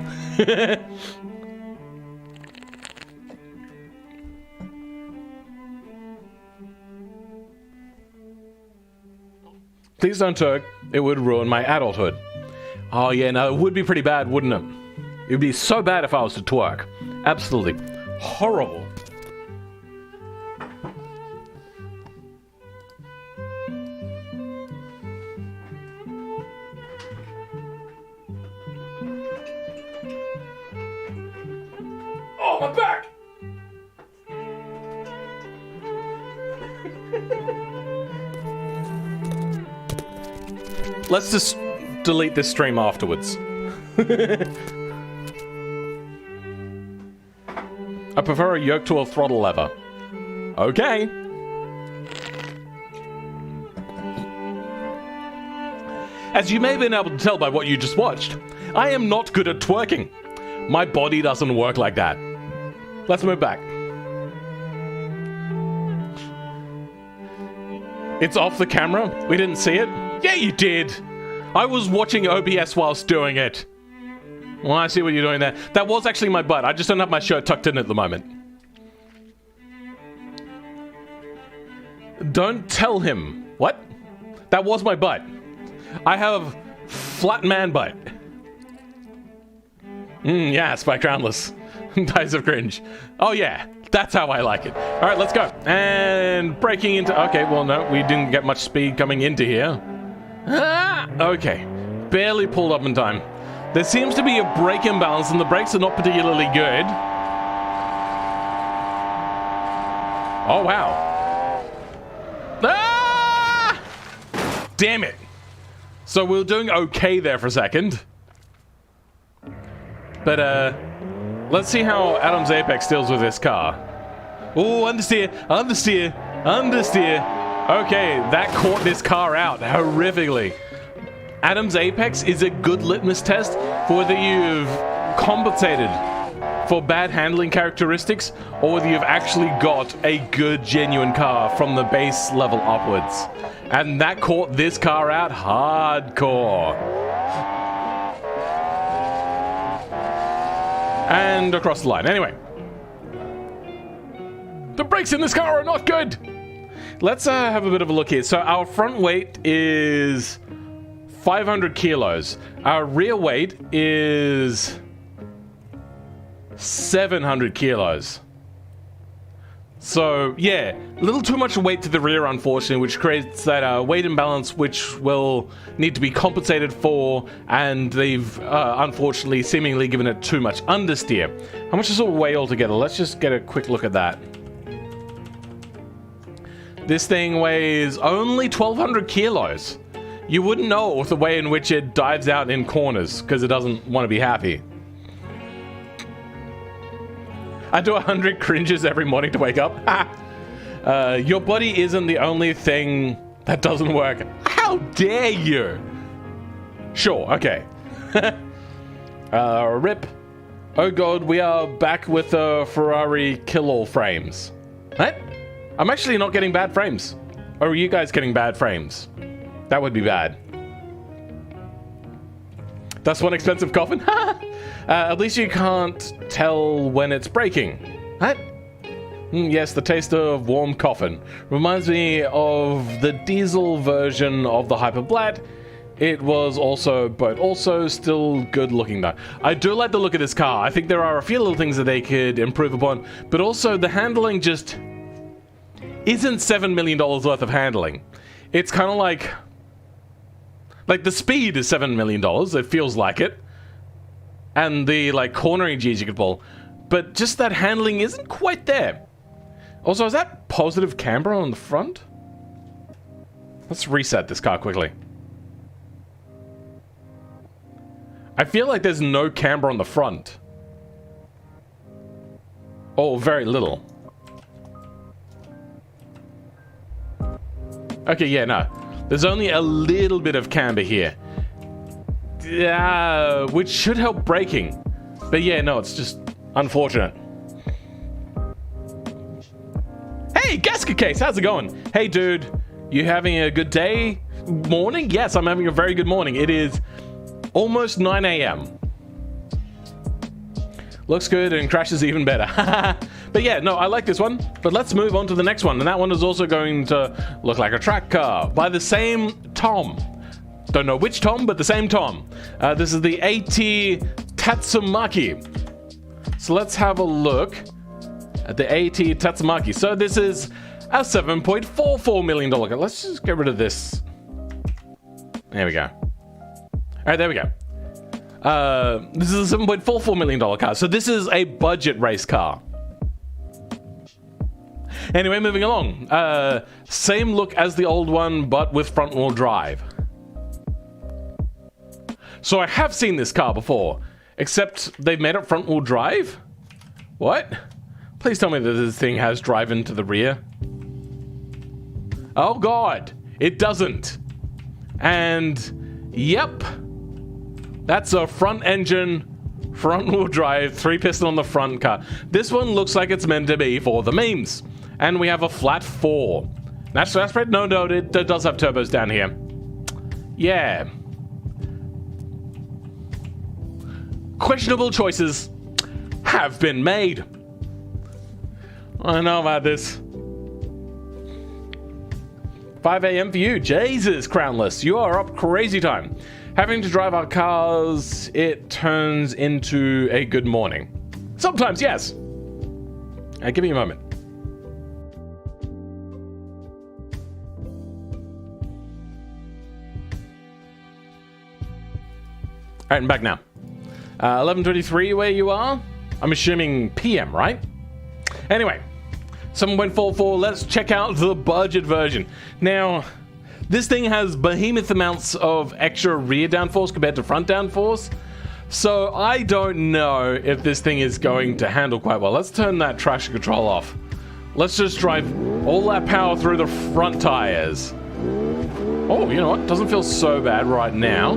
Please don't twerk. It would ruin my adulthood. Oh yeah, no, it would be pretty bad, wouldn't it? It would be so bad if I was to twerk. Absolutely horrible. Oh, my back! Let's just delete this stream afterwards. I prefer a yoke to a throttle lever. Okay. As you may have been able to tell by what you just watched, I am not good at twerking. My body doesn't work like that. Let's move back. It's off the camera? We didn't see it? Yeah, you did. I was watching OBS whilst doing it. Well, I see what you're doing there. That was actually my butt. I just don't have my shirt tucked in at the moment. Don't tell him. What? That was my butt. I have flat man butt. Yeah, Spike Groundless. Dies of cringe. Oh yeah, that's how I like it. All right, let's go. And breaking into... Okay, well, no, we didn't get much speed coming into here. Okay, barely pulled up in time. There seems to be a brake imbalance and the brakes are not particularly good. Oh, wow. Ah! Damn it. So we were doing okay there for a second. But, let's see how Adam's Apex deals with this car. Oh, understeer, understeer, understeer. Okay, that caught this car out horrifically. Adam's Apex is a good litmus test for whether you've compensated for bad handling characteristics or whether you've actually got a good, genuine car from the base level upwards. And that caught this car out hardcore. And across the line. Anyway. The brakes in this car are not good. Let's have a bit of a look here. So our front weight is 500 kilos. Our rear weight is 700 kilos. So, yeah, a little too much weight to the rear, unfortunately, which creates that weight imbalance, which will need to be compensated for, and they've, unfortunately, seemingly given it too much understeer. How much does it weigh altogether? Let's just get a quick look at that. This thing weighs only 1,200 kilos. You wouldn't know with the way in which it dives out in corners, because it doesn't want to be happy. I do 100 cringes every morning to wake up. Your body isn't the only thing that doesn't work. How dare you? Sure, okay. Rip. Oh god, we are back with Ferrari kill-all frames. What? I'm actually not getting bad frames. Or are you guys getting bad frames? That would be bad. That's one expensive coffin? At least you can't tell when it's breaking. What? Yes, the taste of warm coffin. Reminds me of the diesel version of the Hyperblat. It was also still good looking though. I do like the look of this car. I think there are a few little things that they could improve upon, but also the handling just isn't $7 million worth of handling. It's kind of like the speed is $7 million. It feels like it. And the cornering G's you could pull. But just that handling isn't quite there. Also, is that positive camber on the front? Let's reset this car quickly. I feel like there's no camber on the front. Oh, very little. Okay, yeah, no. There's only a little bit of camber here. Which should help braking. But yeah, no, it's just unfortunate. Hey, Gasket Case, how's it going? Hey, dude, you having a good day? Morning? Yes, I'm having a very good morning. It is almost 9 a.m. Looks good and crashes even better. But yeah, no, I like this one. But let's move on to the next one. And that one is also going to look like a track car by the same Tom. Don't know which Tom, but the same Tom. This is the AT Tatsumaki. So let's have a look at the AT Tatsumaki. So this is a $7.44 million car. Let's just get rid of this. There we go. All right, there we go. This is a $7.44 million car. So this is a budget race car. Anyway, moving along. Same look as the old one, but with front-wheel drive. So I have seen this car before, except they've made it front-wheel drive? What? Please tell me that this thing has drive into the rear. Oh god, it doesn't. And, yep. That's a front-engine, front-wheel drive, 3-piston on the front car. This one looks like it's meant to be for the memes. And we have a flat 4. Natural aspirate? No, it does have turbos down here. Yeah. Questionable choices have been made. I know about this. 5 a.m. for you. Jesus, Crownless. You are up crazy time. Having to drive our cars, it turns into a good morning. Sometimes, yes. Give me a moment. All right, I'm back now. 11:23 where you are? I'm assuming PM, right? Anyway, someone went 4-4. Let's check out the budget version. Now, this thing has behemoth amounts of extra rear downforce compared to front downforce. So I don't know if this thing is going to handle quite well. Let's turn that traction control off. Let's just drive all that power through the front tires. Oh, you know what? Doesn't feel so bad right now.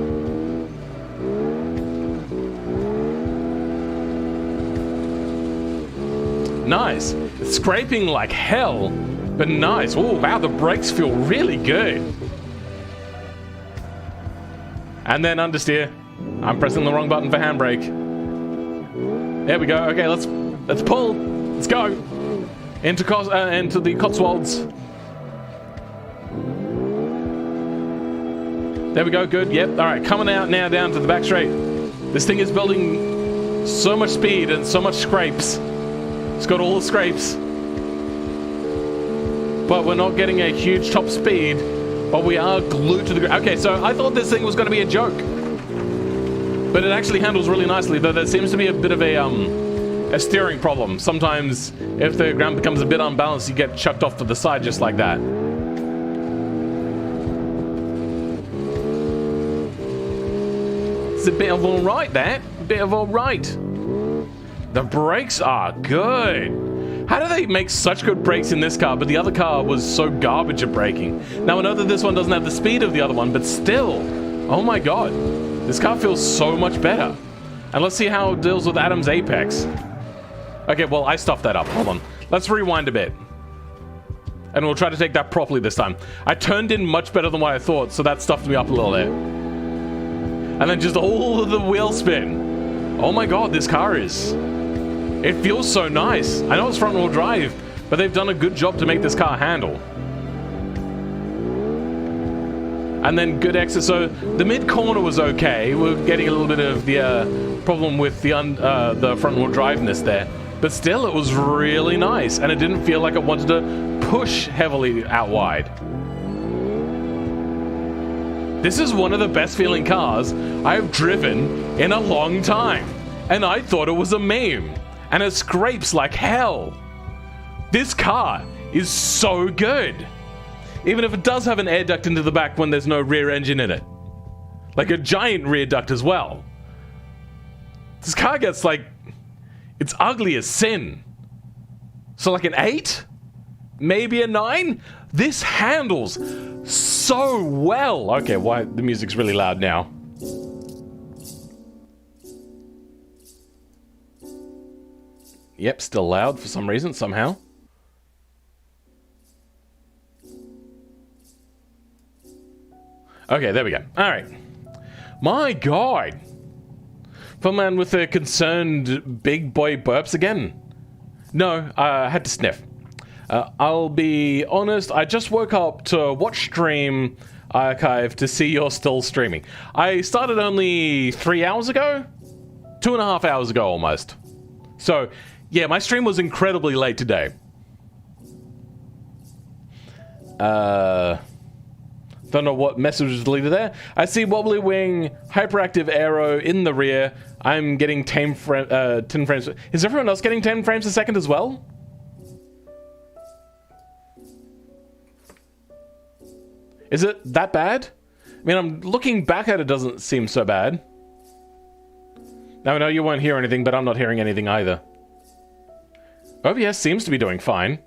Nice. It's scraping like hell, but nice. Oh, wow, the brakes feel really good. And then understeer. I'm pressing the wrong button for handbrake. There we go. Okay, let's pull. Let's go. Into the Cotswolds. There we go. Good. Yep. All right, coming out now down to the back straight. This thing is building so much speed and so much scrapes. It's got all the scrapes. But we're not getting a huge top speed. But we are glued to the ground. Okay, so I thought this thing was going to be a joke. But it actually handles really nicely, though there seems to be a bit of a steering problem. Sometimes, if the ground becomes a bit unbalanced, you get chucked off to the side just like that. It's a bit of all right, that. A bit of all right. The brakes are good. How do they make such good brakes in this car, but the other car was so garbage at braking? Now, I know that this one doesn't have the speed of the other one, but still. Oh my god. This car feels so much better. And let's see how it deals with Adam's Apex. Okay, well, I stuffed that up. Hold on. Let's rewind a bit. And we'll try to take that properly this time. I turned in much better than what I thought, so that stuffed me up a little bit. And then just all of the wheel spin. Oh my god, this car is... It feels so nice. I know it's front-wheel drive, but they've done a good job to make this car handle. And then good exit. So the mid-corner was okay. We're getting a little bit of the problem with the front-wheel driveness there. But still, it was really nice. And it didn't feel like it wanted to push heavily out wide. This is one of the best feeling cars I've driven in a long time. And I thought it was a meme. And it scrapes like hell. This car is so good. Even if it does have an air duct into the back when there's no rear engine in it. Like a giant rear duct as well. This car gets like... It's ugly as sin. So like an 8? Maybe a 9? This handles so well. Okay, why the music's really loud now. Yep, still loud for some reason, somehow. Okay, there we go. Alright. My god! Fun man with a concerned big boy burps again. No, I had to sniff. I'll be honest, I just woke up to watch stream archive to see you're still streaming. I started only 3 hours ago? 2.5 hours ago, almost. So... yeah, my stream was incredibly late today. Don't know what message was deleted there. I see wobbly wing, hyperactive aero in the rear. I'm getting 10 frames. Is everyone else getting 10 frames a second as well? Is it that bad? I mean, I'm looking back at it, doesn't seem so bad. Now, I know you won't hear anything, but I'm not hearing anything either. OBS seems to be doing fine.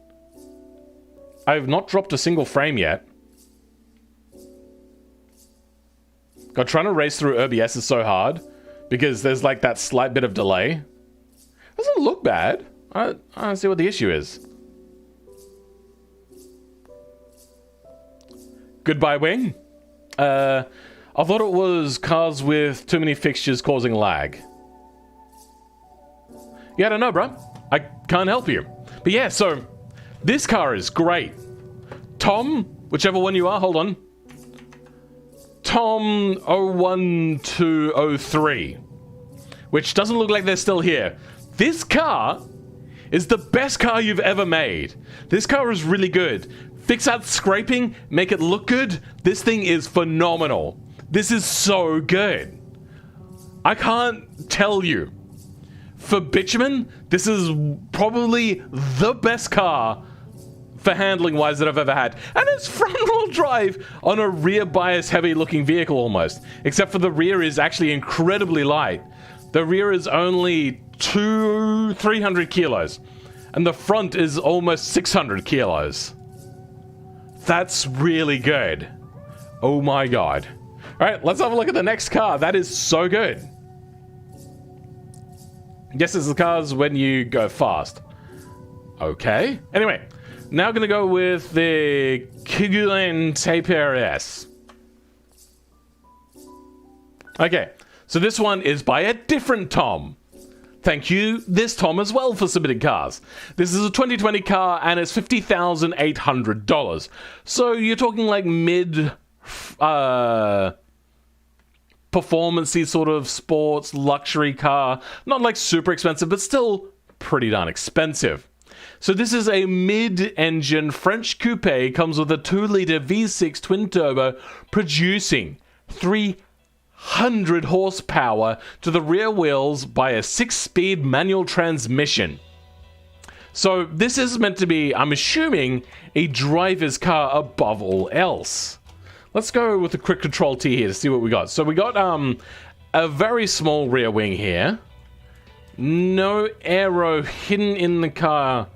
I've not dropped a single frame yet. God, trying to race through OBS is so hard because there's like that slight bit of delay. Doesn't look bad. I don't see what the issue is. Goodbye, wing. I thought it was cars with too many fixtures causing lag. Yeah, I don't know, bro. I can't help you. But yeah, so this car is great. Tom, whichever one you are, hold on. Tom 01203, which doesn't look like they're still here. This car is the best car you've ever made. This car is really good. Fix out scraping, make it look good. This thing is phenomenal. This is so good. I can't tell you. For bitumen, this is probably the best car for handling wise that I've ever had. And it's front wheel drive on a rear bias heavy looking vehicle almost. Except for the rear is actually incredibly light. The rear is only 300 kilos. And the front is almost 600 kilos. That's really good. Oh my god. Alright, let's have a look at the next car. That is so good. Yes, it's the cars when you go fast. Okay. Anyway, now gonna go with the Kigulen Taper S. Okay, so this one is by a different Tom. Thank you, this Tom as well, for submitting cars. This is a 2020 car and it's $50,800. So you're talking like mid performance-y sort of sports luxury car. Not like super expensive, but still pretty darn expensive. So this is a mid-engine French coupe, comes with a 2-liter V6 twin-turbo, producing 300 horsepower to the rear wheels by a 6-speed manual transmission. So this is meant to be, I'm assuming, a driver's car above all else. Let's go with the quick control T here to see what we got. So we got a very small rear wing here. No aero hidden in the car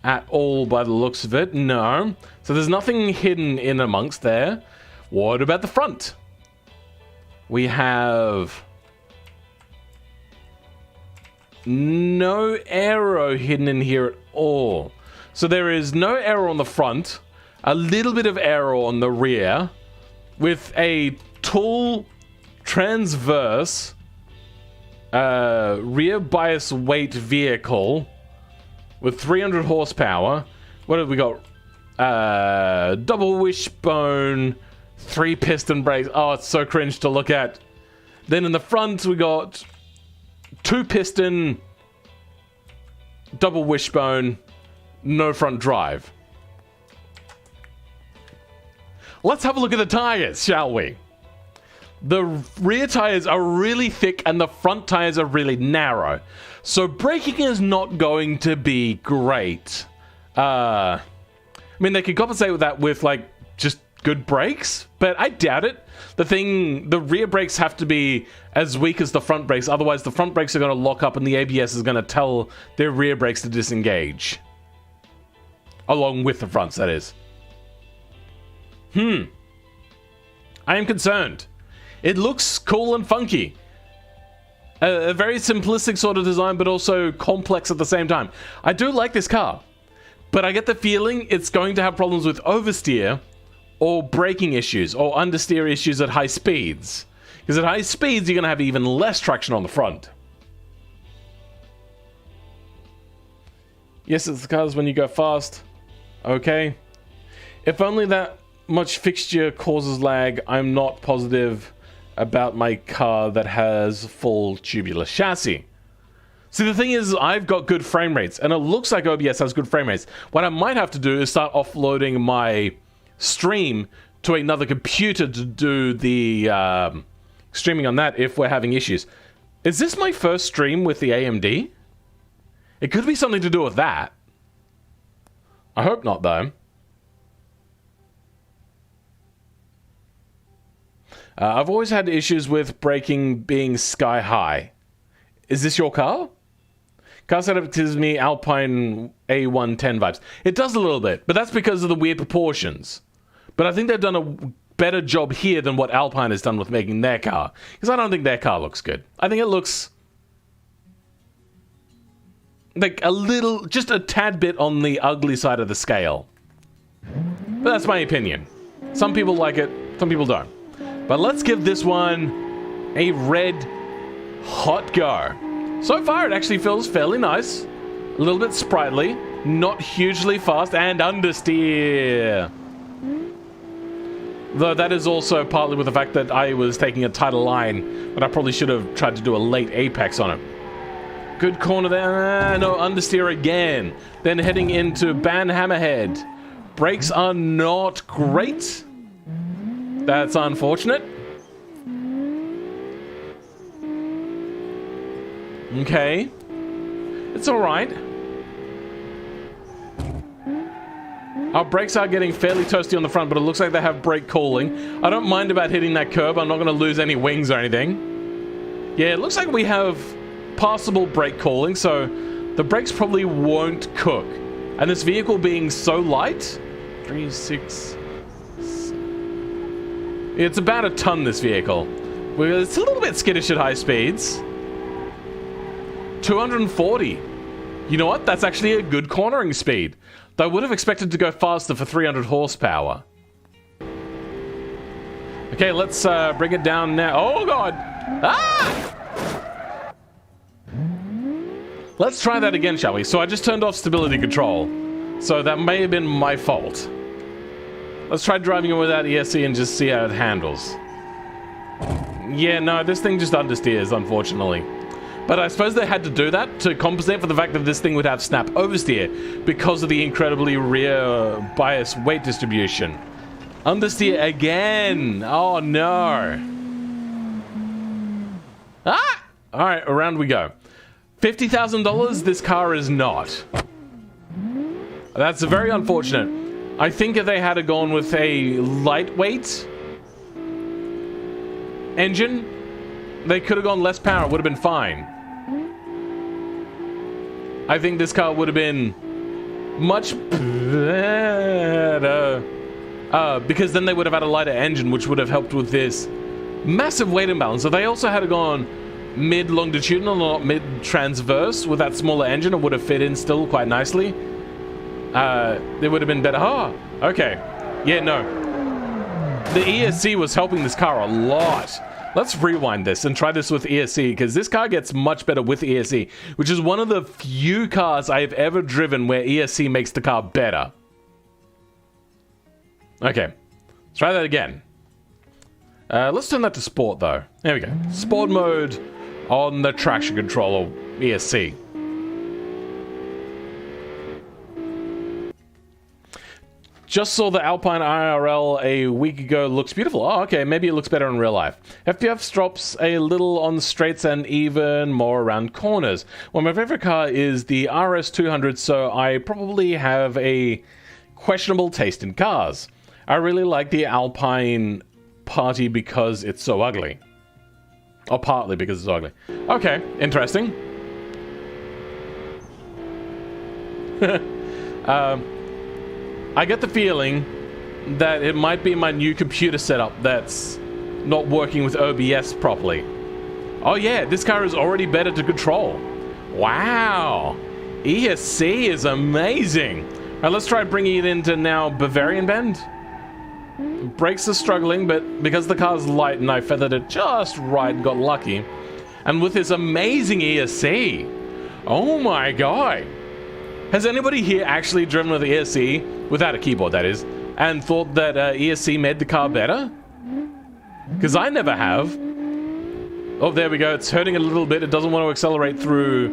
at all by the looks of it. No. So there's nothing hidden in amongst there. What about the front? We have no aero hidden in here at all. So there is no aero on the front. A little bit of aero on the rear with a tall transverse rear bias weight vehicle with 300 horsepower. What have we got? Double wishbone, 3 piston brakes. Oh, it's so cringe to look at. Then in the front we got 2 piston, double wishbone, no front drive. Let's have a look at the tires, shall we? The rear tires are really thick and the front tires are really narrow. So braking is not going to be great. I mean, they could compensate with that with like just good brakes, but I doubt it. The rear brakes have to be as weak as the front brakes. Otherwise, the front brakes are going to lock up and the ABS is going to tell their rear brakes to disengage. Along with the fronts, that is. I am concerned. It looks cool and funky. A very simplistic sort of design, but also complex at the same time. I do like this car, but I get the feeling it's going to have problems with oversteer or braking issues or understeer issues at high speeds. Because at high speeds, you're going to have even less traction on the front. Yes, it's the cars when you go fast. Okay. If only that much fixture causes lag, I'm not positive about my car that has full tubular chassis. See, the thing is, I've got good frame rates, and it looks like OBS has good frame rates. What I might have to do is start offloading my stream to another computer to do the streaming on that if we're having issues. Is this my first stream with the AMD? It could be something to do with that. I hope not, though. I've always had issues with braking being sky high. Is this your car? Car setup gives me Alpine A110 vibes. It does a little bit, but that's because of the weird proportions. But I think they've done a better job here than what Alpine has done with making their car. Because I don't think their car looks good. I think it looks like a little, just a tad bit on the ugly side of the scale. But that's my opinion. Some people like it, some people don't. But let's give this one a red hot go. So far, it actually feels fairly nice. A little bit sprightly, not hugely fast, and understeer. Though that is also partly with the fact that I was taking a tighter line, but I probably should have tried to do a late apex on it. Good corner there. No, understeer again. Then heading into Ban Hammerhead. Brakes are not great. That's unfortunate. Okay. It's alright. Our brakes are getting fairly toasty on the front, but it looks like they have brake cooling. I don't mind about hitting that curb. I'm not going to lose any wings or anything. Yeah, it looks like we have passable brake cooling, so the brakes probably won't cook. And this vehicle being so light... 3, 6... It's about a ton, this vehicle. It's a little bit skittish at high speeds. 240. You know what? That's actually a good cornering speed. Though I would have expected to go faster for 300 horsepower. Okay, let's bring it down now. Oh, God. Ah! Let's try that again, shall we? So I just turned off stability control. So that may have been my fault. Let's try driving it without ESC and just see how it handles. Yeah, no, this thing just understeers, unfortunately. But I suppose they had to do that to compensate for the fact that this thing would have snap oversteer because of the incredibly rear bias weight distribution. Understeer again. Oh, no. Ah! All right, around we go. $50,000, this car is not. That's very unfortunate. I think if they had gone with a lightweight engine, they could have gone less power. It would have been fine. I think this car would have been much better. Because then they would have had a lighter engine, which would have helped with this massive weight imbalance. So they also had gone mid-longitudinal, not mid-transverse with that smaller engine. It would have fit in still quite nicely. It would have been better. Oh, okay. Yeah, no. The ESC was helping this car a lot. Let's rewind this and try this with ESC, because this car gets much better with ESC, which is one of the few cars I have ever driven where ESC makes the car better. Okay, let's try that again. Let's turn that to sport, though. There we go. Sport mode on the traction control, or ESC. Just saw the Alpine IRL a week ago. Looks beautiful. Oh, okay. Maybe it looks better in real life. FPS drops a little on straights and even more around corners. Well, my favorite car is the RS200, so I probably have a questionable taste in cars. I really like the Alpine Party because it's so ugly. Or partly because it's so ugly. Okay, interesting. I get the feeling that it might be my new computer setup that's not working with OBS properly. Oh yeah, this car is already better to control. Wow. ESC is amazing. All right, let's try bringing it into now Bavarian Bend. Brakes are struggling, but because the car's light and I feathered it just right, got lucky. And with this amazing ESC. Oh my god. Has anybody here actually driven with ESC, without a keyboard that is, and thought that ESC made the car better? Because I never have. Oh, there we go. It's hurting a little bit. It doesn't want to accelerate through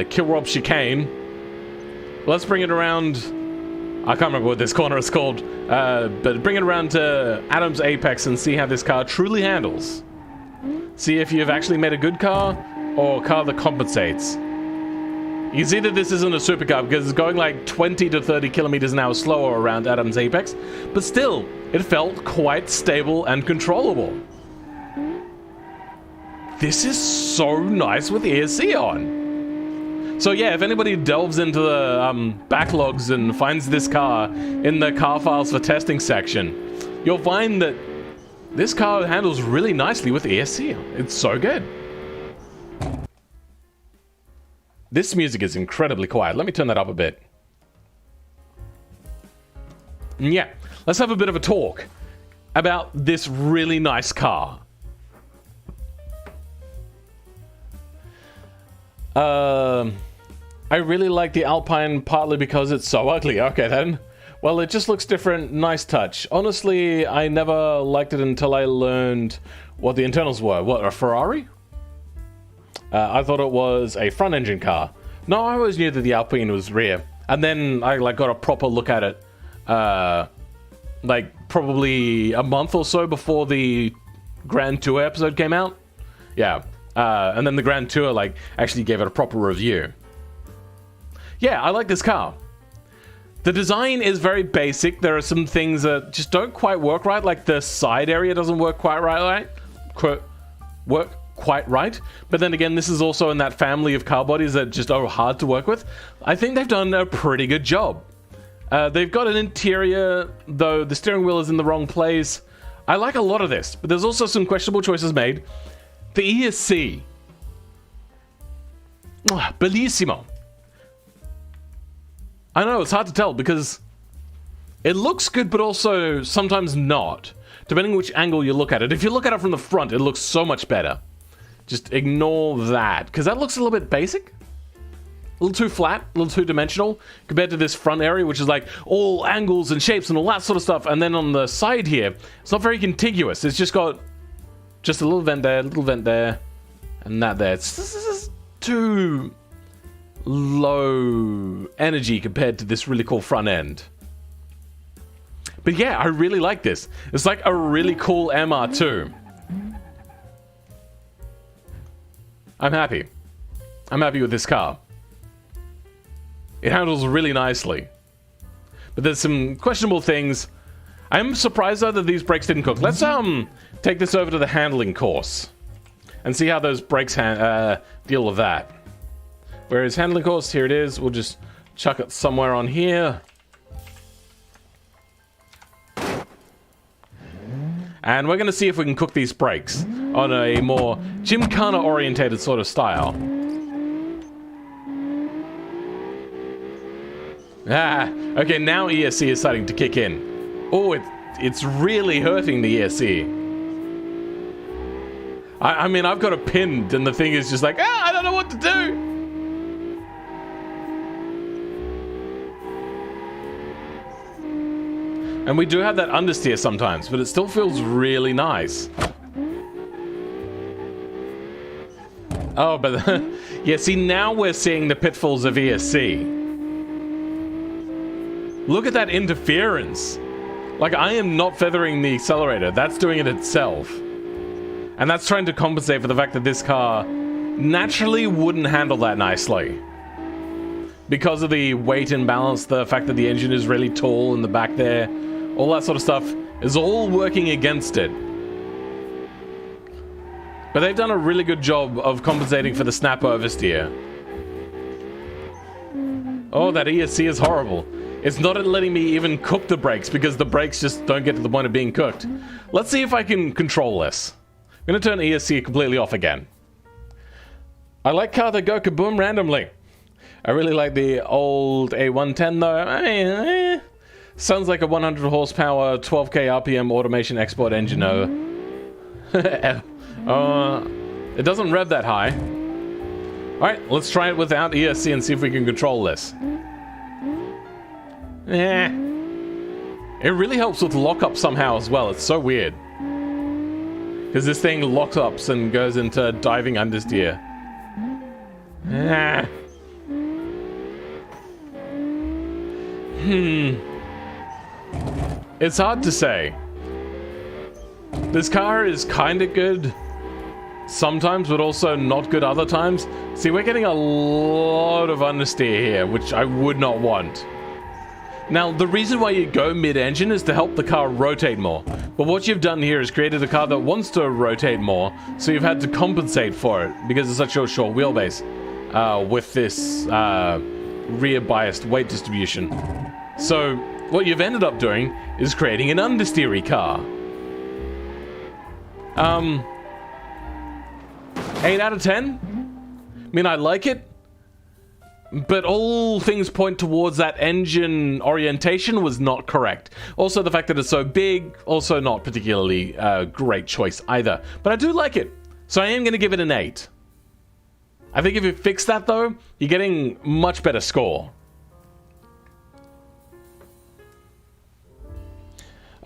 Kilrob Chicane. Let's bring it around. I can't remember what this corner is called. But bring it around to Adams Apex and see how this car truly handles. See if you've actually made a good car or a car that compensates. You can see that this isn't a supercar because it's going like 20 to 30 kilometers an hour slower around Adams Apex, but still, it felt quite stable and controllable. This is so nice with ESC on. So yeah, if anybody delves into the backlogs and finds this car in the car files for testing section, you'll find that this car handles really nicely with ESC. It's so good. This music is incredibly quiet. Let me turn that up a bit. Yeah, let's have a bit of a talk about this really nice car. I really like the Alpine partly because it's so ugly. Okay then. Well, it just looks different. Nice touch. Honestly, I never liked it until I learned what the internals were. What, a Ferrari? I thought it was a front engine car. No, I always knew that the Alpine was rear. And then I got a proper look at it. Probably a month or so before the Grand Tour episode came out. Yeah. And then the Grand Tour, actually gave it a proper review. Yeah, I like this car. The design is very basic. There are some things that just don't quite work right, like the side area doesn't work quite right. But then again, this is also in that family of car bodies that just are hard to work with. I think they've done a pretty good job. They've got an interior, though the steering wheel is in the wrong place. I like a lot of this, but there's also some questionable choices made. The ESC. Bellissimo. I know, it's hard to tell because it looks good, but also sometimes not, depending which angle you look at it. If you look at it from the front, it looks so much better. Just ignore that, because that looks a little bit basic. A little too flat, a little too dimensional, compared to this front area, which is like all angles and shapes and all that sort of stuff. And then on the side here, it's not very contiguous. It's just got just a little vent there, and that there. This is too low energy compared to this really cool front end. But yeah, I really like this. It's like a really cool MR2. I'm happy. I'm happy with this car. It handles really nicely. But there's some questionable things. I'm surprised though that these brakes didn't cook. Let's take this over to the handling course and see how those brakes deal with that. Whereas handling course, here it is. We'll just chuck it somewhere on here. And we're going to see if we can cook these brakes on a more Gymkhana orientated sort of style. Okay, now ESC is starting to kick in. Oh, it's really hurting the ESC. I mean, I've got it pinned and the thing is just like, I don't know what to do. And we do have that understeer sometimes, but it still feels really nice. Oh, but yeah, see, now we're seeing the pitfalls of ESC. Look at that interference. Like, I am not feathering the accelerator. That's doing it itself. And that's trying to compensate for the fact that this car naturally wouldn't handle that nicely. Because of the weight imbalance, the fact that the engine is really tall in the back there, all that sort of stuff is all working against it. But they've done a really good job of compensating for the snap oversteer. Oh, that ESC is horrible. It's not letting me even cook the brakes because the brakes just don't get to the point of being cooked. Let's see if I can control this. I'm going to turn ESC completely off again. I like cars that go kaboom randomly. I really like the old A110 though. Sounds like a 100 horsepower, 12k RPM automation export engine though. It doesn't rev that high. Alright, let's try it without ESC and see if we can control this. It really helps with lockup somehow as well. It's so weird. Because this thing locks up and goes into diving understeer. It's hard to say. This car is kind of good sometimes, but also not good other times. See, we're getting a lot of understeer here, which I would not want. Now, the reason why you go mid-engine is to help the car rotate more. But what you've done here is created a car that wants to rotate more, so you've had to compensate for it because it's such a short wheelbase with this rear-biased weight distribution. So, what you've ended up doing is creating an understeery car. 8 out of 10? I mean, I like it. But all things point towards that engine orientation was not correct. Also, the fact that it's so big, also not particularly a great choice either. But I do like it, so I am going to give it an 8. I think if you fix that, though, you're getting much better score.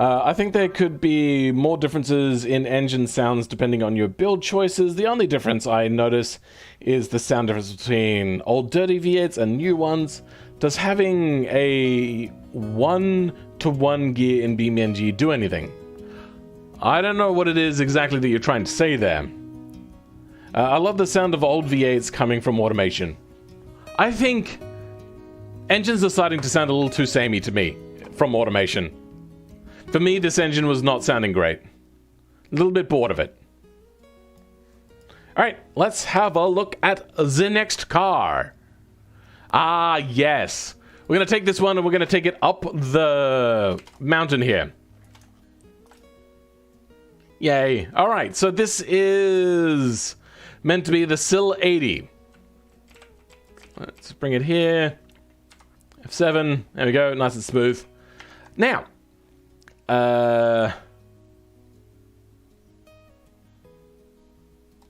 I think there could be more differences in engine sounds depending on your build choices. The only difference I notice is the sound difference between old dirty V8s and new ones. Does having a 1-to-1 gear in BeamNG do anything? I don't know what it is exactly that you're trying to say there. I love the sound of old V8s coming from automation. I think engines are starting to sound a little too samey to me from automation. For me, this engine was not sounding great. A little bit bored of it. Alright, let's have a look at the next car. Ah, yes. We're going to take this one and we're going to take it up the mountain here. Yay. Alright, so this is meant to be the SIL 80. Let's bring it here. F7. There we go. Nice and smooth. Now,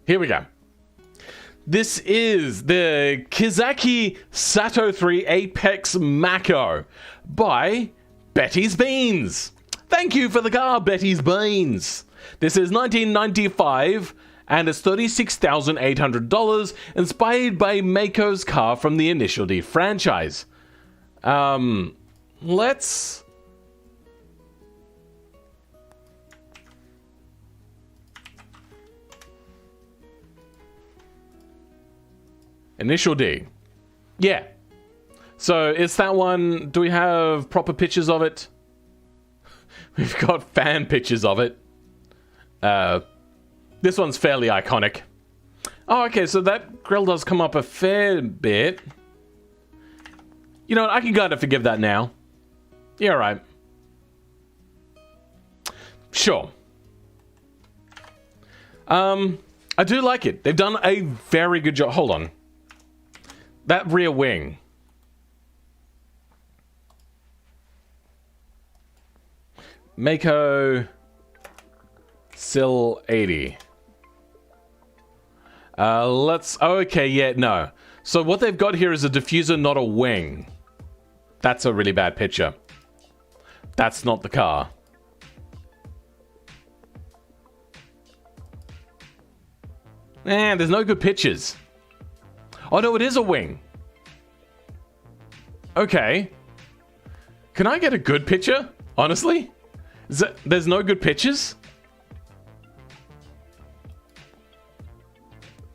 here we go. This is the Kizaki Sato 3 Apex Mako by Betty's Beans. Thank you for the car, Betty's Beans. This is 1995 and it's $36,800, inspired by Mako's car from the Initial D franchise. Let's... Initial D. Yeah. So it's that one. Do we have proper pictures of it? We've got fan pictures of it. This one's fairly iconic. Oh, okay, so that grill does come up a fair bit. You know what, I can kind of forgive that now. Yeah, right. Sure. I do like it. They've done a very good job. Hold on. That rear wing. Mako SIL 80. Okay, yeah, no. So what they've got here is a diffuser, not a wing. That's a really bad picture. That's not the car. There's no good pictures. Oh no, it is a wing. Okay. Can I get a good picture? Honestly? There's no good pictures?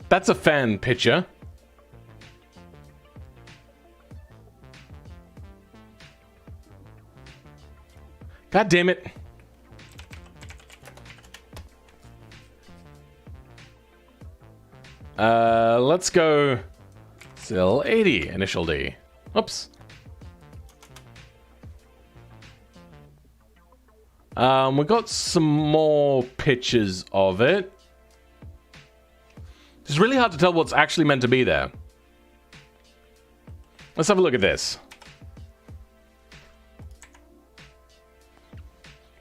That's a fan picture. God damn it. Let's go SIL 80, Initial D. Oops. We've got some more pictures of it. It's really hard to tell what's actually meant to be there. Let's have a look at this.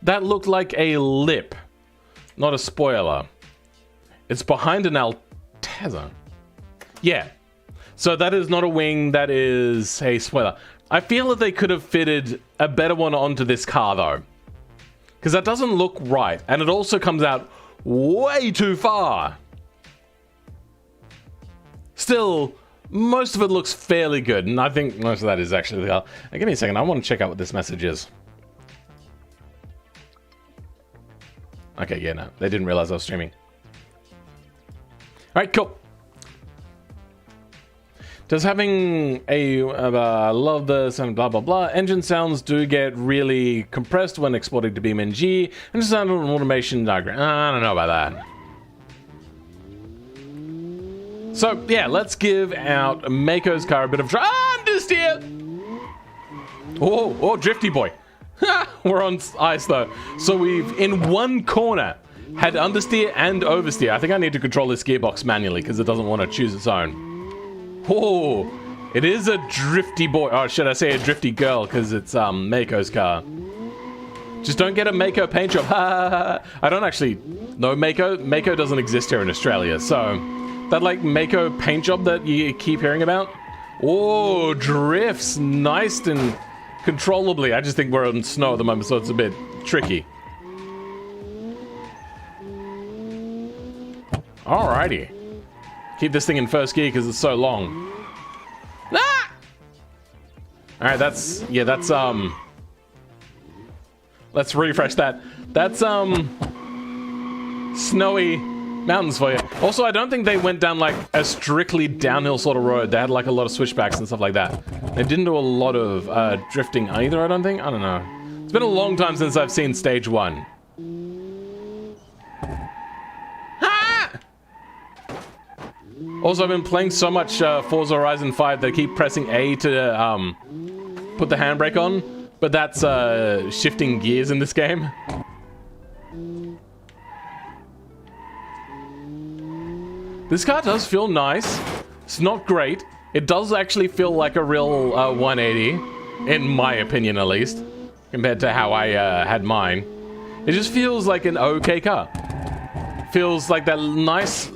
That looked like a lip, not a spoiler. It's behind an Altezza. Yeah. So that is not a wing, that is a spoiler. I feel that they could have fitted a better one onto this car though. Because that doesn't look right. And it also comes out way too far. Still, most of it looks fairly good. And I think most of that is actually the car. Now, give me a second, I want to check out what this message is. Okay, yeah, no. They didn't realize I was streaming. Alright, cool. Does having a love this and blah blah blah. Engine sounds do get really compressed when exporting to BeamNG, and just sound an automation diagram. I don't know about that. So yeah, let's give out Mako's car a bit of understeer. Oh, drifty boy. We're on ice though. So we've in one corner had understeer and oversteer. I think I need to control this gearbox manually because it doesn't want to choose its own. Oh, It is a drifty boy. Oh, should I say a drifty girl? Because it's Mako's car. Just don't get a Mako paint job. I don't actually know Mako. Mako doesn't exist here in Australia. So that like Mako paint job that you keep hearing about. Oh, drifts nice and controllably. I just think we're on snow at the moment, so it's a bit tricky. Alrighty. Keep this thing in first gear because it's so long. Ah! Alright, that's let's refresh that. That's snowy mountains for you. Also, I don't think they went down like a strictly downhill sort of road. They had like a lot of switchbacks and stuff like that. They didn't do a lot of drifting either, I don't think. I don't know. It's been a long time since I've seen stage 1. Also, I've been playing so much Forza Horizon 5 that I keep pressing A to put the handbrake on, but that's shifting gears in this game. This car does feel nice. It's not great. It does actually feel like a real 180, in my opinion at least, compared to how I had mine. It just feels like an okay car. Feels like that nice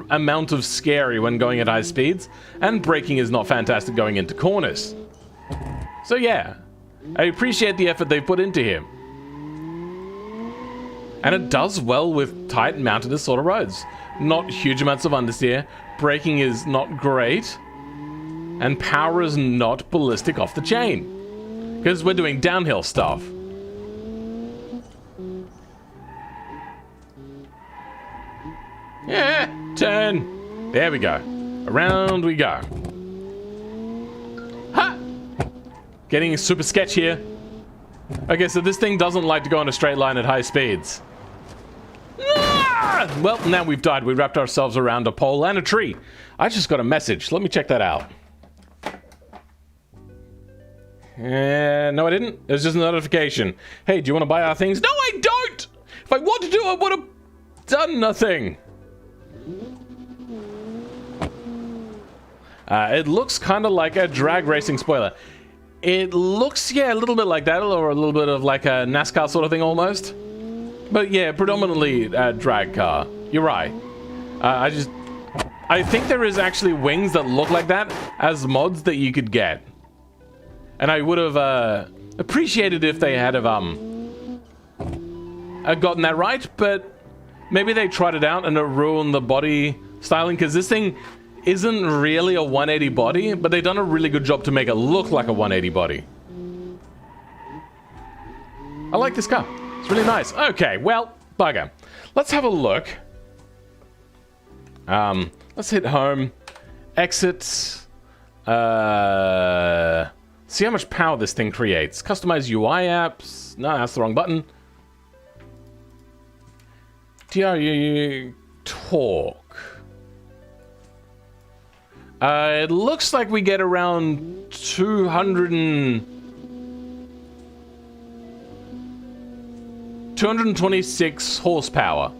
amount of scary when going at high speeds, and braking is not fantastic going into corners. So yeah, I appreciate the effort they've put into here. And it does well with tight mounted sort of roads. Not huge amounts of understeer, braking is not great, and power is not ballistic off the chain. Because we're doing downhill stuff. Yeah, turn. There we go. Around we go. Ha! Getting super sketch here. Okay, so this thing doesn't like to go on a straight line at high speeds. Ah! Well, now we've died. We wrapped ourselves around a pole and a tree. I just got a message. Let me check that out. No, I didn't. It was just a notification. Hey, do you want to buy our things? No, I don't! If I wanted to, I would have done nothing. It looks kind of like a drag racing spoiler. It looks, yeah, a little bit like that, or a little bit of like a NASCAR sort of thing almost. But yeah, predominantly a drag car. You're right. I think there is actually wings that look like that as mods that you could get. And I would have appreciated if they had have gotten that right, but maybe they tried it out and it ruined the body styling, because this thing isn't really a 180 body, but they've done a really good job to make it look like a 180 body. I like this car. It's really nice. Okay, well, bugger. Let's have a look. Let's hit home. Exit. See how much power this thing creates. Customize UI apps. No, that's the wrong button. TRU torque. It looks like we get around 226 horsepower.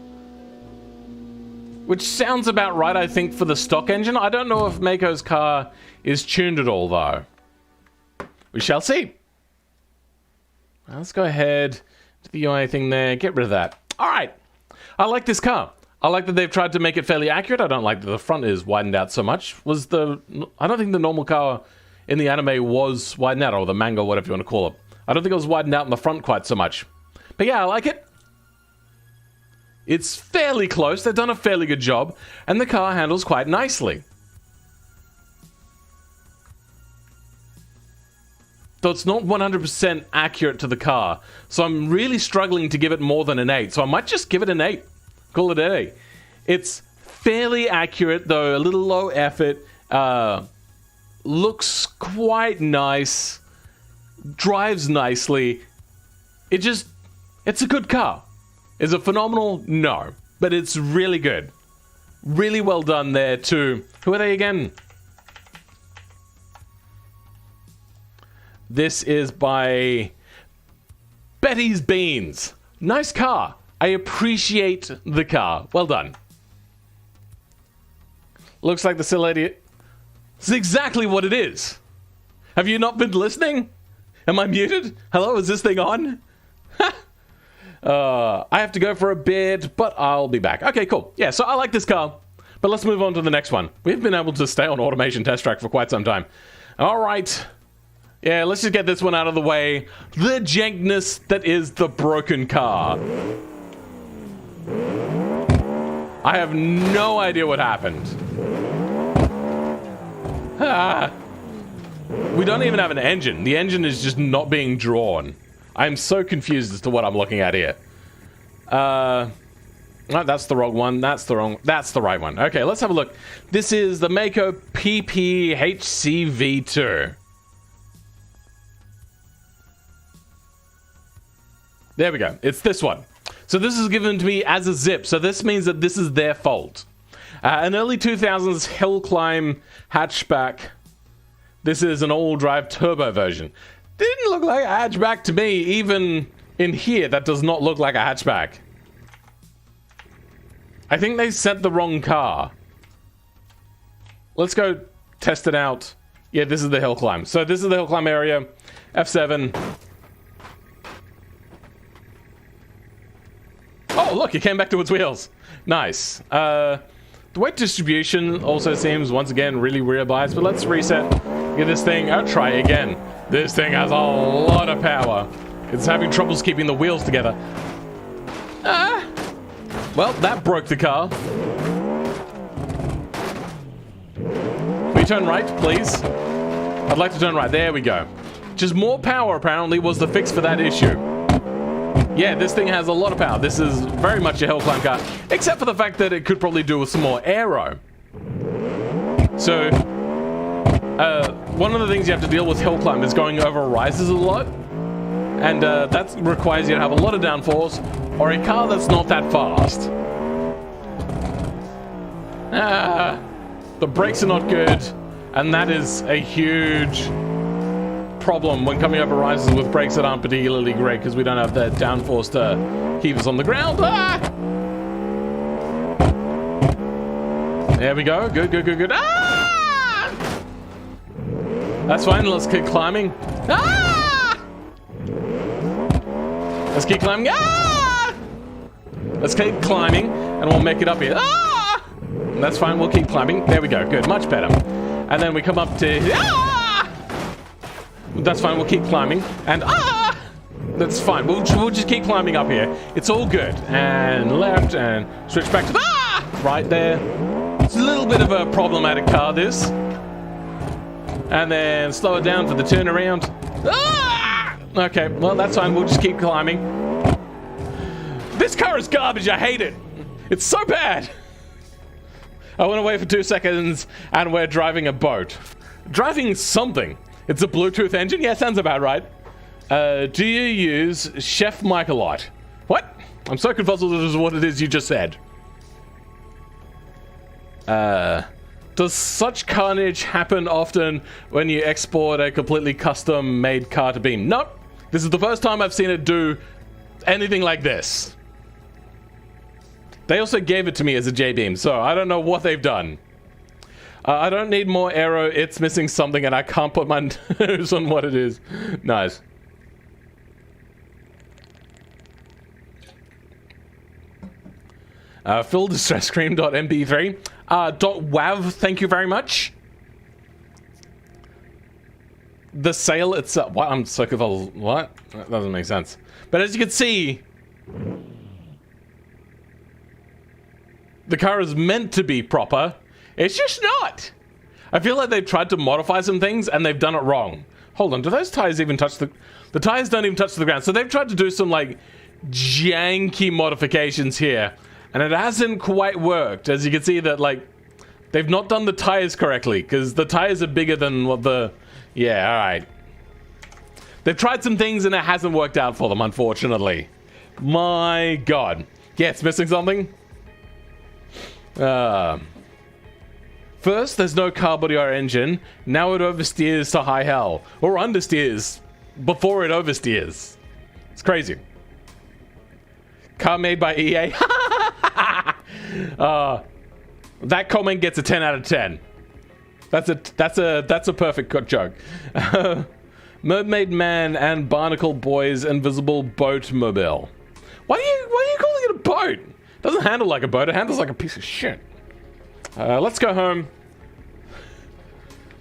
Which sounds about right, I think, for the stock engine. I don't know if Mako's car is tuned at all, though. We shall see. Let's go ahead to the UI thing there. Get rid of that. All right. I like this car. I like that they've tried to make it fairly accurate. I don't like that the front is widened out so much. I don't think the normal car in the anime was widened out, or the manga, whatever you want to call it. I don't think it was widened out in the front quite so much. But yeah, I like it. It's fairly close. They've done a fairly good job. And the car handles quite nicely. Though it's not 100% accurate to the car. So I'm really struggling to give it more than an 8. So I might just give it an 8. Call it a day. It's fairly accurate, though a little low effort. Looks quite nice. Drives nicely. It's a good car. Is it phenomenal? No. But it's really good. Really well done there too. Who are they again? This is by Betty's Beans. Nice car. I appreciate the car. Well done. Looks like the silhouette. It's exactly what it is. Have you not been listening? Am I muted? Hello, is this thing on? I have to go for a bit, but I'll be back. Okay, cool. Yeah, so I like this car, but let's move on to the next one. We've been able to stay on automation test track for quite some time. All right. Yeah, let's just get this one out of the way. The jankness that is the broken car. I have no idea what happened. We don't even have an engine. The engine is just not being drawn. I'm so confused as to what I'm looking at here. No, that's the wrong one. That's the right one. Okay, let's have a look. This is the Mako PPHCV2. There we go. It's this one. So this is given to me as a zip. So this means that this is their fault. An early 2000s hill climb hatchback. This is an all drive turbo version. Didn't look like a hatchback to me. Even in here, that does not look like a hatchback. I think they sent the wrong car. Let's go test it out. Yeah, this is the hill climb. So this is the hill climb area. F7. Oh, look, it came back to its wheels. Nice. The weight distribution also seems, once again, really rear biased, but let's reset. Get this thing. I'll try again. This thing has a lot of power. It's having troubles keeping the wheels together. Well, that broke the car. Will you turn right, please? I'd like to turn right. There we go. Just more power, apparently, was the fix for that issue. Yeah, this thing has a lot of power. This is very much a hill climb car, except for the fact that it could probably do with some more aero. So, one of the things you have to deal with hill climb is going over rises a lot, and that requires you to have a lot of downforce, or a car that's not that fast. The brakes are not good, and that is a huge problem when coming over rises with brakes that aren't particularly great because we don't have the downforce to keep us on the ground. There we go. Good, good, good, good. That's fine. Let's keep climbing. Let's keep climbing. Let's keep climbing, and we'll make it up here. That's fine. We'll keep climbing. There we go. Good. Much better. And then we come up to... That's fine. We'll keep climbing. And... That's fine. We'll just keep climbing up here. It's all good. And left, and switch back to the... Right there. It's a little bit of a problematic car, this. And then slow it down for the turnaround. Okay, well, that's fine. We'll just keep climbing. This car is garbage. I hate it. It's so bad. I went away for 2 seconds, and we're driving a boat. Driving something. It's a Bluetooth engine? Yeah, sounds about right. Do you use Chef Mic a lot? What? I'm so confused as to what it is you just said. Does such carnage happen often when you export a completely custom-made car to Beam? Nope. This is the first time I've seen it do anything like this. They also gave it to me as a J-Beam, so I don't know what they've done. I don't need more aero. It's missing something, and I can't put my nose on what it is. Nice. Phil DistressCream.mp3. .wav, thank you very much. The sail itself. What? I'm so confused. What? That doesn't make sense. But as you can see, the car is meant to be proper. It's just not. I feel like they've tried to modify some things and they've done it wrong. Hold on, do those tires even touch the tires don't even touch the ground. So they've tried to do some like janky modifications here, and it hasn't quite worked. As you can see that like they've not done the tires correctly because the tires are bigger than what the... Yeah, all right. They've tried some things and it hasn't worked out for them, unfortunately. My God. Yeah, it's missing something. First, there's no car body or engine. Now it oversteers to high hell. Or understeers before it oversteers. It's crazy. Car made by EA. That comment gets a 10 out of 10. That's a perfect joke. Mermaid Man and Barnacle Boy's Invisible Boat Mobile. Why are you calling it a boat? It doesn't handle like a boat. It handles like a piece of shit. Let's go home.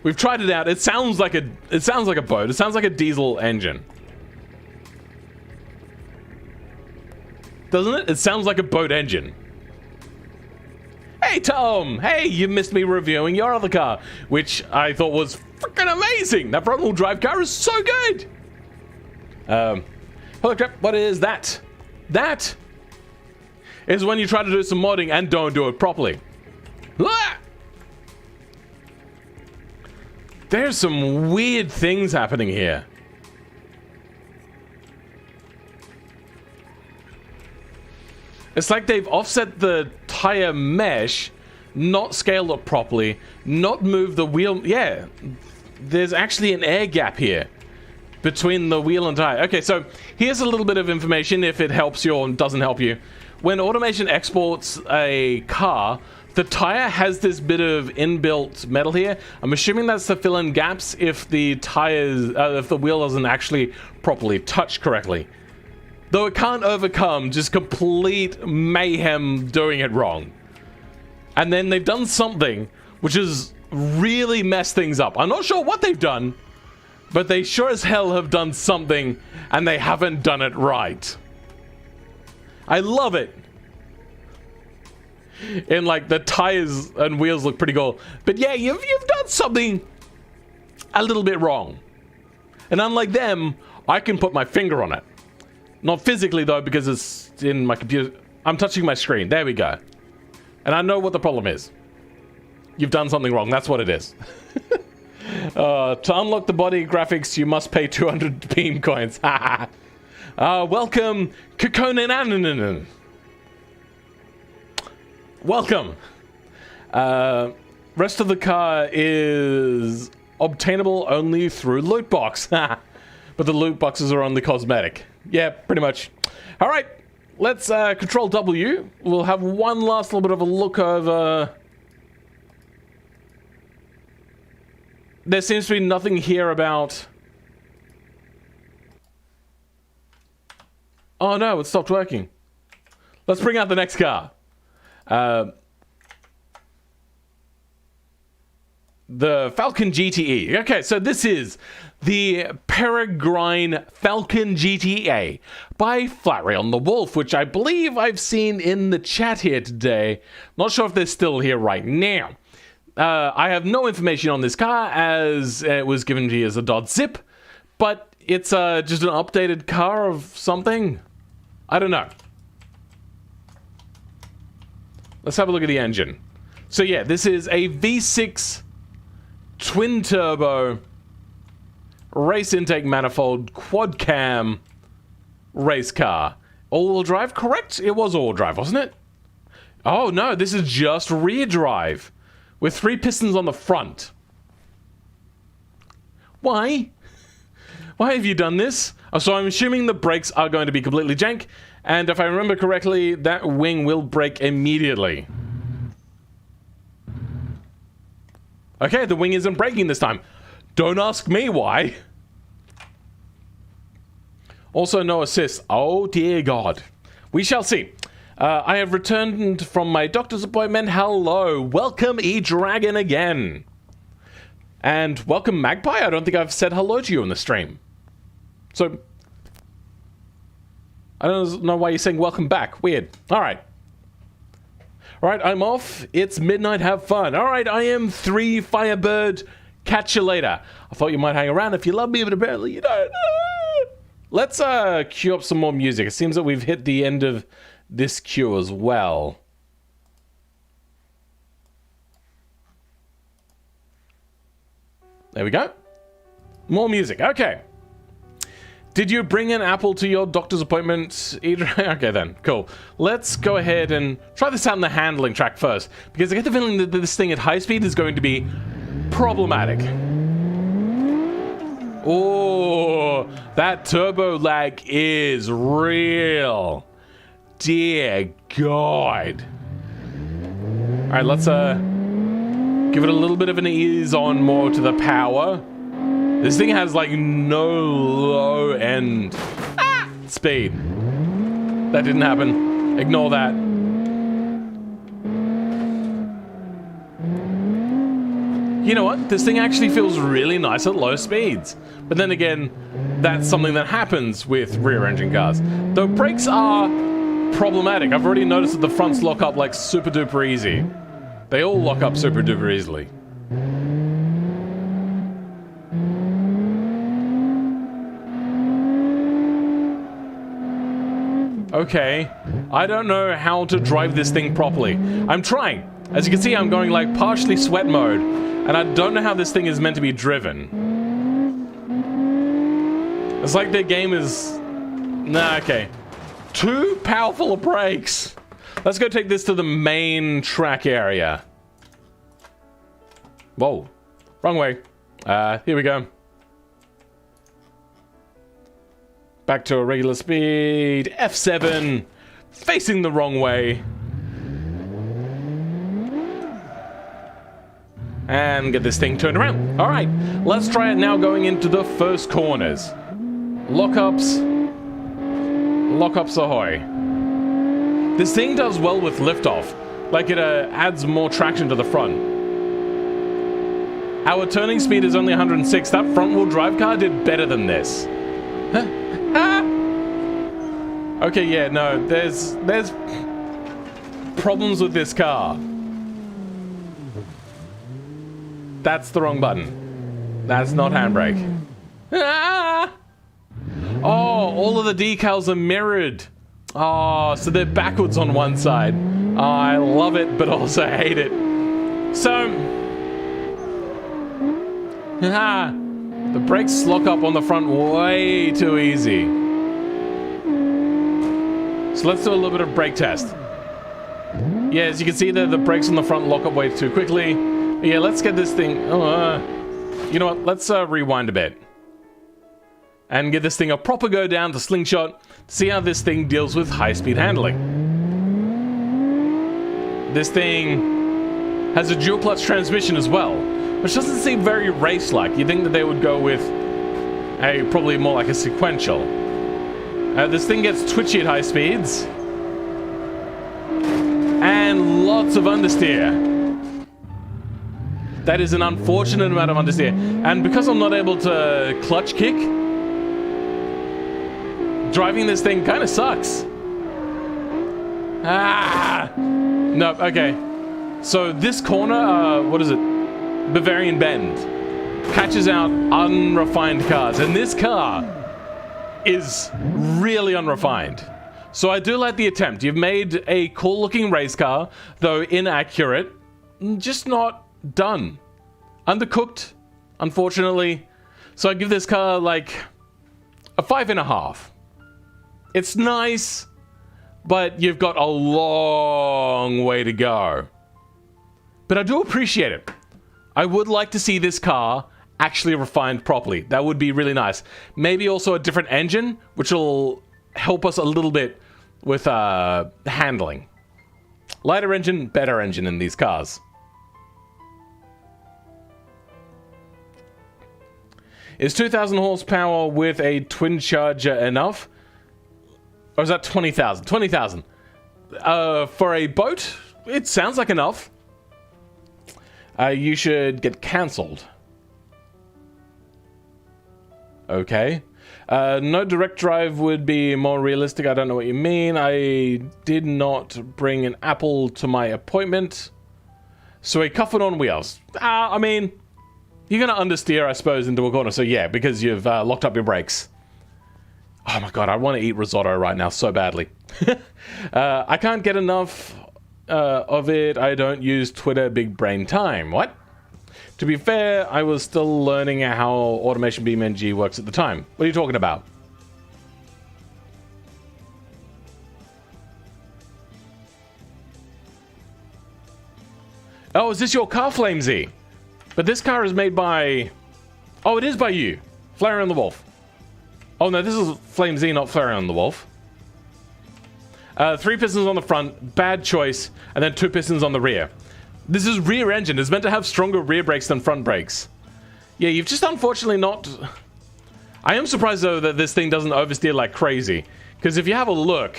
We've tried it out. It sounds like a boat. It sounds like a diesel engine. Doesn't it? It sounds like a boat engine. Hey, Tom! Hey, you missed me reviewing your other car, which I thought was freaking amazing! That front-wheel drive car is so good! Holy crap, what is that? That is when you try to do some modding and don't do it properly. Ah! There's some weird things happening here. It's like they've offset the tire mesh, not scaled it properly, not moved the wheel. Yeah, there's actually an air gap here between the wheel and tire. Okay, so here's a little bit of information if it helps you or doesn't help you. When Automation exports a car, the tire has this bit of inbuilt metal here. I'm assuming that's to fill in gaps if the tires, if the wheel doesn't actually properly touch correctly. Though it can't overcome just complete mayhem doing it wrong. And then they've done something which has really messed things up. I'm not sure what they've done, but they sure as hell have done something and they haven't done it right. I love it. And like the tires and wheels look pretty cool. But yeah, you've done something a little bit wrong. And unlike them, I can put my finger on it. Not physically, though, because it's in my computer. I'm touching my screen. There we go. And I know what the problem is. You've done something wrong. That's what it is. To unlock the body graphics, you must pay 200 Beam coins. Welcome, Kakonen. Welcome. Rest of the car is obtainable only through loot box. But the loot boxes are only cosmetic. Yeah, pretty much. All right, let's control W. We'll have one last little bit of a look over. There seems to be nothing here about... Oh no, it stopped working. Let's bring out the next car. The Falcon GTE. Okay, so this is the Peregrine Falcon GTA by Flatray on the Wolf, which I believe I've seen in the chat here today. Not sure if they're still here right now. I have no information on this car as it was given to me as a .zip, but it's just an updated car of something. I don't know. Let's have a look at the engine. So yeah, this is a V6 twin turbo race intake manifold quad cam race car. All-wheel drive, correct? It was all-wheel drive, wasn't it? Oh no, this is just rear drive with 3 pistons on the front. Why? Why have you done this? Oh, so I'm assuming the brakes are going to be completely jank, and if I remember correctly, that wing will brake immediately. Okay, the wing isn't braking this time. Don't ask me why. Also, no assist. Oh, dear God. We shall see. I have returned from my doctor's appointment. Hello. Welcome, E-Dragon, again. And welcome, Magpie. I don't think I've said hello to you in the stream. So, I don't know why you're saying welcome back. Weird. All right. All right, I'm off. It's midnight. Have fun. All right, I am 3 Firebird. Catch you later. I thought you might hang around if you love me, but apparently you don't. Let's queue up some more music. It seems that we've hit the end of this queue as well. There we go. More music. Okay. Did you bring an apple to your doctor's appointment? Okay then, cool. Let's go ahead and try this out in the handling track first, because I get the feeling that this thing at high speed is going to be problematic. Oh, that turbo lag is real. Dear God. All right, let's Give it a little bit of an ease on more to the power. This thing has like no low end speed. That didn't happen. Ignore that. You know what? This thing actually feels really nice at low speeds. But then again, that's something that happens with rear engine cars. The brakes are problematic. I've already noticed that the fronts lock up like super duper easy. They all lock up super duper easily. Okay, I don't know how to drive this thing properly. I'm trying. As you can see, I'm going like partially sweat mode, and I don't know how this thing is meant to be driven. It's like the game is... Nah, okay. Too powerful of brakes. Let's go take this to the main track area. Whoa. Wrong way. Here we go. Back to a regular speed. F7. Facing the wrong way. And get this thing turned around. All right. Let's try it now going into the first corners. Lockups. Lockups ahoy. This thing does well with liftoff. Like it adds more traction to the front. Our turning speed is only 106. That front-wheel drive car did better than this. Okay, yeah, no, there's problems with this car. That's the wrong button. That's not handbrake. Ah! Oh, all of the decals are mirrored. Oh, so they're backwards on one side. Oh, I love it, but also hate it. So, the brakes lock up on the front way too easy. So let's do a little bit of brake test. Yeah, as you can see there, the brakes on the front lock up way too quickly. Yeah, let's get this thing... you know what? Let's rewind a bit. And get this thing a proper go down to slingshot. See how this thing deals with high-speed handling. This thing has a dual-clutch transmission as well, which doesn't seem very race-like. You think that they would go with probably more like a sequential. This thing gets twitchy at high speeds. And lots of understeer. That is an unfortunate amount of understeer. And because I'm not able to clutch kick, driving this thing kind of sucks. No, okay. So this corner, what is it? Bavarian Bend. Catches out unrefined cars. And this car is really unrefined. So I do like the attempt. You've made a cool looking race car, though inaccurate. Just not done. Undercooked, unfortunately. So I give this car like a 5.5. It's nice, but you've got a long way to go. But I do appreciate it. I would like to see this car actually refined properly. That would be really nice. Maybe also a different engine, which will help us a little bit with handling. Lighter engine, better engine in these cars. Is 2,000 horsepower with a twin charger enough? Or is that 20,000? 20,000. For a boat, it sounds like enough. You should get cancelled. Okay. No direct drive would be more realistic. I don't know what you mean. I did not bring an apple to my appointment. So a cuffin on wheels. I mean, you're going to understeer, I suppose, into a corner. So yeah, because you've locked up your brakes. Oh my god, I want to eat risotto right now so badly. I can't get enough of it. I don't use Twitter big brain time. What? To be fair, I was still learning how automation BeamNG works at the time. What are you talking about? Oh, is this your car, Flamesy? But this car is made by... Oh, it is by you. Flareon the Wolf. Oh no, this is Flamesy, not Flareon the Wolf. 3 pistons on the front, bad choice, and then 2 pistons on the rear. This is rear engine. It's meant to have stronger rear brakes than front brakes. Yeah, you've just unfortunately not... I am surprised, though, that this thing doesn't oversteer like crazy. Because if you have a look...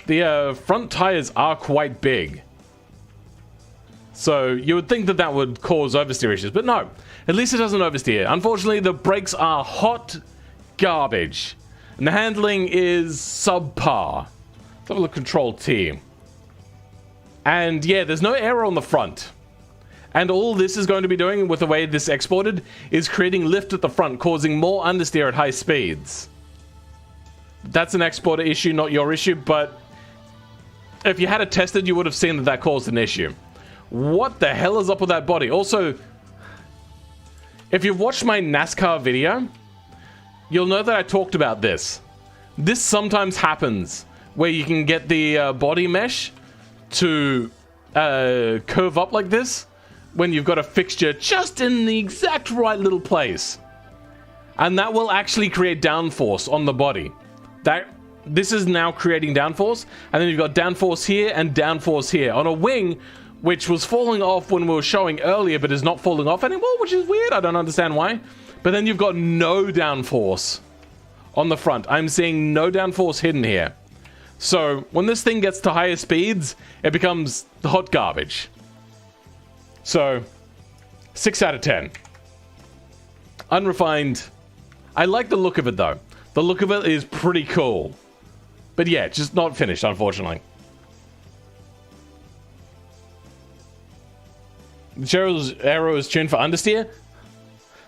The front tires are quite big. So you would think that that would cause oversteer issues. But no, at least it doesn't oversteer. Unfortunately, the brakes are hot garbage. And the handling is subpar. Let's have a look, Control T. And yeah, there's no aero on the front. And all this is going to be doing with the way this exported is creating lift at the front, causing more understeer at high speeds. That's an exporter issue, not your issue, but if you had it tested, you would have seen that that caused an issue. What the hell is up with that body? Also, if you've watched my NASCAR video, you'll know that I talked about this. This sometimes happens, where you can get the body mesh to curve up like this, when you've got a fixture just in the exact right little place. And that will actually create downforce on the body. This is now creating downforce, and then you've got downforce here and downforce here. On a wing, which was falling off when we were showing earlier, but is not falling off anymore, which is weird, I don't understand why. But then you've got no downforce on the front. I'm seeing no downforce hidden here. So, when this thing gets to higher speeds, it becomes hot garbage. So, 6 out of 10. Unrefined. I like the look of it, though. The look of it is pretty cool. But yeah, just not finished, unfortunately. Cheryl's aero is tuned for understeer.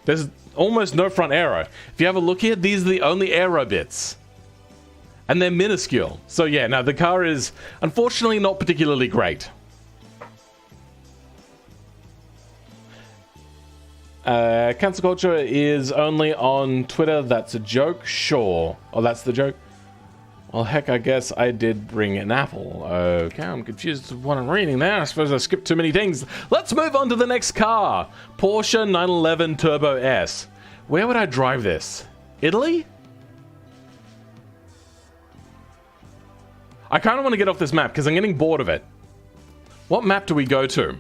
There's almost no front aero. If you have a look here, these are the only aero bits. And they're minuscule. So yeah, now the car is unfortunately not particularly great. Cancel culture is only on Twitter. That's a joke? Sure. Oh, that's the joke? Well, heck, I guess I did bring an apple. Okay, I'm confused with what I'm reading there. I suppose I skipped too many things. Let's move on to the next car. Porsche 911 Turbo S. Where would I drive this? Italy? I kind of want to get off this map because I'm getting bored of it. What map do we go to?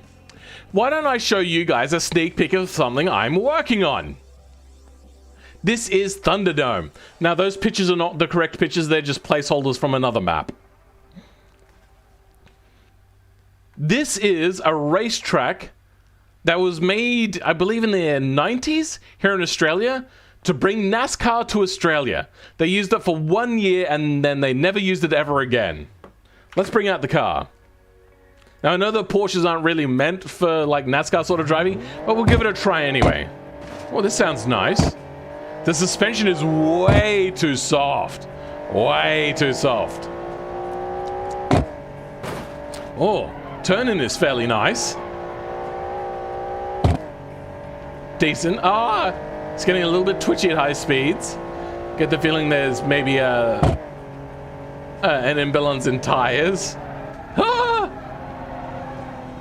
Why don't I show you guys a sneak peek of something I'm working on? This is Thunderdome. Now, those pictures are not the correct pictures. They're just placeholders from another map. This is a racetrack that was made, I believe, in the 90s here in Australia to bring NASCAR to Australia. They used it for 1 year and then they never used it ever again. Let's bring out the car. Now, I know that Porsches aren't really meant for, like, NASCAR sort of driving, but we'll give it a try anyway. Oh, this sounds nice. The suspension is way too soft. Way too soft. Oh, turning is fairly nice. Decent. Ah, it's getting a little bit twitchy at high speeds. Get the feeling there's maybe an imbalance in tires. Ah!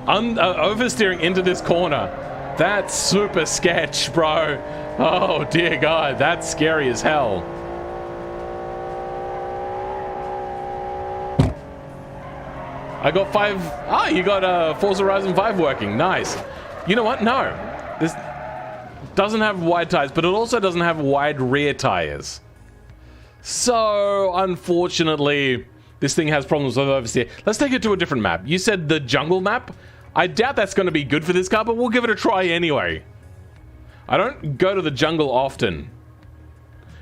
Oversteering into this corner. That's super sketch, bro. Oh, dear God. That's scary as hell. I got 5... Ah, you got Forza Horizon 5 working. Nice. You know what? No. This doesn't have wide tires, but it also doesn't have wide rear tires. So, unfortunately, this thing has problems with oversteer. Let's take it to a different map. You said the jungle map? I doubt that's going to be good for this car, but we'll give it a try anyway. I don't go to the jungle often,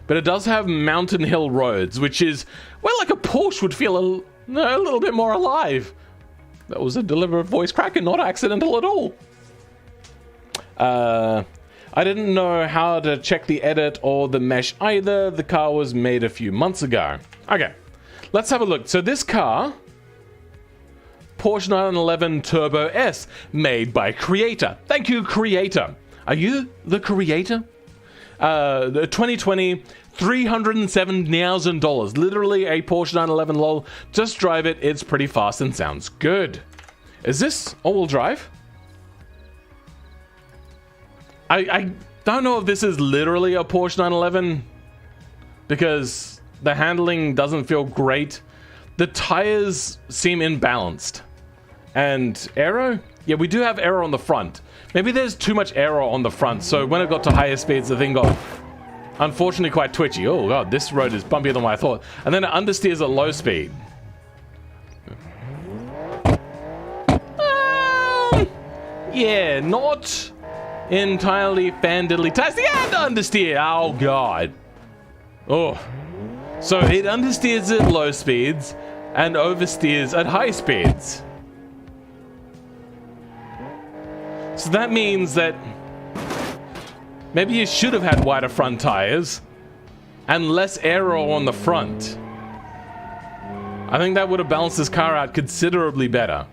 but it does have mountain hill roads, which is where like a Porsche would feel a little bit more alive. That was a deliberate voice crack and not accidental at all. I didn't know how to check the edit or the mesh either. The car was made a few months ago. Okay, let's have a look. So this car, Porsche 911 Turbo S, made by Creator. Thank you, Creator. Are you the creator? The 2020, $307,000. Literally a Porsche 911 lol. Just drive it. It's pretty fast and sounds good. Is this all-wheel drive? I don't know if this is literally a Porsche 911 because the handling doesn't feel great. The tires seem imbalanced. And aero? Yeah, we do have aero on the front. Maybe there's too much aero on the front, so when it got to higher speeds, the thing got unfortunately quite twitchy. Oh god, this road is bumpier than what I thought. And then it understeers at low speed. Yeah, not entirely fan-diddly-tastic and understeer. Oh god. Oh. So it understeers at low speeds and oversteers at high speeds. So that means that maybe you should have had wider front tires and less aero on the front. I think that would have balanced this car out considerably better.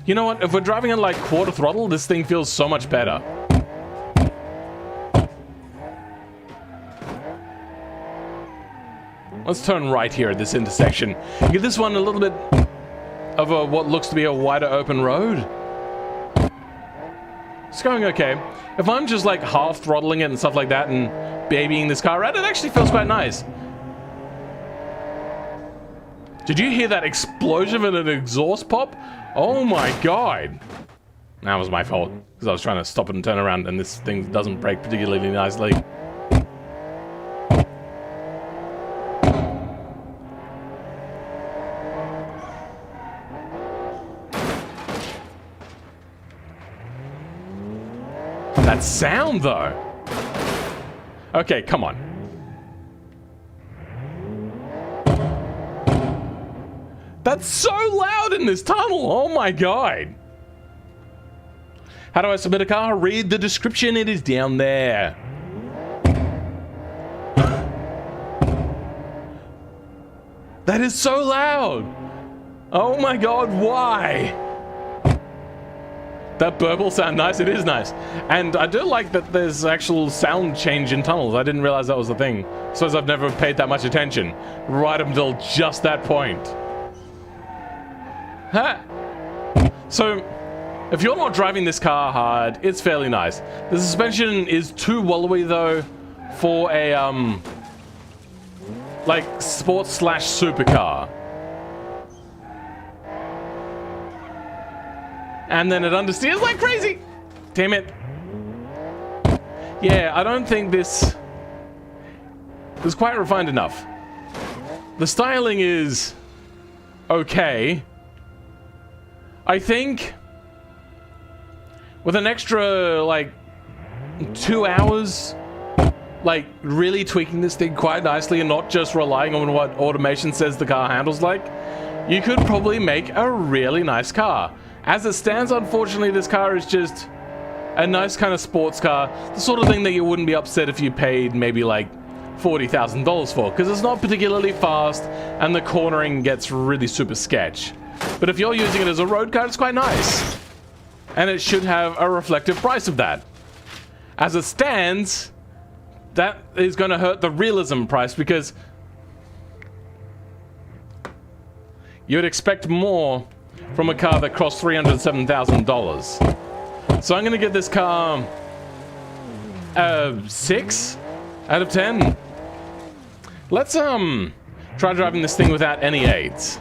You know what? If we're driving at like quarter throttle, this thing feels so much better. Let's turn right here at this intersection. Give this one a little bit of a what looks to be a wider open road. It's going okay. If I'm just like half throttling it and stuff like that and babying this car around, it actually feels quite nice. Did you hear that explosion and an exhaust pop? Oh my god. That was my fault, because I was trying to stop it and turn around and this thing doesn't brake particularly nicely. That sound though. Okay, come on. That's so loud in this tunnel. Oh my god. How do I submit a car? Read the description. It is down there. That is so loud. Oh my god, why? That burble sound nice. It is nice. And I do like that there's actual sound change in tunnels. I didn't realize that was a thing. Suppose I've never paid that much attention. Right up until just that point. Huh. So, if you're not driving this car hard, it's fairly nice. The suspension is too wallowy though for a like sports slash supercar. And then it understeers like crazy. Damn it. Yeah, I don't think this is quite refined enough. The styling is okay. I think with an extra like 2 hours, like really tweaking this thing quite nicely and not just relying on what automation says the car handles like, you could probably make a really nice car. As it stands, unfortunately, this car is just a nice kind of sports car, the sort of thing that you wouldn't be upset if you paid maybe like $40,000 for, because it's not particularly fast and the cornering gets really super sketch. But if you're using it as a road car, it's quite nice. And it should have a reflective price of that. As it stands, that is going to hurt the realism price, because you'd expect more from a car that cost $307,000. So I'm going to give this car a 6 out of 10. Let's try driving this thing without any aids.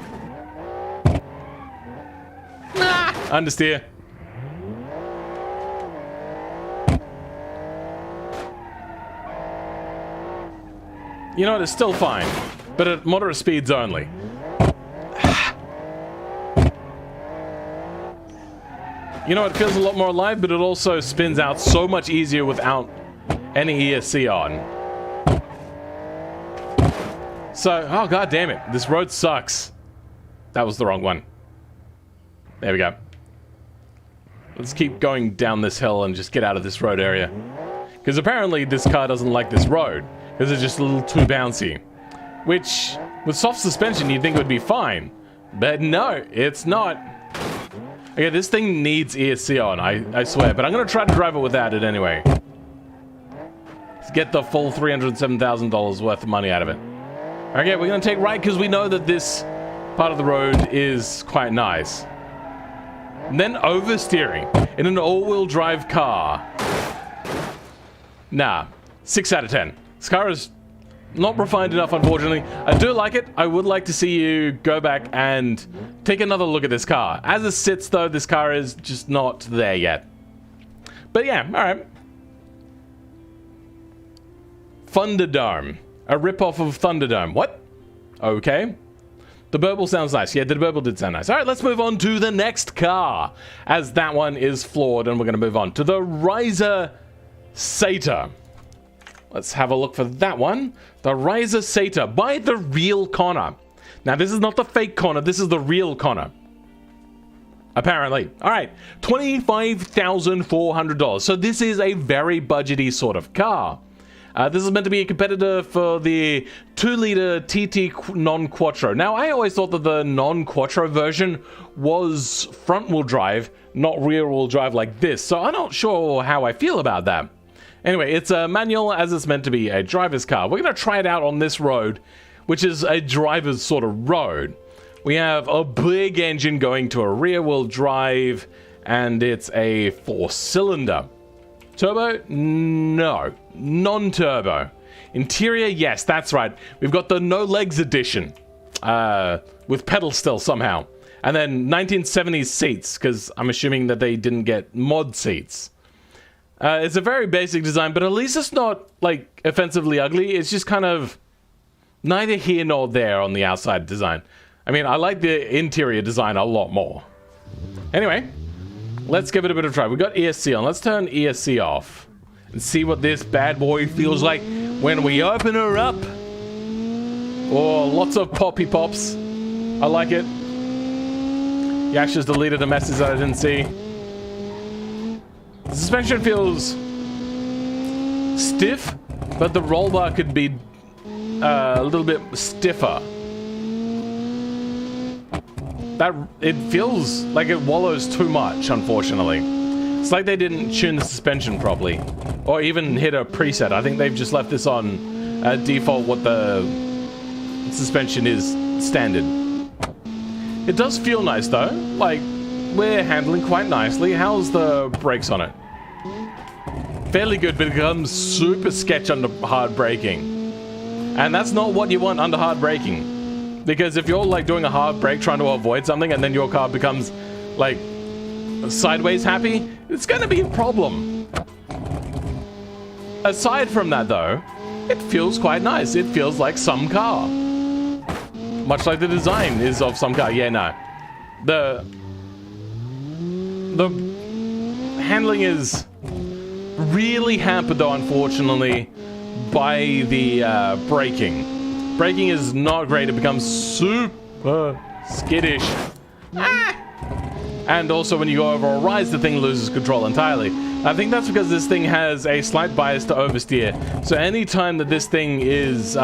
Understeer. You know what, it's still fine, but at moderate speeds only. You know, it feels a lot more alive, but it also spins out so much easier without any ESC on. So, oh god damn it, this road sucks. That was the wrong one. There we go. Let's keep going down this hill and just get out of this road area. Because apparently this car doesn't like this road, because it's just a little too bouncy. Which, with soft suspension, you'd think it would be fine. But no, it's not. Okay, this thing needs ESC on, I swear, but I'm going to try to drive it without it anyway. Let's get the full $307,000 worth of money out of it. Okay, we're going to take right because we know that this part of the road is quite nice. And then oversteering in an all-wheel drive car. Nah, 6 out of 10. This car is Not refined enough, unfortunately. I do like it. I would like to see you go back and take another look at this car. As it sits, though, this car is just not there yet. But yeah, alright. Thunderdome. A rip-off of Thunderdome. What? Okay. The burble sounds nice. Yeah, the burble did sound nice. Alright, let's move on to the next car, as that one is flawed, and we're going to move on to the Riser Satyr. Let's have a look for that one. The Riser Satyr by the real Connor. Now, this is not the fake Connor. This is the real Connor. Apparently. Alright, $25,400. So this is a very budgety sort of car. This is meant to be a competitor for the 2-liter TT non-quattro. Now, I always thought that the non-quattro version was front-wheel drive, not rear-wheel drive like this. So I'm not sure how I feel about that. Anyway, it's a manual as it's meant to be a driver's car. We're going to try it out on this road, which is a driver's sort of road. We have a big engine going to a rear-wheel drive, and it's a 4-cylinder. Turbo? No. Non-turbo. Interior? Yes, that's right. We've got the no legs edition. With pedals still somehow. And then 1970s seats, because I'm assuming that they didn't get mod seats. It's a very basic design, but at least it's not, like, offensively ugly. It's just kind of neither here nor there on the outside design. I mean, I like the interior design a lot more. Anyway. Let's give it a bit of a try. We've got ESC on. Let's turn ESC off and see what this bad boy feels like when we open her up. Oh, lots of poppy pops. I like it. Yash just deleted a message that I didn't see. The suspension feels stiff, but the roll bar could be a little bit stiffer. It feels like it wallows too much, unfortunately. It's like they didn't tune the suspension properly, or even hit a preset. I think they've just left this on default what the suspension is standard. It does feel nice though, like we're handling quite nicely. How's the brakes on it? Fairly good, but it becomes super sketch under hard braking. And that's not what you want under hard braking. Because if you're like doing a hard brake trying to avoid something and then your car becomes like sideways happy, it's gonna be a problem. Aside from that though, it feels quite nice. It feels like some car. Much like the design is of some car. Yeah, no. The handling is really hampered though, unfortunately, by the braking. Braking is not great. It becomes super skittish. Ah! And also when you go over a rise, the thing loses control entirely. I think that's because this thing has a slight bias to oversteer. So anytime that this thing is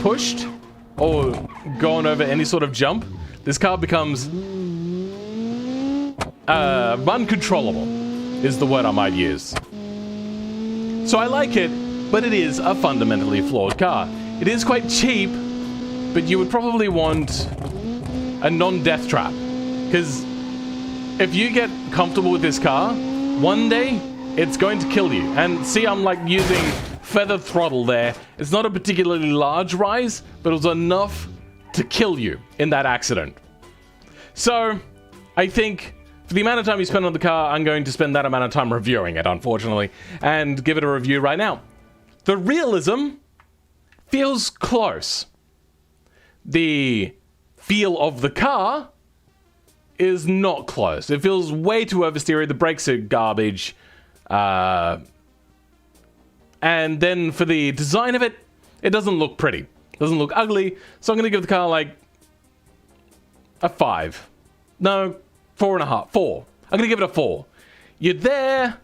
pushed or going over any sort of jump, this car becomes uncontrollable is the word I might use. So I like it, but it is a fundamentally flawed car. It is quite cheap, but you would probably want a non-death trap. Because if you get comfortable with this car, one day, it's going to kill you. And see, I'm like using feather throttle there. It's not a particularly large rise, but it was enough to kill you in that accident. So, I think for the amount of time you spend on the car, I'm going to spend that amount of time reviewing it, unfortunately, and give it a review right now. The realism feels close. The feel of the car is not close. It feels way too oversteery. The brakes are garbage. And then for the design of it, it doesn't look pretty. It doesn't look ugly. So I'm going to give the car like a 5. No, 4.5. 4. I'm going to give it a 4. You're there,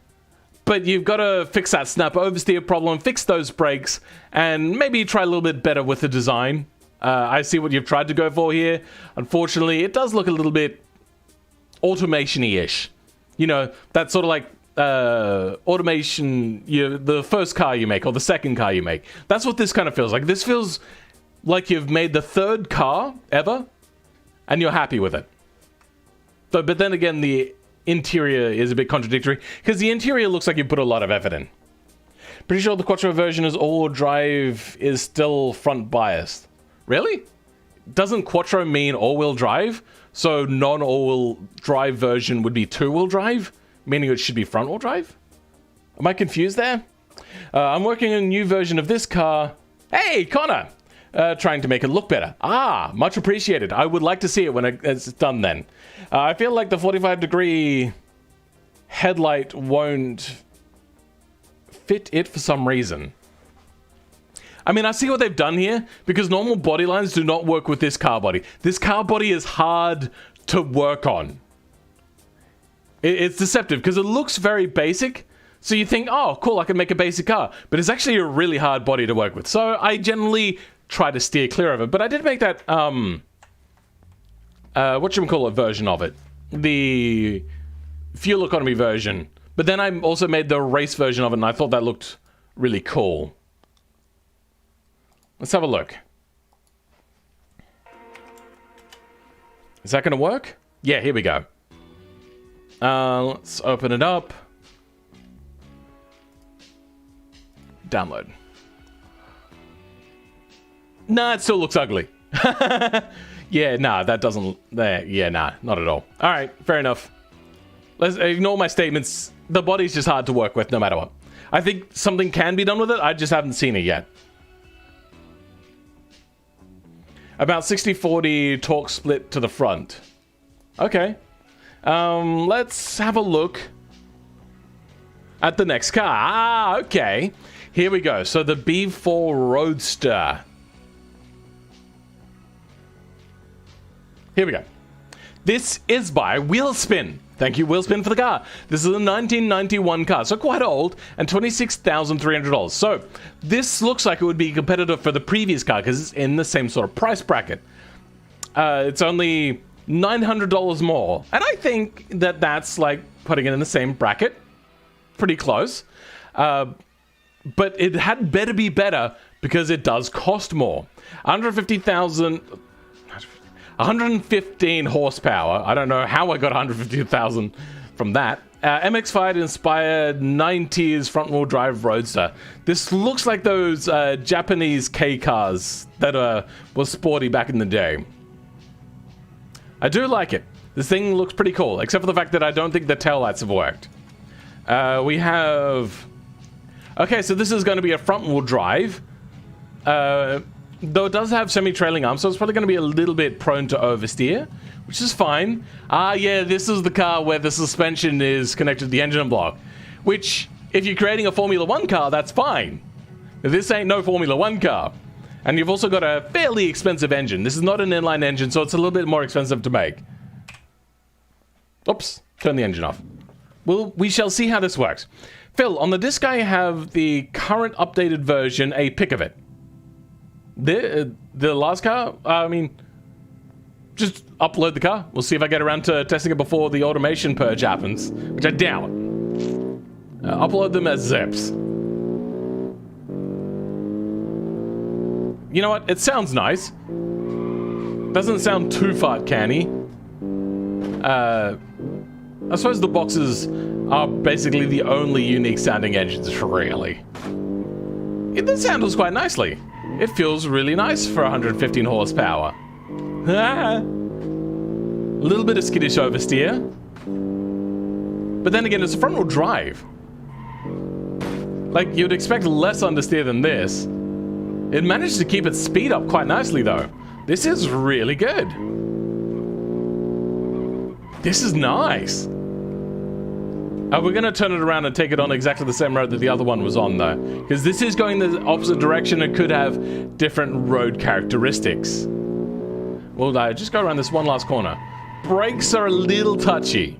but you've got to fix that snap oversteer problem, fix those brakes, and maybe try a little bit better with the design. I see what you've tried to go for here. Unfortunately, it does look a little bit automation-y-ish. You know, that sort of like automation, the first car you make or the second car you make. That's what this kind of feels like. This feels like you've made the third car ever, and you're happy with it. But then again, the interior is a bit contradictory, because the interior looks like you put a lot of effort in. Pretty sure the Quattro version is all-wheel drive is still front biased. Really? Doesn't Quattro mean all-wheel drive? So non-all-wheel drive version would be two-wheel drive, meaning it should be front-wheel drive? Am I confused there? I'm working on a new version of this car. Hey, Connor! Trying to make it look better. Ah, much appreciated. I would like to see it when it's done then. I feel like the 45-degree headlight won't fit it for some reason. I mean, I see what they've done here, because normal body lines do not work with this car body. This car body is hard to work on. It's deceptive, because it looks very basic, so you think, oh, cool, I can make a basic car. But it's actually a really hard body to work with. So I generally try to steer clear of it. But I did make that, whatchamacallit version of it. The fuel economy version. But then I also made the race version of it, and I thought that looked really cool. Let's have a look. Is that going to work? Yeah, here we go. Let's open it up. Download. Nah, it still looks ugly. Yeah, nah, that doesn't... Yeah, nah, not at all. Alright, fair enough. Let's ignore my statements. The body's just hard to work with no matter what. I think something can be done with it. I just haven't seen it yet. About 60-40 torque split to the front. Okay. Let's have a look at the next car. Ah, okay. Here we go. So the B4 Roadster. Here we go. This is by Wheelspin. Thank you, Wheelspin, for the car. This is a 1991 car, so quite old, and $26,300. So this looks like it would be competitive for the previous car because it's in the same sort of price bracket. It's only $900 more, and I think that that's like putting it in the same bracket. Pretty close. But it had better be better because it does cost more. 115 horsepower. I don't know how I got 150,000 from that. MX-5 inspired 90s front-wheel drive Roadster. This looks like those Japanese K cars that were sporty back in the day. I do like it. This thing looks pretty cool, except for the fact that I don't think the taillights have worked. We have... Okay, so this is going to be a front-wheel drive. Though it does have semi-trailing arms, so it's probably going to be a little bit prone to oversteer, which is fine. Ah, yeah, this is the car where the suspension is connected to the engine block, which, if you're creating a Formula 1 car, that's fine. This ain't no Formula 1 car. And you've also got a fairly expensive engine. This is not an inline engine, so it's a little bit more expensive to make. Oops, turn the engine off. Well, we shall see how this works. Phil, on the disc I have the current updated version, a pic of it. The last car, I mean, just upload the car. We'll see if I get around to testing it before the automation purge happens, which I doubt. Upload them as zips. You know what? It sounds nice. Doesn't sound too fart canny. I suppose the boxes are basically the only unique sounding engines, really. This handles quite nicely. It feels really nice for 115 horsepower. A little bit of skittish oversteer. But then again, it's a front-wheel drive. Like, you'd expect less understeer than this. It managed to keep its speed up quite nicely, though. This is really good. This is nice. We're going to turn it around and take it on exactly the same road that the other one was on, though. Because this is going the opposite direction and could have different road characteristics. Well, just go around this one last corner. Brakes are a little touchy.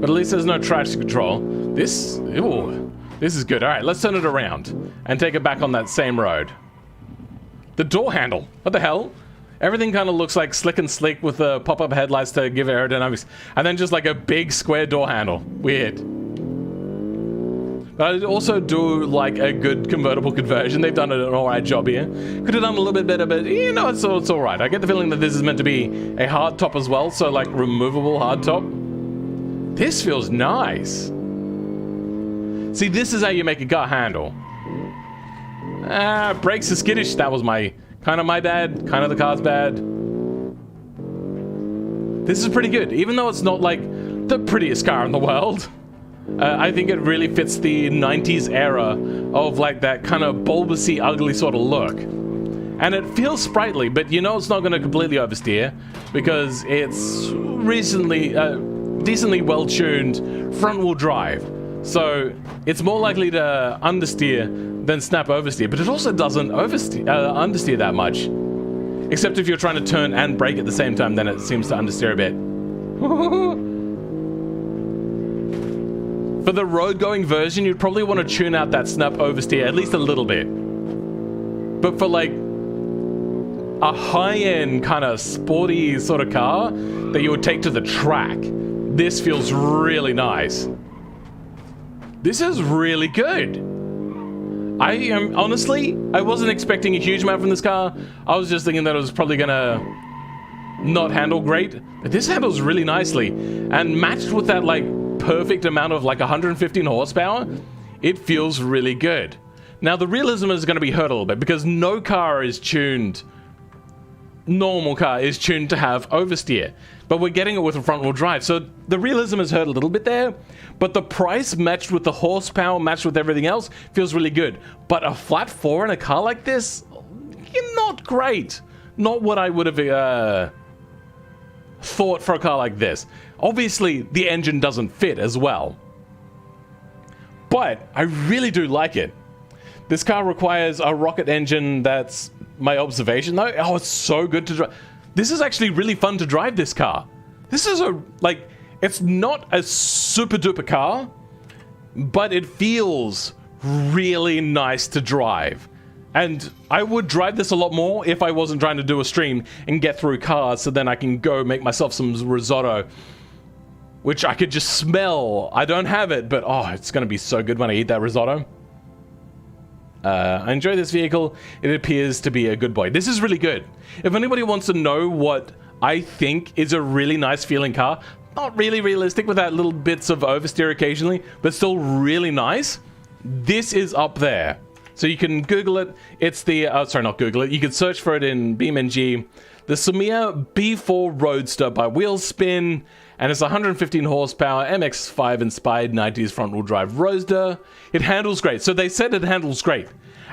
But at least there's no traction control. This is good. All right, let's turn it around and take it back on that same road. The door handle. What the hell? Everything kind of looks like slick and sleek with the pop-up headlights to give aerodynamics. And then just like a big square door handle. Weird. But I also do like a good convertible conversion. They've done an alright job here. Could have done a little bit better, but you know, it's alright. I get the feeling that this is meant to be a hard top as well. So like removable hard top. This feels nice. See, this is how you make a car handle. Brakes are skittish. That was my bad. Kind of the car's bad. This is pretty good, even though it's not like the prettiest car in the world. I think it really fits the 90s era of like that kind of bulbousy, ugly sort of look. And it feels sprightly, but you know it's not going to completely oversteer because it's recently, decently well-tuned front-wheel drive. So it's more likely to understeer than snap oversteer, but it also doesn't understeer that much. Except if you're trying to turn and brake at the same time, then it seems to understeer a bit. For the road-going version, you'd probably want to tune out that snap oversteer at least a little bit. But for like a high-end kind of sporty sort of car that you would take to the track, this feels really nice. This is really good. I am honestly, I wasn't expecting a huge amount from this car. I was just thinking that it was probably gonna not handle great, but this handles really nicely, and matched with that like perfect amount of like 115 horsepower, it feels really good. Now the realism is going to be hurt a little bit because no car is tuned. Normal car is tuned to have oversteer, but we're getting it with a front-wheel drive, so the realism is hurt a little bit there, but the price matched with the horsepower, matched with everything else, feels really good. But a flat 4 in a car like this, not great. Not what I would have thought for a car like this. Obviously, the engine doesn't fit as well, but I really do like it. This car requires a rocket engine. That's my observation though. Oh, it's so good to drive. This is actually really fun to drive this car. This is it's not a super duper car, but it feels really nice to drive. And I would drive this a lot more if I wasn't trying to do a stream and get through cars so then I can go make myself some risotto, which I could just smell. I don't have it, but oh, it's going to be so good when I eat that risotto. I enjoy this vehicle. It appears to be a good boy. This is really good. If anybody wants to know what I think is a really nice feeling car, not really realistic with that little bits of oversteer occasionally, but still really nice, this is up there. So you can Google it. It's the, sorry, not Google it. You can search for it in BeamNG. The Sumia B4 Roadster by Wheelspin, and it's 115 horsepower, MX-5 inspired 90s front-wheel drive Roadster. It handles great. So they said it handles great.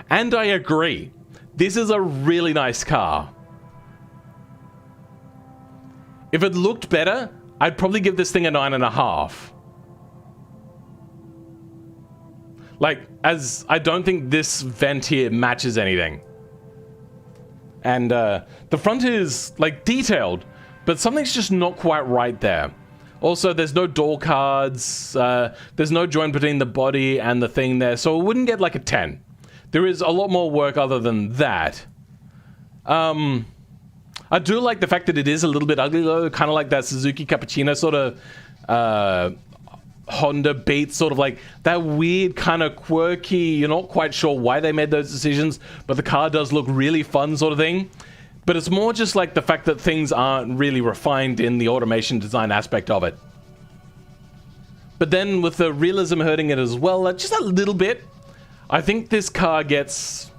And I agree. This is a really nice car. If it looked better, I'd probably give this thing a 9.5. Like, as I don't think this vent here matches anything. And the front is, like, detailed, but something's just not quite right there. Also, there's no door cards, there's no joint between the body and the thing there, so it wouldn't get, like, a 10. There is a lot more work other than that. I do like the fact that it is a little bit ugly, though, kind of like that Suzuki Cappuccino sort of Honda Beat, sort of like that weird kind of quirky, you're not quite sure why they made those decisions, but the car does look really fun sort of thing. But it's more just like the fact that things aren't really refined in the automation design aspect of it. But then with the realism hurting it as well, just a little bit, I think this car gets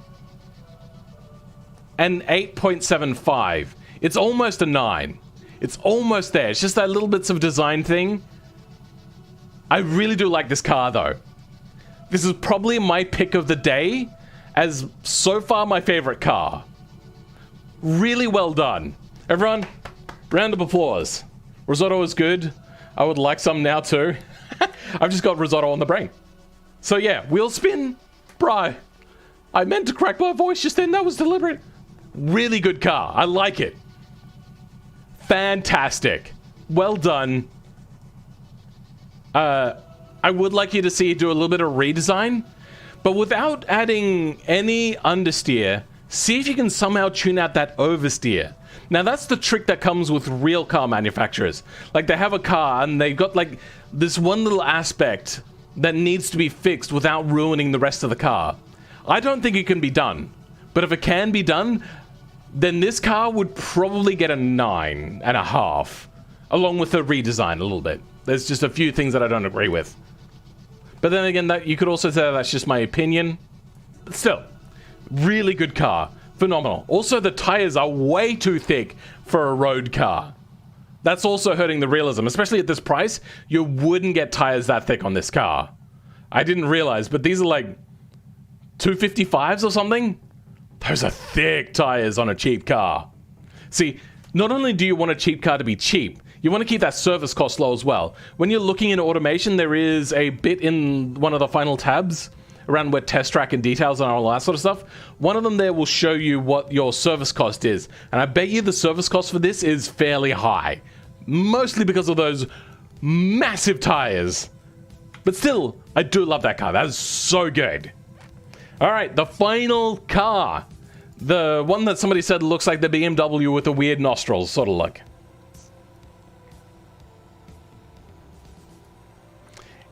an 8.75. It's almost a 9. It's almost there. It's just that little bits of design thing. I really do like this car, though. This is probably my pick of the day as so far my favorite car. Really well done. Everyone, round of applause. Risotto is good. I would like some now, too. I've just got risotto on the brain. So, yeah, wheel spin. Bro, I meant to crack my voice just then. That was deliberate. Really good car. I like it. Fantastic. Well done. I would like you to see it do a little bit of redesign, but without adding any understeer, see if you can somehow tune out that oversteer. Now that's the trick that comes with real car manufacturers. Like they have a car and they've got like this one little aspect that needs to be fixed without ruining the rest of the car. I don't think it can be done, but if it can be done, then this car would probably get a 9.5, along with the redesign a little bit. There's just a few things that I don't agree with. But then again, that you could also say that's just my opinion. But still, really good car. Phenomenal. Also, the tires are way too thick for a road car. That's also hurting the realism, especially at this price. You wouldn't get tires that thick on this car. I didn't realize, but these are like 255s or something. Those are thick tires on a cheap car. See, not only do you want a cheap car to be cheap, you want to keep that service cost low as well. When you're looking into automation, there is a bit in one of the final tabs around where test track and details and all that sort of stuff. One of them there will show you what your service cost is. And I bet you the service cost for this is fairly high. Mostly because of those massive tires. But still, I do love that car. That is so good. All right, the final car. The one that somebody said looks like the BMW with the weird nostrils sort of look.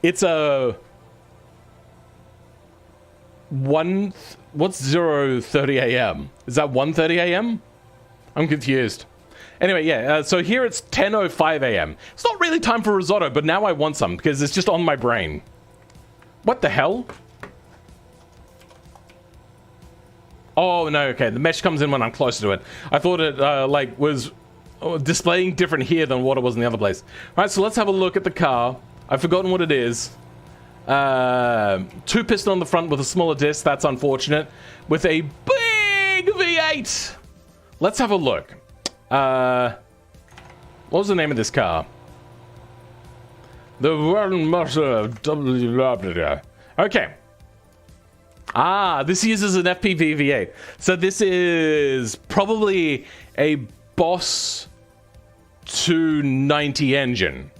It's a... What's 0:30 a.m.? Is that 1:30 a.m.? I'm confused. Anyway, yeah, so here it's 10:05 a.m. It's not really time for risotto, but now I want some because it's just on my brain. What the hell? Oh, no, okay. The mesh comes in when I'm closer to it. I thought it, like, was displaying different here than what it was in the other place. All right, so let's have a look at the car. I've forgotten what it is. Two piston on the front with a smaller disc. That's unfortunate. With a big V8. Let's have a look. What was the name of this car? The World Motor W. Okay. Ah, this uses an FPV V8. So this is probably a Boss 290 engine,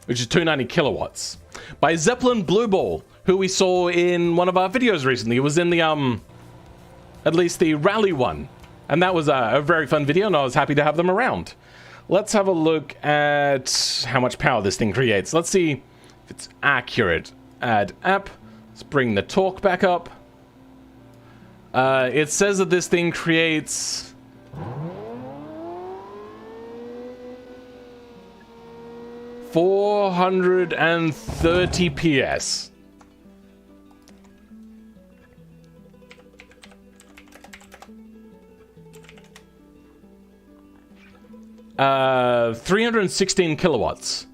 which is 290 kilowatts. By Zeppelin Blue Ball, who we saw in one of our videos recently. It was in the, at least the rally one. And that was a very fun video, and I was happy to have them around. Let's have a look at how much power this thing creates. Let's see if it's accurate. Add app. Let's bring the torque back up. It says that this thing creates... ...430 PS. Uh, 316 kilowatts.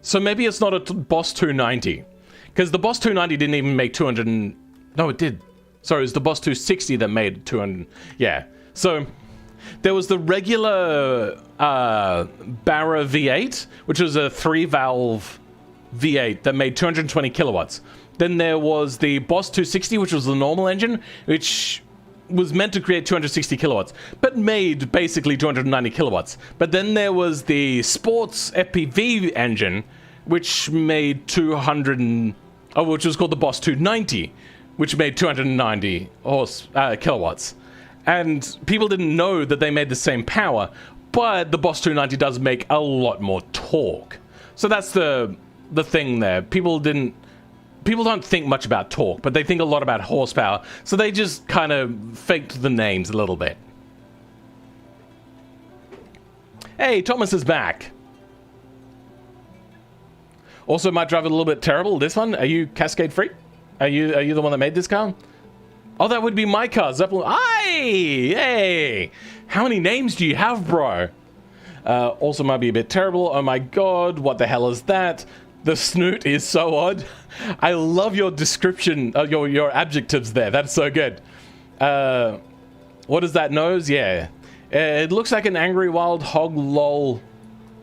So maybe it's not a Boss 290. Because the Boss 290 didn't even make 200 and... No, it did. Sorry, it was the Boss 260 that made 200... Yeah. So... There was the regular Barra V8, which was a 3-valve V8 that made 220 kilowatts. Then there was the Boss 260, which was the normal engine, which was meant to create 260 kilowatts, but made basically 290 kilowatts. But then there was the Sports FPV engine, which made 200 and... Oh, which was called the Boss 290, which made 290 kilowatts. And people didn't know that they made the same power, but the Boss 290 does make a lot more torque. So that's the thing there. People don't think much about torque, but they think a lot about horsepower. So they just kind of faked the names a little bit. Hey, Thomas is back. Also, might drive a little bit terrible. This one, are you Cascade free? Are you the one that made this car? Oh, that would be my car, Zeppelin. Hey! How many names do you have, bro? Also might be a bit terrible. Oh my god, what the hell is that? The snoot is so odd. I love your description, your adjectives there. That's so good. What is that nose? Yeah. It looks like an angry wild hog, lol.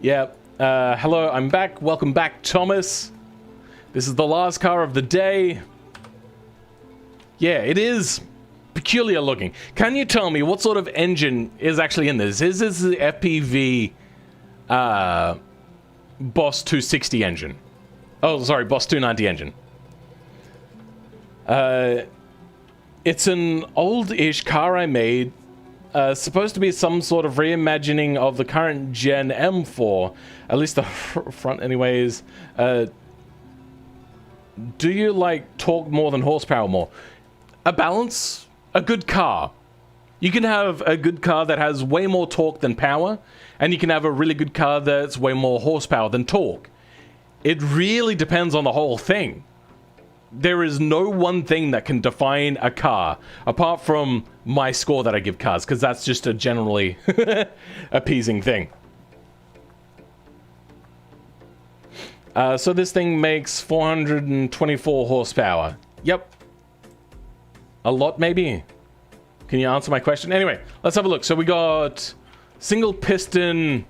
Yeah. Hello, I'm back. Welcome back, Thomas. This is the last car of the day. Yeah, it is peculiar looking. Can you tell me what sort of engine is actually in this? Is this the FPV Boss 260 engine? Oh, sorry, Boss 290 engine. It's an old-ish car I made. Supposed to be some sort of reimagining of the current Gen M4. At least the front anyways. Do you like torque more than horsepower more? A balance, a good car. You can have a good car that has way more torque than power, and you can have a really good car that's way more horsepower than torque. it really depends on the whole thing. There is no one thing that can define a car, apart from my score that I give cars, because that's just a generally appeasing thing. So this thing makes 424 horsepower. Yep. A lot, maybe? Can you answer my question? Anyway, let's have a look. So we got single piston,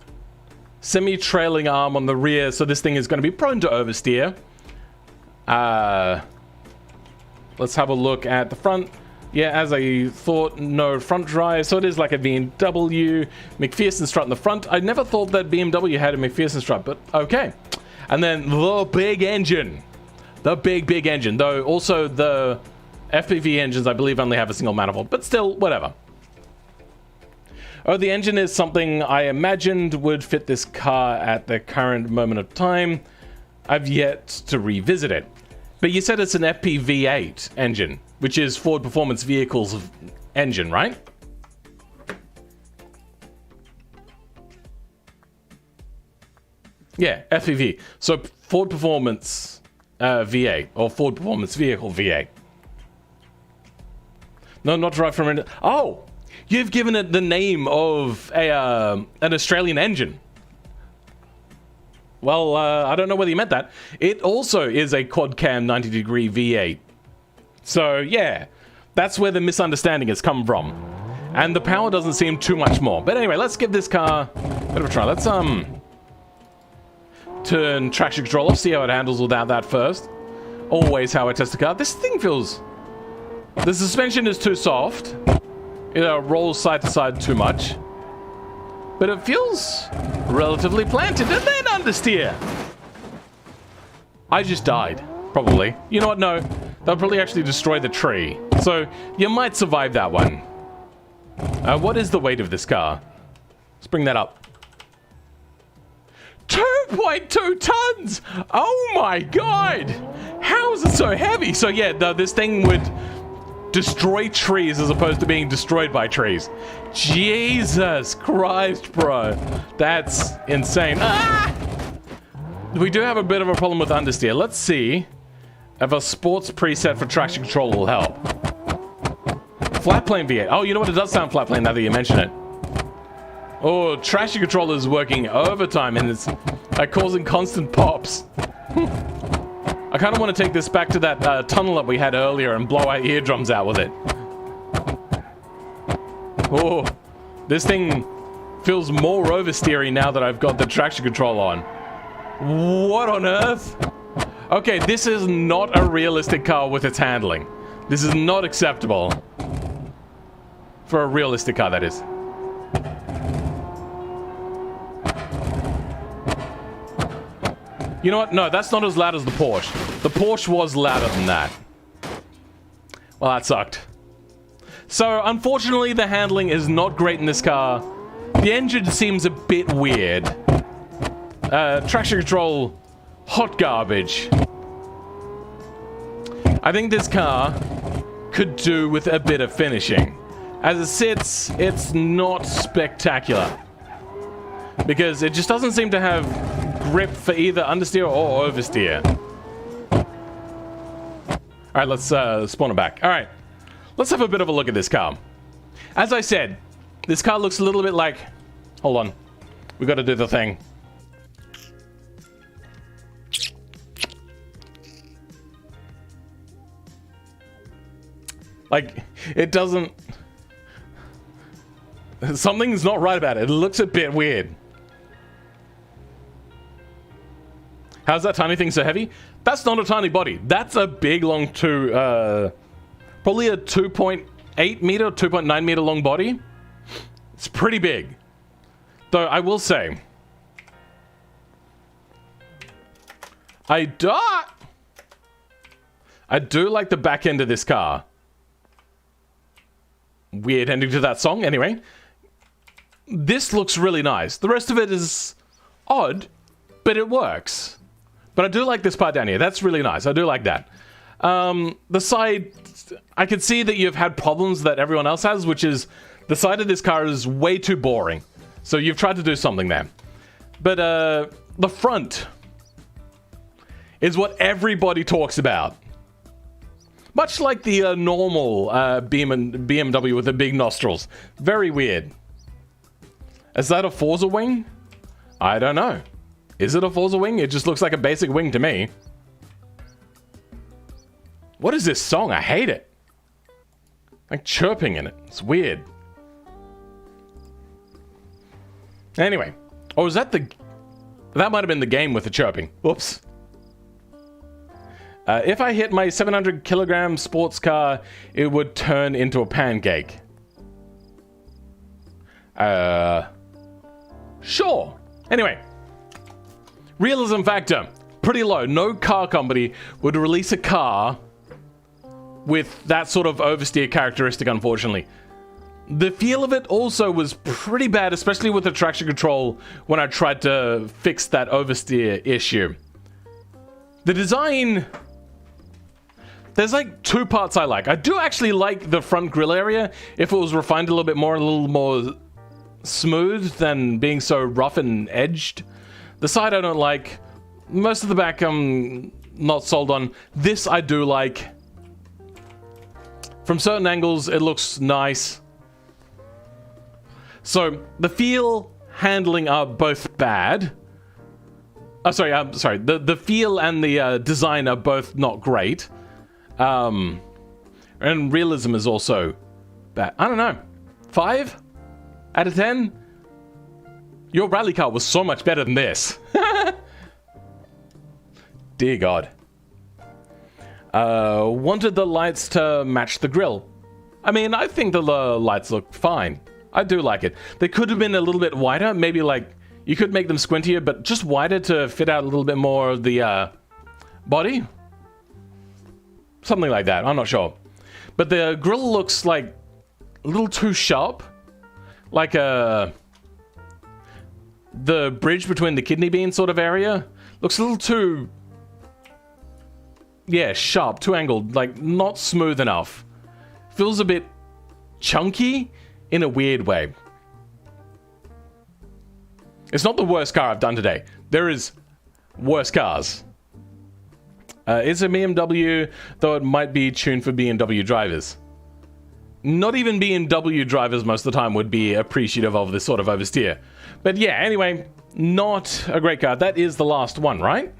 semi-trailing arm on the rear, so this thing is going to be prone to oversteer. Let's have a look at the front. Yeah, as I thought, no front drive, so it is like a BMW. McPherson strut in the front. I never thought that BMW had a McPherson strut, but okay. And then the big engine. The big engine, though also the FPV engines, I believe, only have a single manifold, but still, whatever. Oh, the engine is something I imagined would fit this car at the current moment of time. I've yet to revisit it. But you said it's an FPV8 engine, which is Ford Performance Vehicles engine, right? Yeah, FPV. So Ford Performance V8, or Ford Performance Vehicle V8. No, not derived from... Oh! You've given it the name of an Australian engine. Well, I don't know whether you meant that. It also is a quad cam 90-degree V8. So, yeah, that's where the misunderstanding has come from. And the power doesn't seem too much more. But anyway, let's give this car a bit of a try. Let's turn traction control off, see how it handles without that first. Always how I test a car. This thing feels... The suspension is too soft. It rolls side to side too much. But it feels relatively planted, and then understeer. I just died, probably. You know what? No, that'll probably actually destroy the tree. So you might survive that one. What is the weight of this car? Let's bring that up. 2.2 tons! Oh my god! How is it so heavy? So yeah, this thing would destroy trees as opposed to being destroyed by trees. Jesus Christ, bro. That's insane. Ah! We do have a bit of a problem with understeer. Let's see if a sports preset for traction control will help. Flat plane V8. Oh, you know what? It does sound flat plane now that you mention it. Oh, traction control is working overtime and it's causing constant pops. I kind of want to take this back to that tunnel that we had earlier and blow our eardrums out with it. Oh, this thing feels more oversteery now that I've got the traction control on. What on earth? Okay, this is not a realistic car with its handling. This is not acceptable. For a realistic car, that is. You know what? No, that's not as loud as the Porsche. The Porsche was louder than that. Well, that sucked. So, unfortunately, the handling is not great in this car. The engine seems a bit weird. Traction control, hot garbage. I think this car could do with a bit of finishing. As it sits, it's not spectacular. Because it just doesn't seem to have grip for either understeer or oversteer. Alright, let's spawn it back. Alright, let's have a bit of a look at this car. As I said, this car looks a little bit like... Hold on. We gotta do the thing. Like, it doesn't... Something's not right about it. It looks a bit weird. How's that tiny thing so heavy? That's not a tiny body. That's a big, long probably a 2.8 meter, 2.9 meter long body. It's pretty big. Though, I will say... I do like the back end of this car. Weird ending to that song. Anyway. This looks really nice. The rest of it is odd, but it works. But I do like this part down here. That's really nice. I do like that. The side... I can see that you've had problems that everyone else has, which is the side of this car is way too boring. So you've tried to do something there. But the front... is what everybody talks about. Much like the normal BMW with the big nostrils. Very weird. Is that a Forza wing? I don't know. Is it a Forza wing? It just looks like a basic wing to me. What is this song? I hate it. Like chirping in it. It's weird. Anyway. Oh, is that the... That might have been the game with the chirping. Whoops. If I hit my 700 kilogram sports car, it would turn into a pancake. Sure. Anyway. Realism factor. Pretty low. No car company would release a car with that sort of oversteer characteristic, unfortunately. The feel of it also was pretty bad, especially with the traction control when I tried to fix that oversteer issue. The design... There's like two parts I like. I do actually like the front grille area if it was refined a little bit more, a little more smooth than being so rough and edged. The side I don't like. Most of the back I'm not sold on. This I do like. From certain angles it looks nice. So the feel, handling are both bad. Oh, sorry, the feel and the design are both not great. And realism is also bad. I don't know. 5 out of 10? Your rally car was so much better than this. Dear God. Wanted the lights to match the grille. I mean, I think the lights look fine. I do like it. They could have been a little bit wider. Maybe like, you could make them squintier, but just wider to fit out a little bit more of the body. Something like that, I'm not sure. But the grille looks like a little too sharp. Like the bridge between the kidney bean sort of area looks a little too, yeah, sharp, too angled, like not smooth enough. Feels a bit chunky in a weird way. It's not the worst car I've done today. There is worse cars. It's a BMW, though it might be tuned for BMW drivers. Not even BMW drivers most of the time would be appreciative of this sort of oversteer. But yeah, anyway, not a great car. That is the last one, right?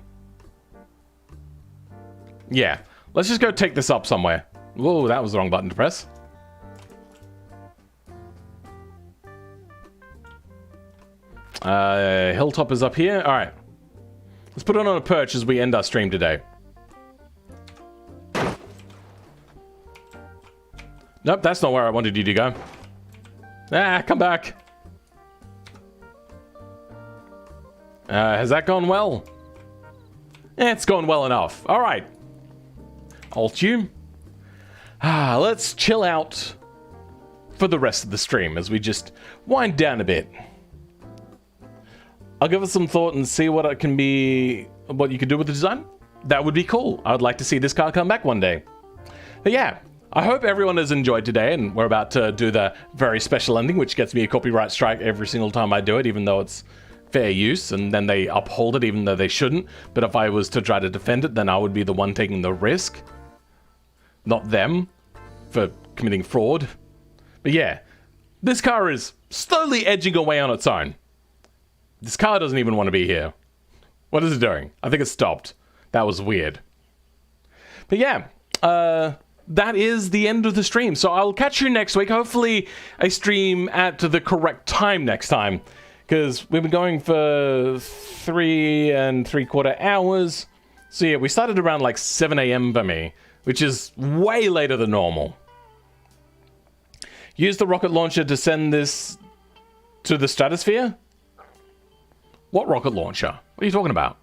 Yeah. Let's just go take this up somewhere. Whoa, that was the wrong button to press. Hilltop is up here. Alright. Let's put it on a perch as we end our stream today. Nope, that's not where I wanted you to go. Ah, come back. Has that gone well? Yeah, it's gone well enough. Alright. Alt-U. Let's chill out for the rest of the stream as we just wind down a bit. I'll give it some thought and see what it can be, what you can do with the design. That would be cool. I would like to see this car come back one day. But yeah, I hope everyone has enjoyed today, and we're about to do the very special ending, which gets me a copyright strike every single time I do it, even though it's fair use, and then they uphold it even though they shouldn't. But if I was to try to defend it, then I would be the one taking the risk, not them, for committing fraud. But yeah, this car is slowly edging away on its own. This car doesn't even want to be here. What is it doing? I think it stopped. That was weird. But yeah, that is the end of the stream. So I'll catch you next week. Hopefully I stream at the correct time next time, because we've been going for 3 3/4 hours. So yeah, we started around like 7 AM for me, which is way later than normal. Use the rocket launcher to send this to the stratosphere? What rocket launcher? What are you talking about?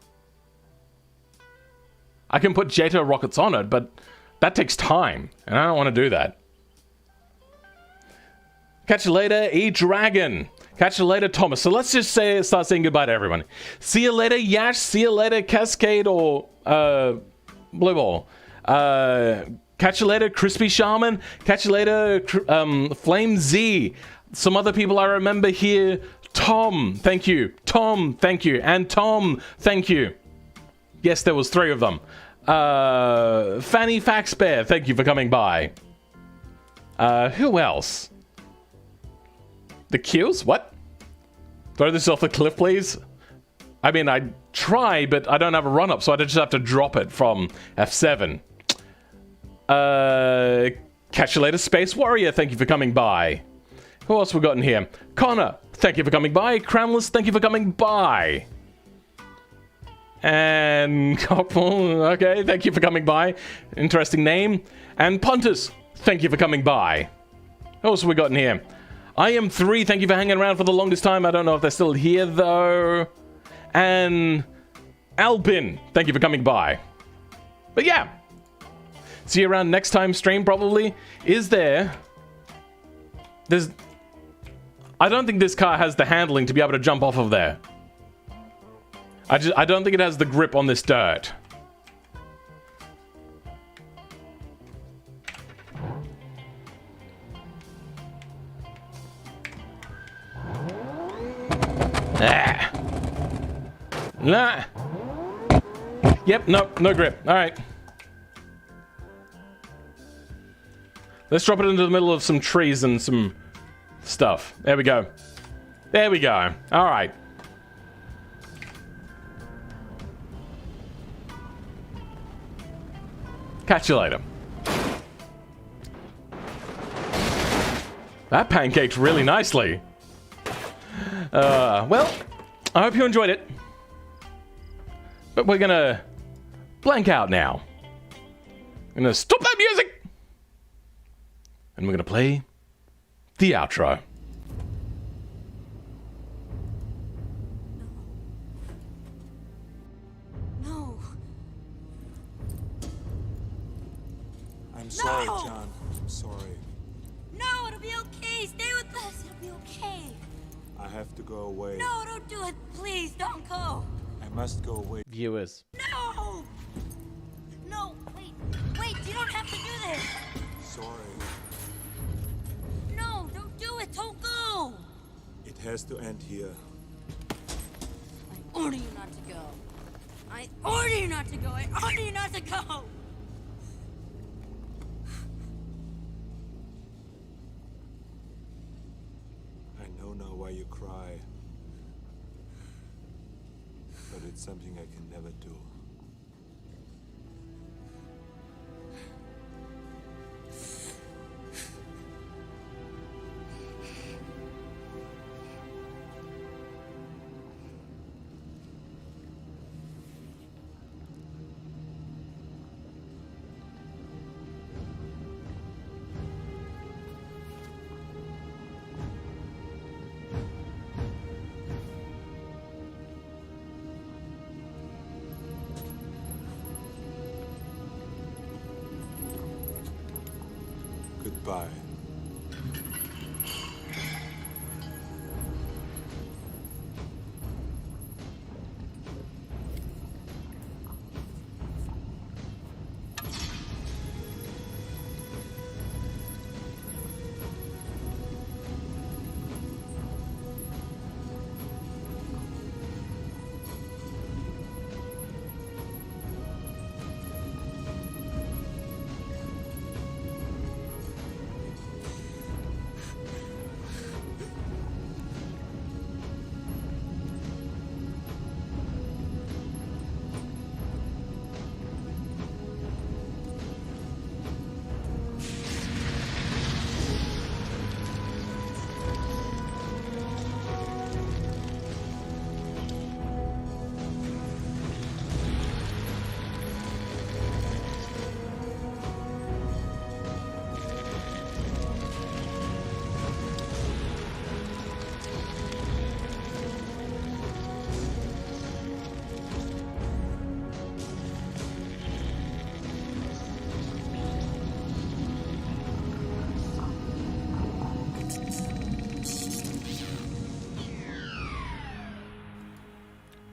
I can put JETO rockets on it, but that takes time, and I don't want to do that. Catch you later, E-Dragon. Catch you later, Thomas. So let's just start saying goodbye to everyone. See you later, Yash. See you later, Cascade or Blue Ball. Catch you later, Crispy Shaman. Catch you later, Flame Z. Some other people I remember here. Tom, thank you. Tom, thank you. And Tom, thank you. Yes, there was 3 of them. Fanny Faxbear, thank you for coming by. Who else? The Qs? What? Throw this off the cliff, please? I mean, I'd try, but I don't have a run-up, so I just have to drop it from F7. Catch you later, Space Warrior, thank you for coming by. Who else we got in here? Connor, thank you for coming by. Cramless, thank you for coming by. And okay, thank you for coming by. Interesting name. And Pontus, thank you for coming by. Who else have we got in here? I am 3, thank you for hanging around for the longest time. I don't know if they're still here, though. And Alpin, thank you for coming by. But yeah. See you around next time stream, probably. Is there... I don't think this car has the handling to be able to jump off of there. I don't think it has the grip on this dirt. Ah. Nah. Yep, nope, no grip. Alright. Let's drop it into the middle of some trees and some stuff. There we go. There we go. Alright. Catch you later. That pancaked really nicely. Well, I hope you enjoyed it. But we're gonna blank out now. I'm gonna stop that music. And we're gonna play the outro. No. I'm sorry, John. I'm sorry. No, it'll be okay. Stay with us. It'll be okay. I have to go away. No, don't do it. Please, don't go. I must go away. Viewers. No! No, wait. Wait, you don't have to do this. Sorry. No, don't do it. Don't go. It has to end here. I order you not to go. I order you not to go. I order you not to go. I know now why you cry. But it's something I can never do. Goodbye.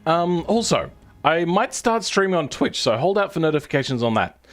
Also, I might start streaming on Twitch, so hold out for notifications on that.